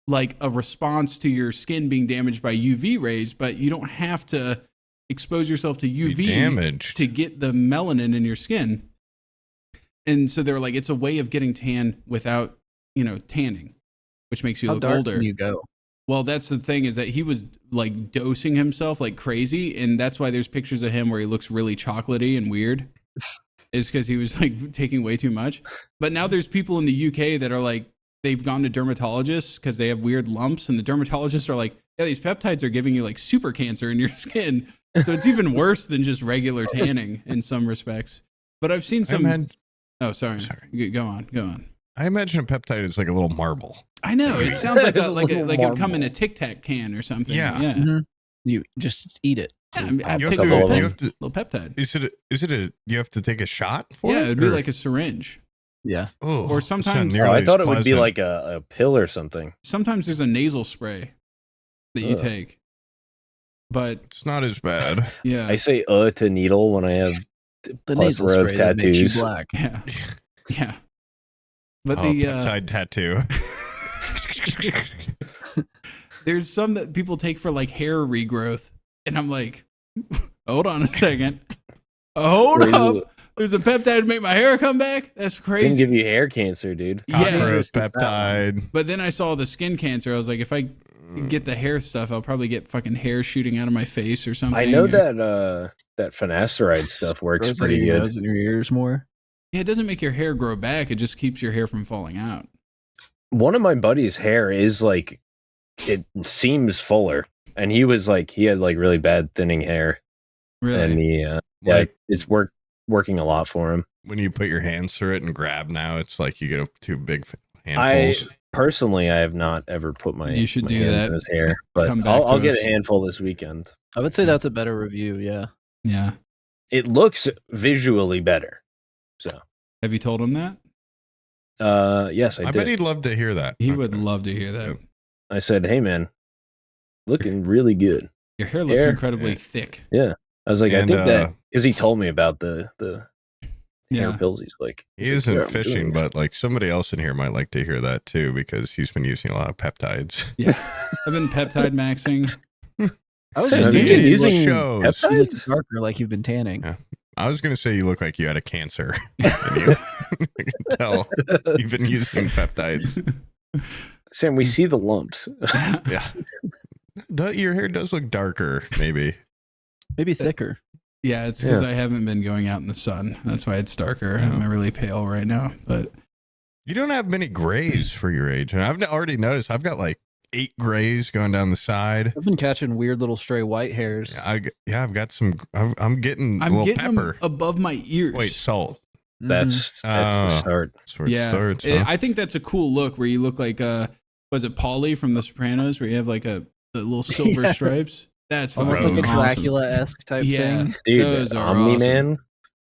like a response to your skin being damaged by UV rays, but you don't have to expose yourself to Be UV damaged. to get the melanin in your skin. And so they were like, it's a way of getting tan without, tanning, which makes you How look dark older. can you go? Well, that's the thing is that he was like dosing himself like crazy. And that's why there's pictures of him where he looks really chocolatey and weird. Is because he was like taking way too much. But now there's people in the UK that are like, they've gone to dermatologists because they have weird lumps. And the dermatologists are like, yeah, these peptides are giving you like super cancer in your skin. So it's even worse than just regular tanning in some respects. But I've seen some. Oh, sorry. Go on. I imagine a peptide is like a little marble. I know. It sounds like A like little it would come in marble. a Tic Tac can or something. Yeah. Yeah. You just eat it. Yeah, I mean, I'd You take have a to, little, you have to, little peptide. is it a, you have to take a shot for Yeah, it? it'd be Or- like a syringe. Yeah. oh, or it's not sometimes- nearly I thought as it would be pleasant. like a pill or something. Sometimes there's a nasal spray that you Ugh. take. But It's not as bad. yeah. I say to needle when I have The nasal plethora of spray that makes you tattoos. black. Yeah. Yeah. But Oh, the peptide tattoo. there's some that people take for like hair regrowth. And I'm like, hold on a second. Hold Crazy. up. There's a peptide to make my hair come back? That's Can crazy. give you hair cancer, dude. Yeah. Cockroach peptide. But then I saw the skin cancer. I was like, if I get the hair stuff, I'll probably get fucking hair shooting out of my face or something. I know or- that finasteride stuff works Grows pretty out your good. nose and your ears more. Yeah, it doesn't make your hair grow back. It just keeps your hair from falling out. One of my buddies' hair is like, it seems fuller, and he had like really bad thinning hair, Really? and Like it's working a lot for him. when you put your hands through it and grab now, it's like you get two big I handfuls. personally, I have not ever put my You should my do hands that. in his hair, but Come back I'll to get us. a handful this weekend. I would say that's a better review. Yeah. Yeah. It looks visually better. So, Have you told him that? yes, I I did. bet he'd love to hear that. He would love to hear that. I said, "Hey, man, looking really good." Your hair looks Hair? incredibly Yeah. thick. I was like, And, I think that because he told me about the hair Yeah. pills. He's like, He he's like, isn't "Yeah, I'm fishing, doing but like somebody else in here might like to hear that too because he's been using a lot of peptides. Yeah. I've been peptide maxing. I was Sam, just Have you've you thinking been using using shows? you look peptides? darker, like you've been tanning. Yeah. I was gonna say you look like you had a cancer. And you, I can tell you've been using peptides. Sam, we see the lumps. Yeah, your hair does look darker, maybe. Maybe thicker. Yeah, it's because Yeah. I haven't been going out in the sun. That's why it's darker. I'm really pale right now. But You don't have many grays for your age, and I've already noticed I've got like 8 grays going down the side. I've been catching weird little stray white hairs. I've got some. I'm getting a I'm little getting pepper. them above my ears. Wait, salt. That's the start. That's where it yeah. starts. Huh? I think that's a cool look where you look like was it Paulie from The Sopranos, where you have like the little silver Yeah. stripes? That's Almost fucking like a awesome. Dracula-esque type Yeah. thing. Dude, Those are Omni awesome. Man.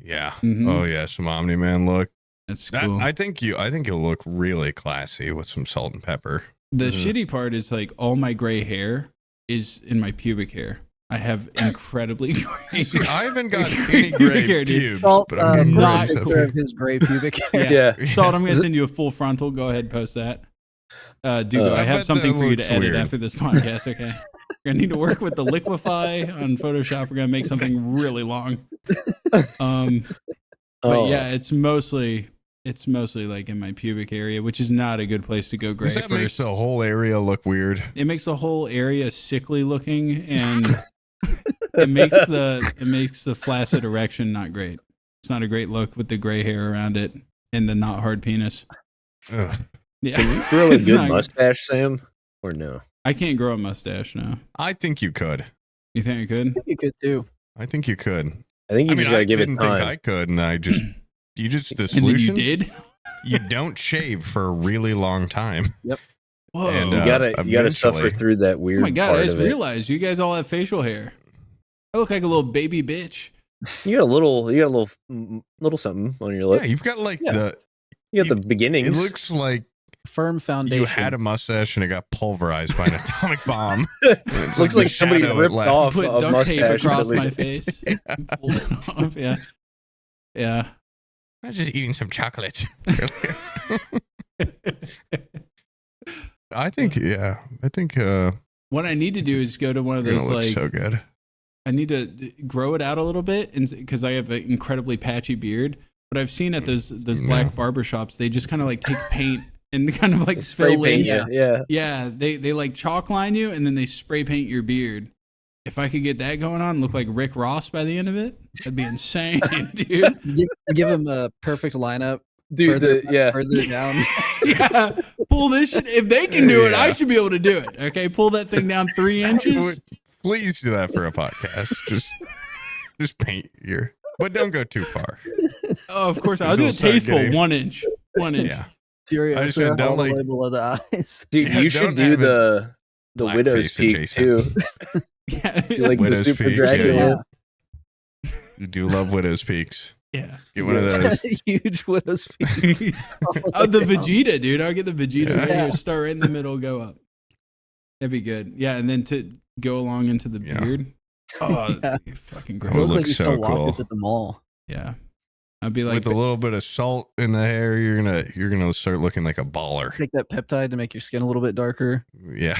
Yeah. Mhm. Oh yeah, some Omni Man look. That's That, cool. I think you'll look really classy with some salt and pepper. The Mhm. shitty part is like all my gray hair is in my pubic hair. I have incredibly gray. See, I haven't got any Pubic gray hair, dude. pubes, Salt, but I'm getting not grays up picture here. of his gray pubic hair. Yeah. Yeah. Salt, I'm going to send you a full frontal. Go ahead, post that. Dugo, I I have bet something that for you to looks edit weird. after this podcast, okay? We're going to need to work with the Liquify on Photoshop. We're going to make something really long. But Oh, yeah, it's mostly It's mostly like in my pubic area, which is not a good place to go gray That makes first. the whole area look weird. It makes the whole area sickly looking, and it makes the flaccid erection not great. It's not a great look with the gray hair around it and the not hard penis. Ugh. Yeah. Can you grow a It's good not- mustache, Sam? Or no? I can't grow a mustache now. I think you could. You think I could? You could too. I think you could. I think you I mean, just gotta I give it didn't think time. I could, and the And then solution. you did? You don't shave for a really long time. Whoa. And, you gotta suffer eventually- through that Oh weird my god, part I just of it. realized you guys all have facial hair. I look like a little baby bitch. You got a little something on your lip. Yeah, you've got like Yeah. You got the beginnings. It looks like Firm foundation. you had a mustache and it got pulverized by an atomic bomb. Looks like somebody ripped off Put a duct tape mustache across that my was- face. Pulled it off. Yeah. Yeah. I was just eating some chocolate. I think What I need to do is go to one of you're those gonna look like so good. I need to grow it out a little bit, and because I have an incredibly patchy beard. But I've seen at those black barber shops, they just kind of like take paint and kind of like Spray fill paint in. you. Yeah. Yeah, they like chalk line you, and then they spray paint your beard. If I could get that going on, look like Rick Ross by the end of it, that'd be insane, dude. Give him a perfect lineup. Dude, Further down. Yeah, pull this shit. If they can do it, I Yeah. should be able to do it. Okay, pull that thing down 3 inches. Please do that for a podcast. Just paint your, but don't go too far. Oh, of course, I'll It'll do it start tasteful. getting- 1 inch. 1 inch. Yeah, Furiosa, I just meant don't, all the like- way below the eyes. Dude, Yeah, you should don't do have the blackface widow's peak adjacent. too. Yeah. You like the Widow's super peak, Dracula. Yeah. you do love widow's peaks. Yeah. Get one of those. Huge widow's peak. Oh, the Vegeta, dude. I'll get the Vegeta right Yeah. here. Start right in the middle, go up. That'd be good. Yeah, and then to go along into the Yeah. beard. Oh, Yeah. fucking It great. would Look look like you so sell cool. latkes at the mall. Yeah. I'd be like, With a little bit of salt in the hair, you're gonna start looking like a baller. Take that peptide to make your skin a little bit darker. Yeah.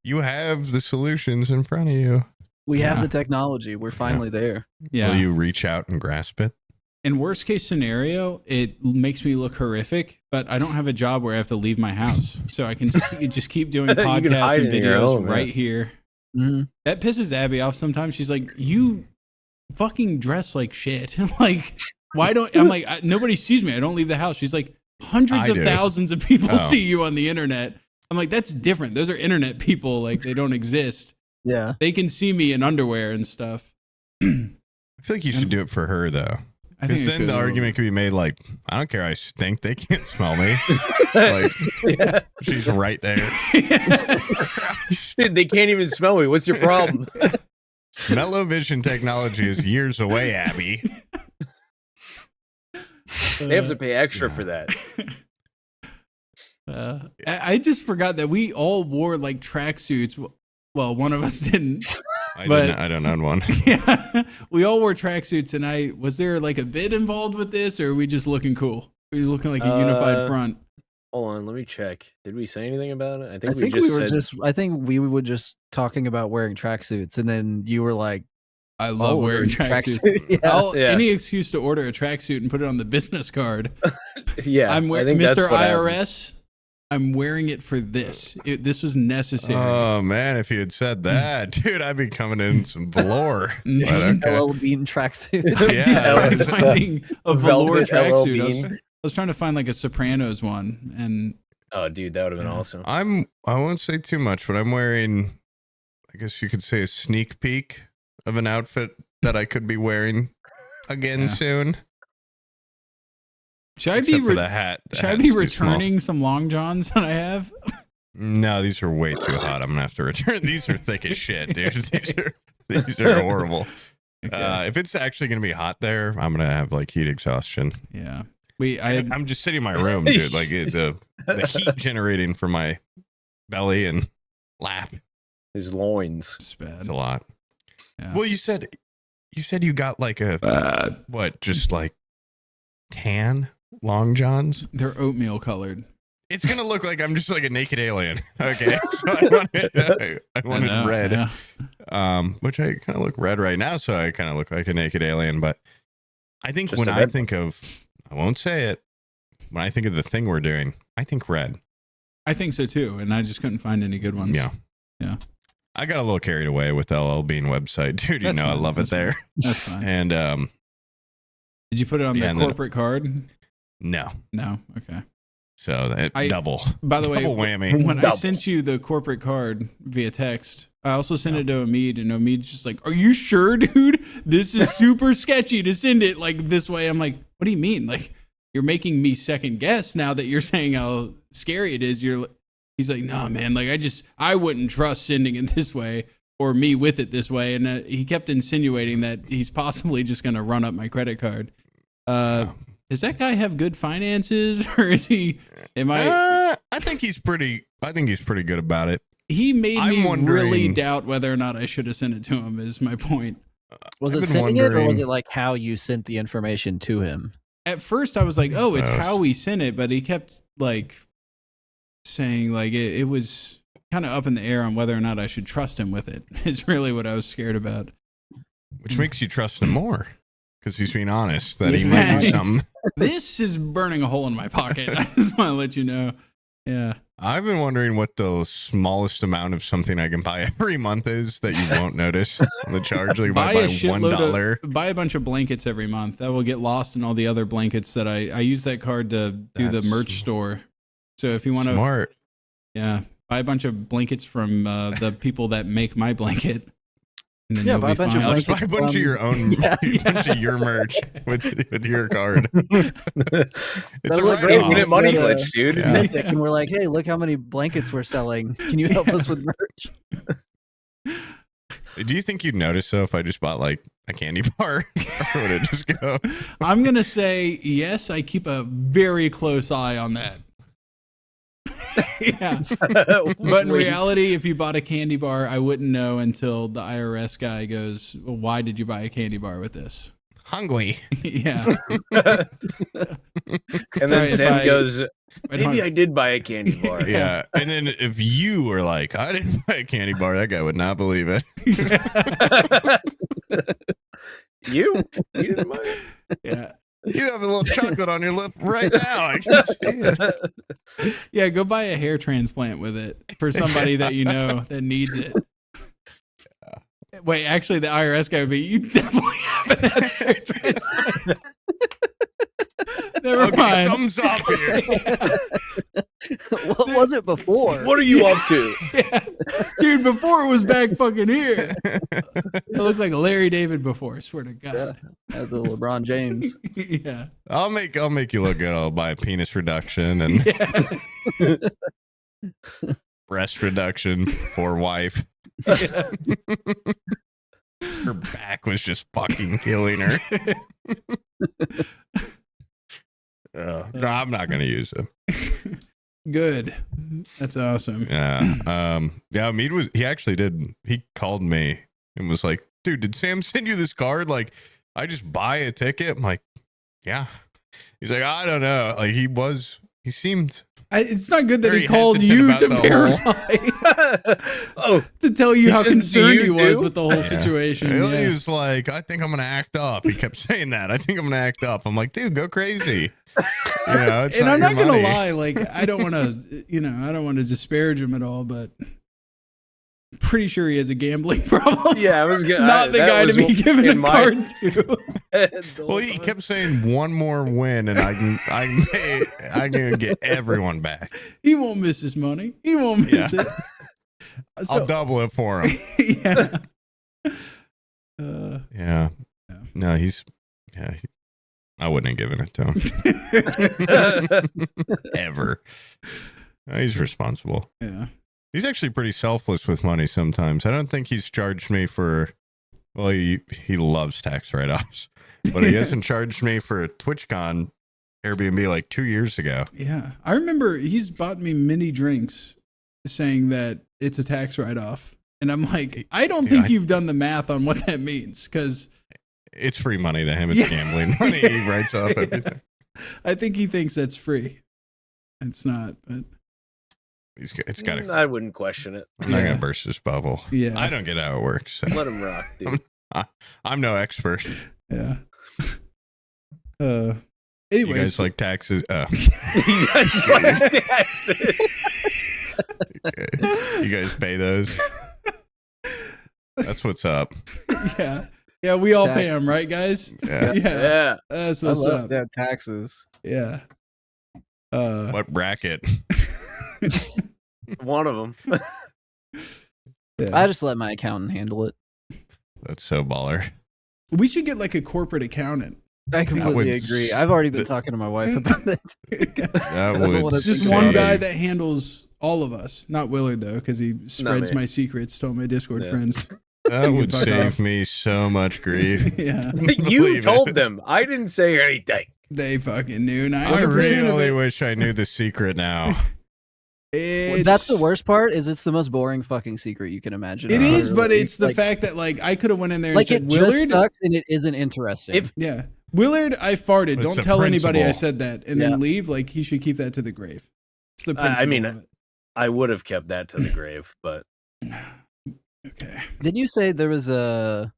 You have the solutions in front of you. We Yeah. have the technology. We're finally there. yeah. Will you reach out and grasp it? In worst case scenario, it makes me look horrific, but I don't have a job where I have to leave my house. So I can just keep doing You can podcasts hide and in your videos home, man. right here. Mhm. That pisses Abby off sometimes. She's like, you fucking dress like shit. Like, why don't I'm like, nobody sees me. I don't leave the house. She's like, hundreds I of do. thousands of people Oh. see you on the internet. I'm like, that's different. Those are internet people. Like, they don't exist. Yeah. They can see me in underwear and stuff. I feel like you should do it for her though. I Because I then should the a little argument could be made like, I don't care, I stink, they can't smell me. Like Yeah. she's right there. bit. Dude, they can't even smell me. What's your problem? Mellow-vision technology is years away, Abby. They have to pay extra for that. I just forgot that we all wore like tracksuits. Well, one of us didn't. I don't own one. Yeah, we all wore tracksuits, and was there like a bid involved with this, or are we just looking cool? Are we looking like a unified front? Hold on, let me check. Did we say anything about it? I think I think we were just talking about wearing tracksuits, and then you were like, I love "Oh, we're wearing in tracksuits. Yeah. Yeah. Any excuse to order a tracksuit and put it on the business card. Yeah, I'm I wearing think that's Mr. what happened. IRS. I'm wearing it for this. This was necessary. Oh man, if you had said that, dude, I'd be coming in some velour. Mm. But okay. LL Bean tracksuit." I did Yeah. try finding a velour Velvet LL tracksuit. I Bean. was trying to find like a Sopranos one, and Oh, dude, that would have been awesome. I won't say too much, but I'm wearing, I guess you could say, a sneak peek of an outfit that I could be wearing again Yeah. soon. should I Except be for the hat. The should I hat's be too small. returning some long johns that I have? No, these are way too hot. I'm gonna have to return. These are thick as shit, dude. These are horrible. Okay. If it's actually gonna be hot there, I'm gonna have like heat exhaustion. Yeah, I'm just sitting in my room, dude. Like the heat generating from my belly and lap. His loins. it's bad. It's a lot. Yeah. Well, you said you got like a what? Just like tan long johns. They're oatmeal colored. It's gonna look like I'm just like a naked alien. Okay, so I wanted know, red, yeah. which I kind of look red right now, so I kind of look like a naked alien. But I think Just when a I red think of, I won't say it. When I think of the thing we're doing, I think red. I think so too, and I just couldn't find any good ones. Yeah. I got a little carried away with the LL Bean website, dude. That's I fine, love it that's there. That's fine. And Did you put it on yeah, the and then- corporate card? no. No. Okay. So that double. By the way, double whammy. when I Double. sent you the corporate card via text, I also sent it to Omid, and Omid's just like, "Are you sure, dude? This is super sketchy to send it like this way." I'm like, "What do you mean? Like, you're making me second guess now that you're saying how scary it is." He's like, "No, man. Like, I wouldn't trust sending it this way or me with it this way." And he kept insinuating that he's possibly just going to run up my credit card. Does that guy have good finances, or is he? I think he's pretty. I think he's pretty good about it. He made I'm me wondering- really doubt whether or not I should have sent it to him. Is my point. Was I've it been sending it, or was wondering- it like how you sent the information to him? At first, I was like, "Oh, it's Both. how we sent it," but he kept like saying like it was kind of up in the air on whether or not I should trust him with it. Is really what I was scared about. Which makes you trust him more because he's being honest that he He's might do being- something. This is burning a hole in my pocket. I just want to let you know. Yeah. I've been wondering what the smallest amount of something I can buy every month is that you won't notice on the charge. Like if I buy a shitload $1. buy a bunch of blankets every month. That will get lost in all the other blankets that I use that card to do the That's merch store. So if you want to, Smart. yeah, buy a bunch of blankets from the people that make my blanket. And then Yeah, you'll buy be a bunch of fine. I'll just buy a bunch of your own, Yeah. bunch of your merch with your card. It's That'll a look Great, great. we write-off. did money Yeah. glitch, dude. Yeah. Mythic, and we're like, hey, look how many blankets we're selling. Can you help us with merch? Do you think you'd notice though if I just bought like a candy bar, or would it just go? I'm gonna say yes. I keep a very close eye on that. Yeah, but in reality, if you bought a candy bar, I wouldn't know until the IRS guy goes, well, "Why did you buy a candy bar with this?" Hungry. Yeah, and Sorry, then if Sam I- goes, I maybe don't- I did buy a candy bar. Yeah. And then if you were like, I didn't buy a candy bar, that guy would not believe it. You didn't buy it? yeah, You have a little chocolate on your lip right now. I can see it. yeah. Go buy a hair transplant with it for somebody that you know that needs it. Wait, actually, the IRS guy would be, you definitely haven't had a hair transplant. Never Okay, mind. thumbs up here. What was it before? What are you up to? Yeah. Dude, before it was back fucking here. I looked like Larry David before, I swear to God. The LeBron James. Yeah. I'll make you look good. I'll buy a penis reduction and Yeah. breast reduction for wife. Yeah. Her back was just fucking killing her. No, I'm not gonna use it. Good. That's awesome. Yeah. Yeah, he called me and was like, dude, did Sam send you this card? Like, I just buy a ticket. I'm like, yeah. He's like, I don't know. Like he seemed It's not good that very he called hesitant you about to the whole- verify, Oh, to tell you He how sent it to concerned you, he was too? with the whole situation. He Yeah. was like, I think I'm gonna act up. He kept saying that. I think I'm gonna act up. I'm like, dude, go crazy. You know, it's And I'm not your gonna money. lie, like I don't want to disparage him at all, but I'm pretty sure he has a gambling problem. yeah, I was good. Not the guy to be given a card to. Well, he kept saying one more win, and I can get everyone back. He won't miss his money. He won't miss Yeah. it. I'll double it for him. Yeah. Yeah. Yeah. No, I wouldn't have given it to him ever. No, he's responsible. Yeah. He's actually pretty selfless with money sometimes. I don't think he's charged me for. Well, he loves tax write-offs, but he hasn't charged me for a TwitchCon Airbnb like 2 years ago. Yeah. I remember he's bought me mini drinks saying that it's a tax write-off. And I'm like, I don't think you've done the math on what that means, because It's free money to him. It's Yeah. gambling money. He writes off everything. I think he thinks that's free. It's not, but It's got to. I wouldn't question it. I'm not Yeah. gonna burst his bubble. yeah. I don't get how it works. So. Let him rock, dude. I'm no expert. Yeah. Anyways, You guys like taxes? You guys like taxes? You guys pay those? That's what's up. Yeah, we all pay them, right, guys? Yeah. Yeah. That's I what's love up. that taxes. Yeah. What bracket? One of them. Yeah. I just let my accountant handle it. That's so baller. We should get like a corporate accountant. I completely would agree. I've already been talking to my wife about it. That don't would wanna Just think one about guy it. that handles all of us. Not Willard though, because he spreads me. my secrets to all my Discord Yeah. friends. that You would can fuck save off. me so much grief. Yeah, You Believe told it. them. I didn't say anything. they fucking knew 90% I of really it. wish I knew the secret now. That's the worst part. Is it's the most boring fucking secret you can imagine. It is, but Literally. it's the Like- fact that like I could have went in there like and it said, just Willard. sucks and it isn't interesting. If- Yeah, Willard, I farted. It's Don't the tell anybody I principle. said that, and Yeah. then leave. Like he should keep that to the grave. It's the principle. I mean, of it. I would have kept that to the grave, but Okay. Didn't you say there was a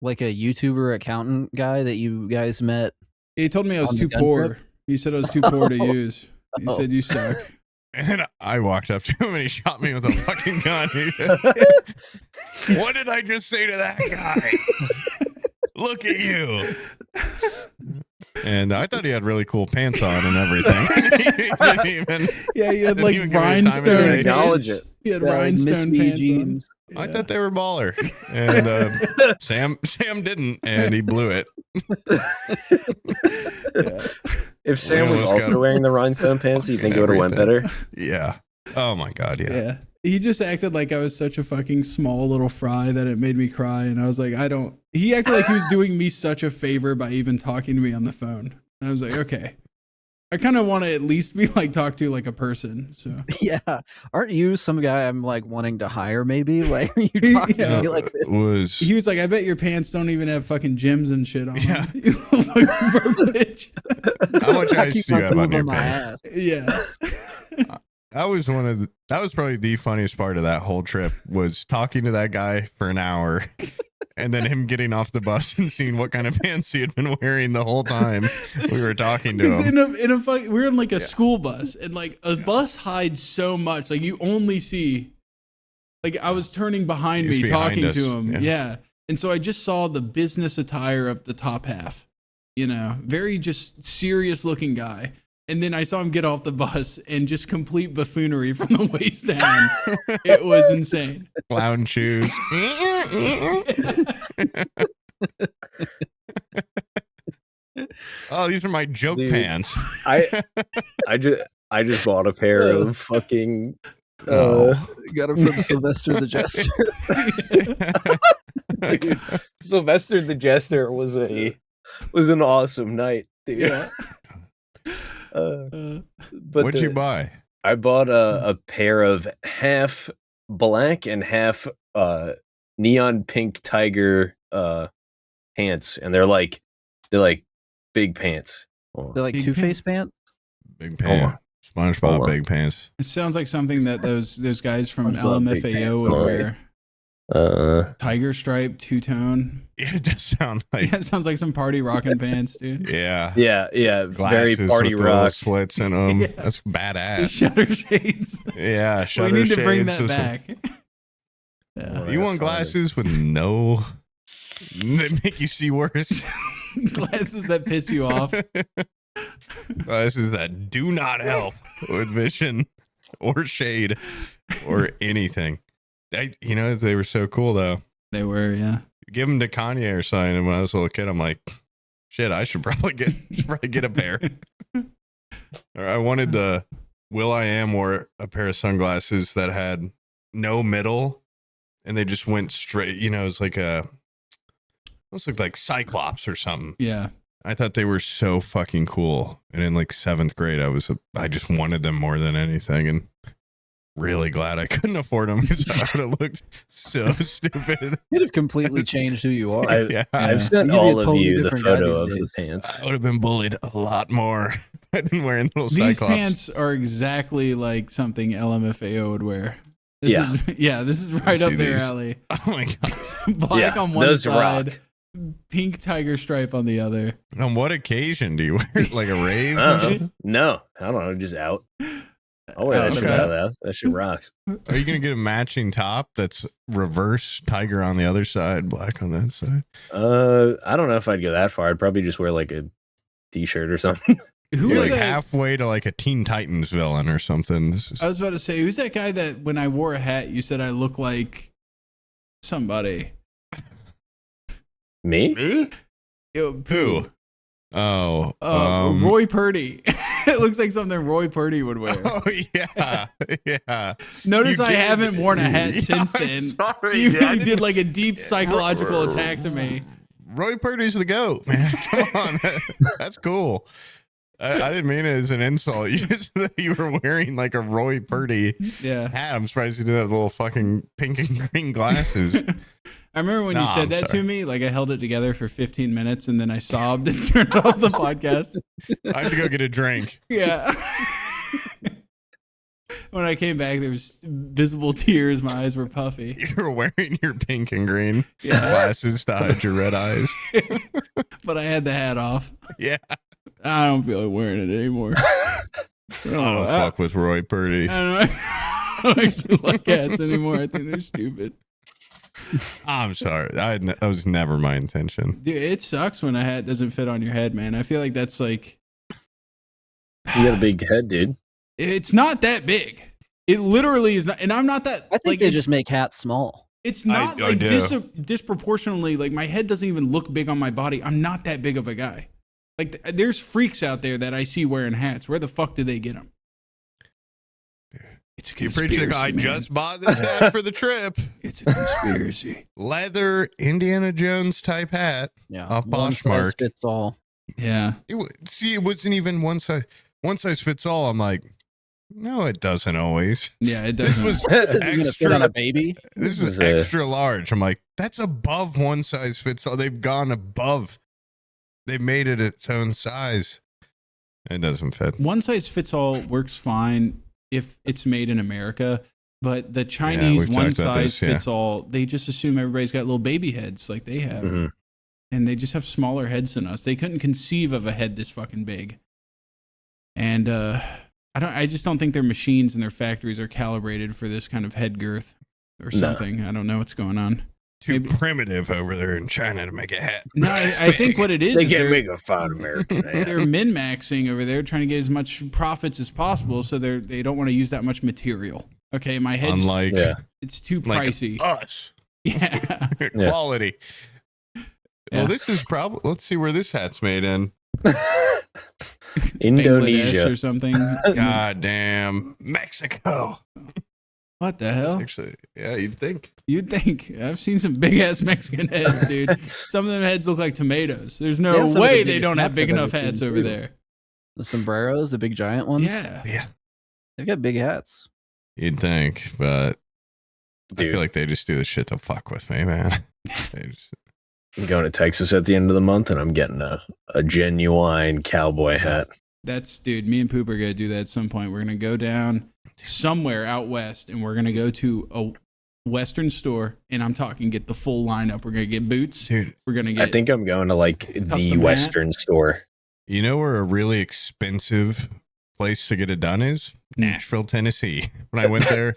YouTuber accountant guy that you guys met? He told me I was On the too gun poor. trip? He said I was too poor to use. He Oh. said you suck. And I walked up to him and he shot me with a fucking gun. What did I just say to that guy? Look at you. And I thought he had really cool pants on and everything. He didn't even, Yeah, he had Didn't like even give me the time of rhinestone day. Acknowledge pants. it. He had Yeah, like Miss rhinestone Me pants jeans. on. I Yeah. thought they were baller. And Sam didn't, and he blew it. Yeah. if Sam Yeah, was let's also go. wearing the rhinestone pants, do you think it would have went better? Yeah. Oh my God. Yeah. Yeah. He just acted like I was such a fucking small little fry that it made me cry. And I was like, he acted like he was doing me such a favor by even talking to me on the phone. And I was like, okay. I kind of want to at least be like talked to like a person. So Yeah, aren't you some guy I'm like wanting to hire? Maybe like are you talking Yeah. to me like this? Was he was like, I bet your pants don't even have fucking gyms and shit on. Yeah. them." You fucking broke bitch. how much I ice keep do you my have on tools your my pants? ass. Yeah. That was probably the funniest part of that whole trip was talking to that guy for an hour and then him getting off the bus and seeing what kind of pants he had been wearing the whole time we were talking to Because him. we're in like a school bus, and like a bus hides so much. Like you only see, like I was turning behind He's me behind talking us, to him, yeah. yeah, and so I just saw the business attire of the top half. You know, very just serious looking guy. And then I saw him get off the bus and just complete buffoonery from the waist down. It was insane. Clown shoes. Oh, these are my joke Dude. pants. I just bought a pair of fucking Oh. Got him from Sylvester the Jester. dude, Sylvester the Jester was an awesome night, dude. Yeah. But What'd you buy? I bought a pair of half black and half neon pink tiger pants, and they're like big pants. Oh, They're like Big Two-Face pants. Big pants. SpongeBob Hold on. big pants. It sounds like something that those guys from SpongeBob big LMFAO pants. would Oh, wear. Tiger stripe, two-tone. Yeah, it does sound like. Yeah, it sounds like some party rocking pants, dude. Yeah. yeah, very Glasses party with the little rock. slits in them. Yeah. That's The badass. shutter shades. Yeah, We shutter need to bring shades that is- back. Oh, You I want found it. glasses with no that make you see worse? Glasses that piss you off. Glasses that do not help with vision or shade or anything. They were so cool though. They were, yeah. Give them to Kanye or something. And when I was a little kid, I'm like, shit, I should probably get a pair. Or I wanted the Will.i.am wore a pair of sunglasses that had no middle, and they just went straight. It's like almost looked like Cyclops or something. Yeah. I thought they were so fucking cool. And in like 7th grade, I just wanted them more than anything, and really glad I couldn't afford them because I would have looked so stupid. You'd have completely changed who you are. Yeah. I've sent You'd be a all of totally you the different guy photo these of the days. pants. I would have been bullied a lot more if I'd been wearing little These Cyclops. pants are exactly like something LMFAO would wear. This Yeah. is right up See their these? alley. Oh my god. Black Yeah, on one those side, rock. pink tiger stripe on the other. On what occasion do you wear it? Like a rave? I don't know. No, I don't know. Just out. I'll wear that shit out of that. That shit rocks. Are you gonna get a matching top that's reverse tiger on the other side, black on that side? I don't know if I'd go that far. I'd probably just wear like a t-shirt or something. Who You're was like that? halfway to like a Teen Titans villain or something. I was about to say, who's that guy that when I wore a hat, you said I look like somebody? Me? Yo, Who? Oh, Roy Purdy. It looks like something Roy Purdy would wear. Oh yeah, yeah. Notice You I did. haven't worn a hat Yeah, since I'm then. sorry, You dude. really did like a deep psychological attack to me. Roy Purdy's the GOAT, man. Come on. That's cool. I didn't mean it as an insult. You just you were wearing like a Roy Purdy Yeah. hat. I'm surprised you didn't have little fucking pink and green glasses. I remember when you Nah, said I'm that sorry. to me, like I held it together for 15 minutes and then I sobbed and turned off the podcast. I have to go get a drink. Yeah. When I came back, there was visible tears. My eyes were puffy. You were wearing your pink and green Yeah. glasses to hide your red eyes. But I had the hat off. Yeah. I don't feel like wearing it anymore. I I don't fuck with Roy Purdy. I don't actually like hats anymore. I think they're stupid. I'm sorry. That was never my intention. Dude, it sucks when a hat doesn't fit on your head, man. I feel like that's like, You got a big head, dude. it's not that big. It literally is not, and I'm not that. I think like, they it's, just make hats small. it's not I like do. disproportionately. Like my head doesn't even look big on my body. I'm not that big of a guy. Like there's freaks out there that I see wearing hats. Where the fuck did they get them? It's a You conspiracy. preach like, I man. just bought this hat for the trip. It's a conspiracy. Leather Indiana Jones type hat. Yeah, Off one size Poshmark. fits all. Yeah. See, it wasn't even one size fits all. I'm like, no, it doesn't always. Yeah, it This doesn't. was This isn't gonna fit on a extra. baby. This is is a- extra large. I'm like, that's above one size fits all. They've gone above. They made it its own size. It doesn't fit. One size fits all works fine if it's made in America, but the Chinese we've one talked about size this, yeah. fits all, they just assume everybody's got little baby heads like they have. Mhm. And they just have smaller heads than us. They couldn't conceive of a head this fucking big. And I just don't think their machines and their factories are calibrated for this kind of head girth or No. something. I don't know what's going on. Too Maybe- primitive over there in China to make a hat. No, I think what it is, They is can't they're- make a fine American hat. they're min-maxing over there, trying to get as much profits as possible, so they don't want to use that much material. Okay, my head's Unlike Yeah. it's too like pricey. us. Yeah, Quality. Yeah. Well, this is probably. Let's see where this hat's made in. Bangladesh Indonesia. or something. God damn Mexico. What the That's hell? actually, yeah, you'd think. You'd think I've seen some big ass Mexican heads, dude. Some of them heads look like tomatoes. There's no Yeah, some of way the they biggest don't have hats big I've enough ever hats seen, over too. there. The sombreros, the big giant ones. Yeah, Yeah, They've got big hats. you'd think, but I Dude, feel like they just do this shit to fuck with me, man. They just- I'm going to Texas at the end of the month, and I'm getting a genuine cowboy hat. that's dude. Me and Poop are gonna do that at some point. We're gonna go down somewhere out west, and we're gonna go to a Western store, and I'm talking get the full lineup. We're gonna get boots. dude, We're gonna I get. think I'm going to like the Custom hat? Western store. you know where a really expensive place to get it done is? Nashville, Tennessee. When I went there,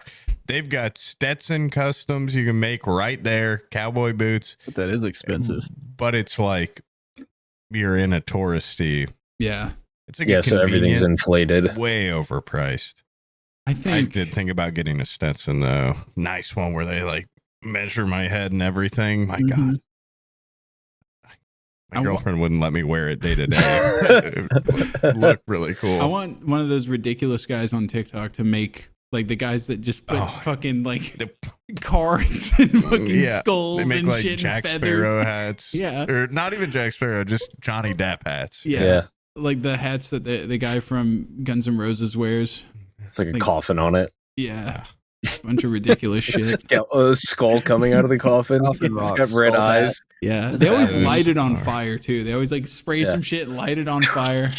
they've got Stetson customs you can make right there, cowboy boots, But that is expensive. but it's like you're in a touristy. Yeah, It's like Yeah, a so everything's convenient, inflated. way overpriced. I I think. did think about getting a Stetson though. Nice one where they like measure my head and everything. My God. Mhm. My I wa- girlfriend wouldn't let me wear it day to day. It looked really cool. I want one of those ridiculous guys on TikTok to make like the guys that just put Oh. fucking like The- cards and fucking Yeah, skulls they make and like shit Jack and feathers. Sparrow hats. Yeah. Or not even Jack Sparrow, just Johnny Depp hats. Yeah. Yeah. Like the hats that the guy from Guns N' Roses wears. It's like a Like- coffin on it. Yeah. Bunch of ridiculous shit. A skull coming out of the coffin. Coffin It's rocks, got red skull hat. eyes. Yeah. They always Those light it on are- fire too. They always like spray Yeah. some shit, light it on fire.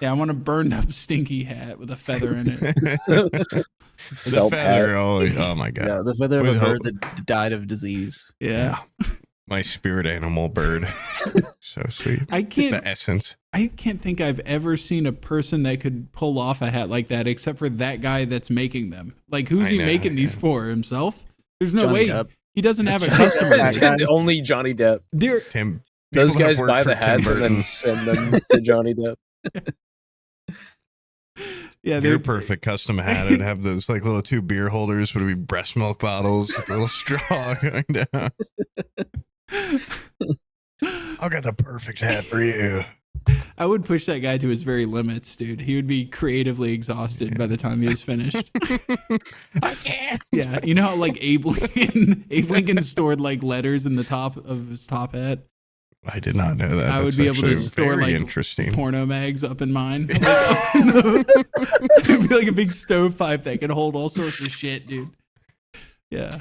Yeah, I want a burned up stinky hat with a feather in it. The Felt feather hat. always, oh my God. Yeah, the feather of a With bird that died of disease. Yeah. My spirit animal bird. So sweet. The essence. I can't think I've ever seen a person that could pull off a hat like that, except for that guy that's making them. Like, who's he making these for? Himself? There's no way he doesn't have a customer. Only Johnny Depp. Those guys buy the hats and then send them to Johnny Depp. Yeah, they're perfect custom hat. It'd have those like little 2 beer holders, would be breast milk bottles with a little straw going down. I'll get the perfect hat for you. I would push that guy to his very limits, dude. He would be creatively exhausted by the time he was finished. I can't. Yeah, you know how like Abe Lincoln stored like letters in the top of his top hat? I did not know that. I would be able to store like interesting porno mags up in mine. It'd be like a big stovepipe that could hold all sorts of shit, dude. Yeah.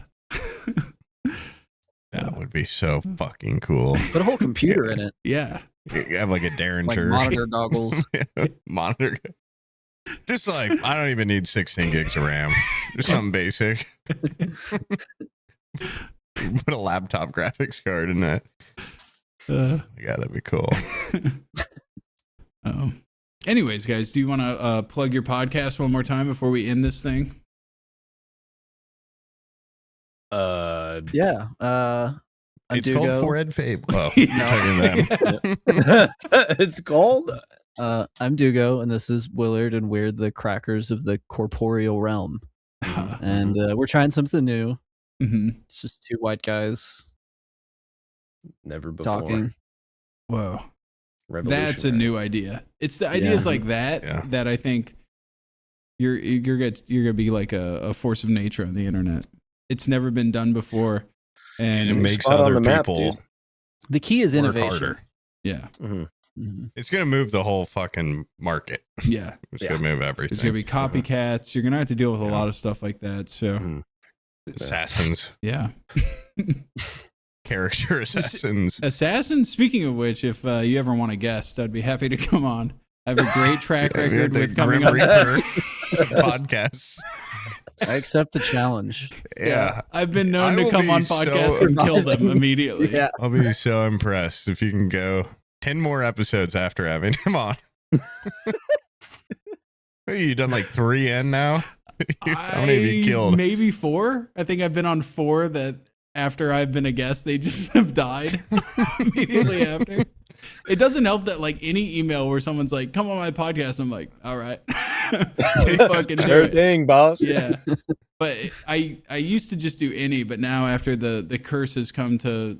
That would be so fucking cool. Put a whole computer in it. Yeah. You have like a Derringer. Monitor goggles. Monitor. Just like, I don't even need 16 gigs of RAM. Just something basic. Put a laptop graphics card in that. Yeah, that'd be cool. Anyways, guys, do you want to plug your podcast one more time before we end this thing? Yeah. It's called Forehead Fable. Oh, it's called. I'm Dugo, and this is Willard, and we're the crackers of the corporeal realm. And we're trying something new. Mm-hmm. It's just 2 white guys. Never before. Talking. Whoa. That's a new idea. It's the ideas like that that I think you're gonna be like a force of nature on the internet. It's never been done before, and it makes other people. The key is innovation. Harder. Yeah. Mm-hmm. Mm-hmm. It's gonna move the whole fucking market. Yeah. It's gonna move everything. There's gonna be copycats. You're gonna have to deal with a lot of stuff like that. So assassins. Yeah. Character assassins. Speaking of which, if you ever want a guest, I'd be happy to come on. I have a great track record with coming on podcasts. I accept the challenge. Yeah. I've been known to come on podcasts and kill them immediately. Yeah. I'll be so impressed if you can go 10 more episodes after having him on. You done like 3 in now? How many have you killed? Maybe 4. I think I've been on 4 that after I've been a guest, they just have died immediately after. It doesn't help that like any email where someone's like, come on my podcast, I'm like, all right. Fucking sure thing, boss. Yeah. But I used to just do any, but now after the curse has come to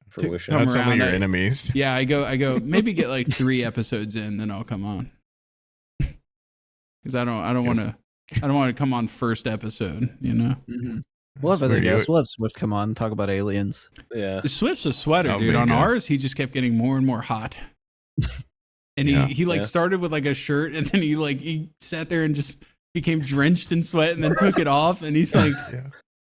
fruition. That's only your enemies. Yeah, I go maybe get like 3 episodes in, then I'll come on. Because I don't want to come on first episode, you know. Mm-hmm. We'll have other guests. We'll have Swift come on and talk about aliens. Yeah, Swift's a sweater, dude. On ours, he just kept getting more and more hot. And he started with like a shirt, and then he sat there and just became drenched in sweat, and then took it off. And he's like,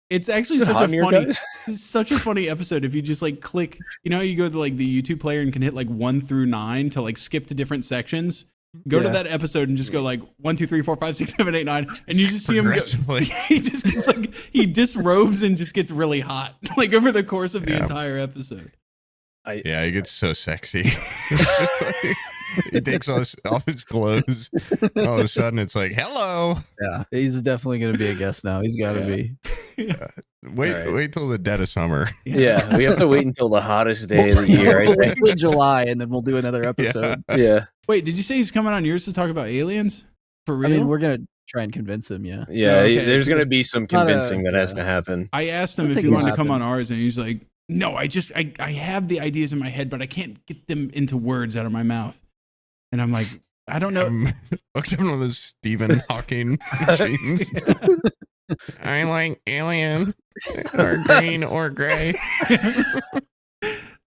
it's actually such a funny episode. If you just like click, you know, you go to like the YouTube player and can hit like 1 through 9 to like skip to different sections. Go to that episode and just go like 1, 2, 3, 4, 5, 6, 7, 8, 9, and you just see him go. He just gets like he disrobes and just gets really hot like over the course of the entire episode. He gets so sexy. He takes off his clothes. All of a sudden, it's like, hello. Yeah, he's definitely going to be a guest now. He's got to be. Wait till the dead of summer. Yeah, we have to wait until the hottest day of the year. I think. Wait July, and then we'll do another episode. Yeah. Wait, did you say he's coming on yours to talk about aliens? For real? I mean, we're gonna try and convince him. Yeah. Yeah. Okay. There's gonna be some convincing that has to happen. I asked him if he wanted to come on ours, and he's like, "No, I have the ideas in my head, but I can't get them into words out of my mouth." And I'm like, I don't know. Looked at one of those Stephen Hawking machines. I like alien or green or gray.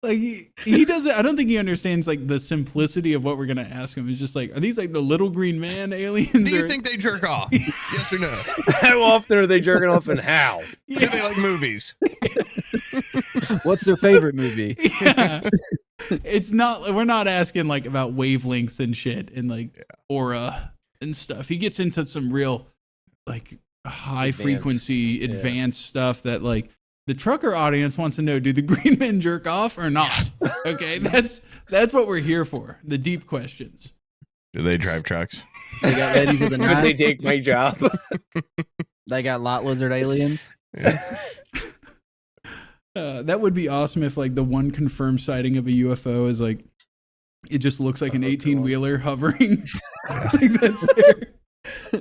Like he doesn't. I don't think he understands like the simplicity of what we're gonna ask him. It's just like, are these like the little green man aliens? Do you think they jerk off? Yes or no? How often are they jerking off, and how? Do they like movies? What's their favorite movie? Yeah. It's not. We're not asking like about wavelengths and shit and like aura and stuff. He gets into some real like high frequency advanced stuff that like The trucker audience wants to know: do the green men jerk off or not? Okay, that's what we're here for. The deep questions. Do they drive trucks? They got ladies of the Would they night. take my job? They got lot lizard aliens. Yeah. That would be awesome if like the one confirmed sighting of a UFO is like it just looks like an 18-wheeler hovering. Like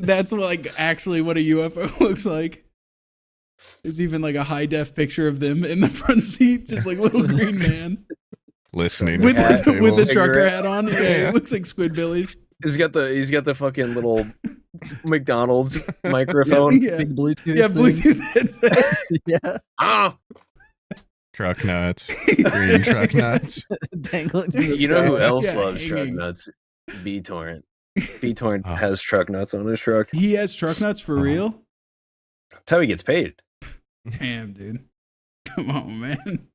that's like actually what a UFO looks like. There's even like a high def picture of them in the front seat, just like little green man Listening with at the with the table. trucker hat on. Yeah, it looks like Squidbillies. He's got the fucking little McDonald's microphone. Yeah, Big Bluetooth. yeah, thing. Bluetooth headset. Yeah. Ah, Truck nuts. Green truck nuts. Dangling. from the you know who sky. else Yeah, loves truck hanging. nuts? BTorrent. BTorrent Oh. has truck nuts on his truck. He has truck nuts for Uh-huh. real? That's how he gets paid. Damn, dude. Come on, man.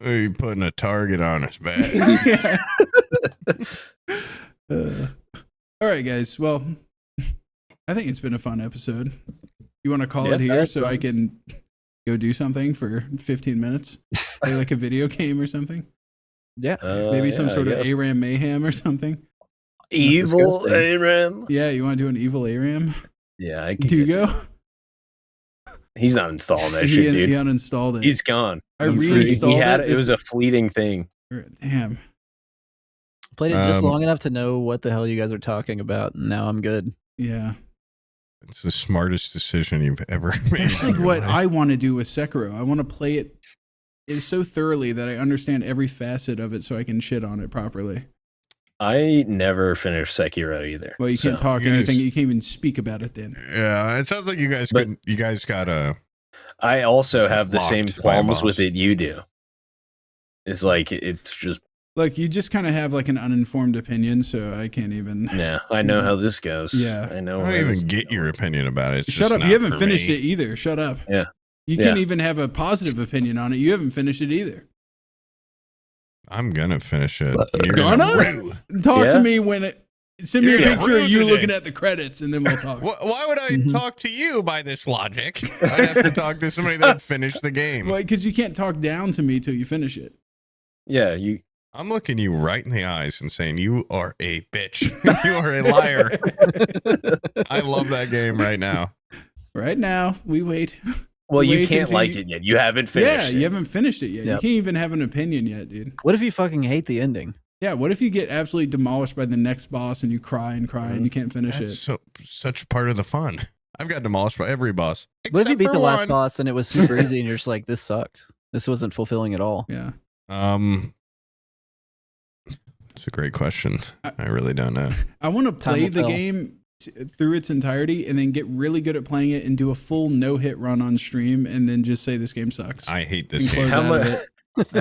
Are you putting a target on his back? Yeah. All right, guys. Well, I think it's been a fun episode. You want to call it here so I can go do something for 15 minutes? Play like a video game or something? Yeah. Maybe some yeah, sort of yeah. ARAM mayhem or something? evil disgusting. ARAM. Yeah, you want to do an evil ARAM? Yeah, I can. Do you get go? that. He's not installing that He shit, dude. uninstalled it. He's gone. I He reinstalled had it. it. It was a fleeting thing. Damn. Played it just Um, long enough to know what the hell you guys are talking about, and now I'm good. Yeah. It's the smartest decision you've ever made. That's in like your what life. I want to do with Sekiro. I want to play it so thoroughly that I understand every facet of it so I can shit on it properly. I never finished Sekiro either. Well, you can't so- talk You guys- anything. You can't even speak about it then. Yeah, it sounds like you guys But- could. You guys got a. I also have the same Locked by a qualms with boss. it you do. It's like it's just Like, you just kind of have like an uninformed opinion, so I can't even. yeah. I know how this goes. Yeah. I know. I where don't even this is get your going. opinion about it. It's Shut just up. not You haven't for finished me. it either. Shut up. Yeah. You Yeah. can't even have a positive opinion on it. You haven't finished it either. I'm gonna finish it. You're Gonna? rue. Talk Yeah. to me when it. Send me You're a gonna picture ruin of you today. looking at the credits, and then we'll talk. Why would I Mhm. talk to you by this logic? I'd have to talk to somebody that finished the game. Well, because you can't talk down to me till you finish it. Yeah, you. I'm looking you right in the eyes and saying you are a bitch. You are a liar. I love that game right now. Right now, we wait. Well, you Wait can't until like you- it yet. You haven't finished. Yeah, it. you haven't finished it yet. Yep. You can't even have an opinion yet, dude. What if you fucking hate the ending? Yeah, what if you get absolutely demolished by the next boss and you cry and cry and you can't finish That's it? such part of the fun. I've got demolished by every boss. What if you except beat for the last one. boss and it was super easy, and you're just like, this sucked. This wasn't fulfilling at all. Yeah. It's a great question. I really don't know. I want to Time play will the tell. game through its entirety and then get really good at playing it and do a full no-hit run on stream and then just say this game sucks. I hate this And game. close How out of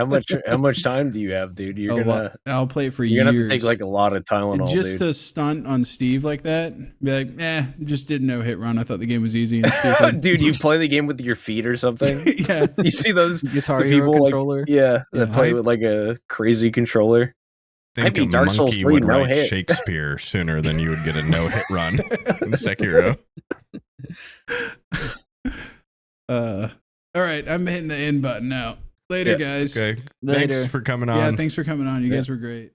much? it. How much time do you have, dude? You're A gonna lot. I'll play it for you're gonna years. have to take like a lot of Tylenol, just dude. a stunt on Steve like that. Be like, just did no hit run. I thought the game was easy and stupid. Dude, you play the game with your feet or something? Yeah. You see those Guitar the Hero people controller. like yeah, that Yeah. play with like a crazy controller. Think I'd be a Dark Souls monkey 3, would no write hit. Shakespeare sooner than you would get a no-hit run in Sekiro. All right, I'm hitting the end button now. Later, Yeah, guys. Okay. Later. Thanks for coming on. Yeah, thanks for coming on. You guys were great.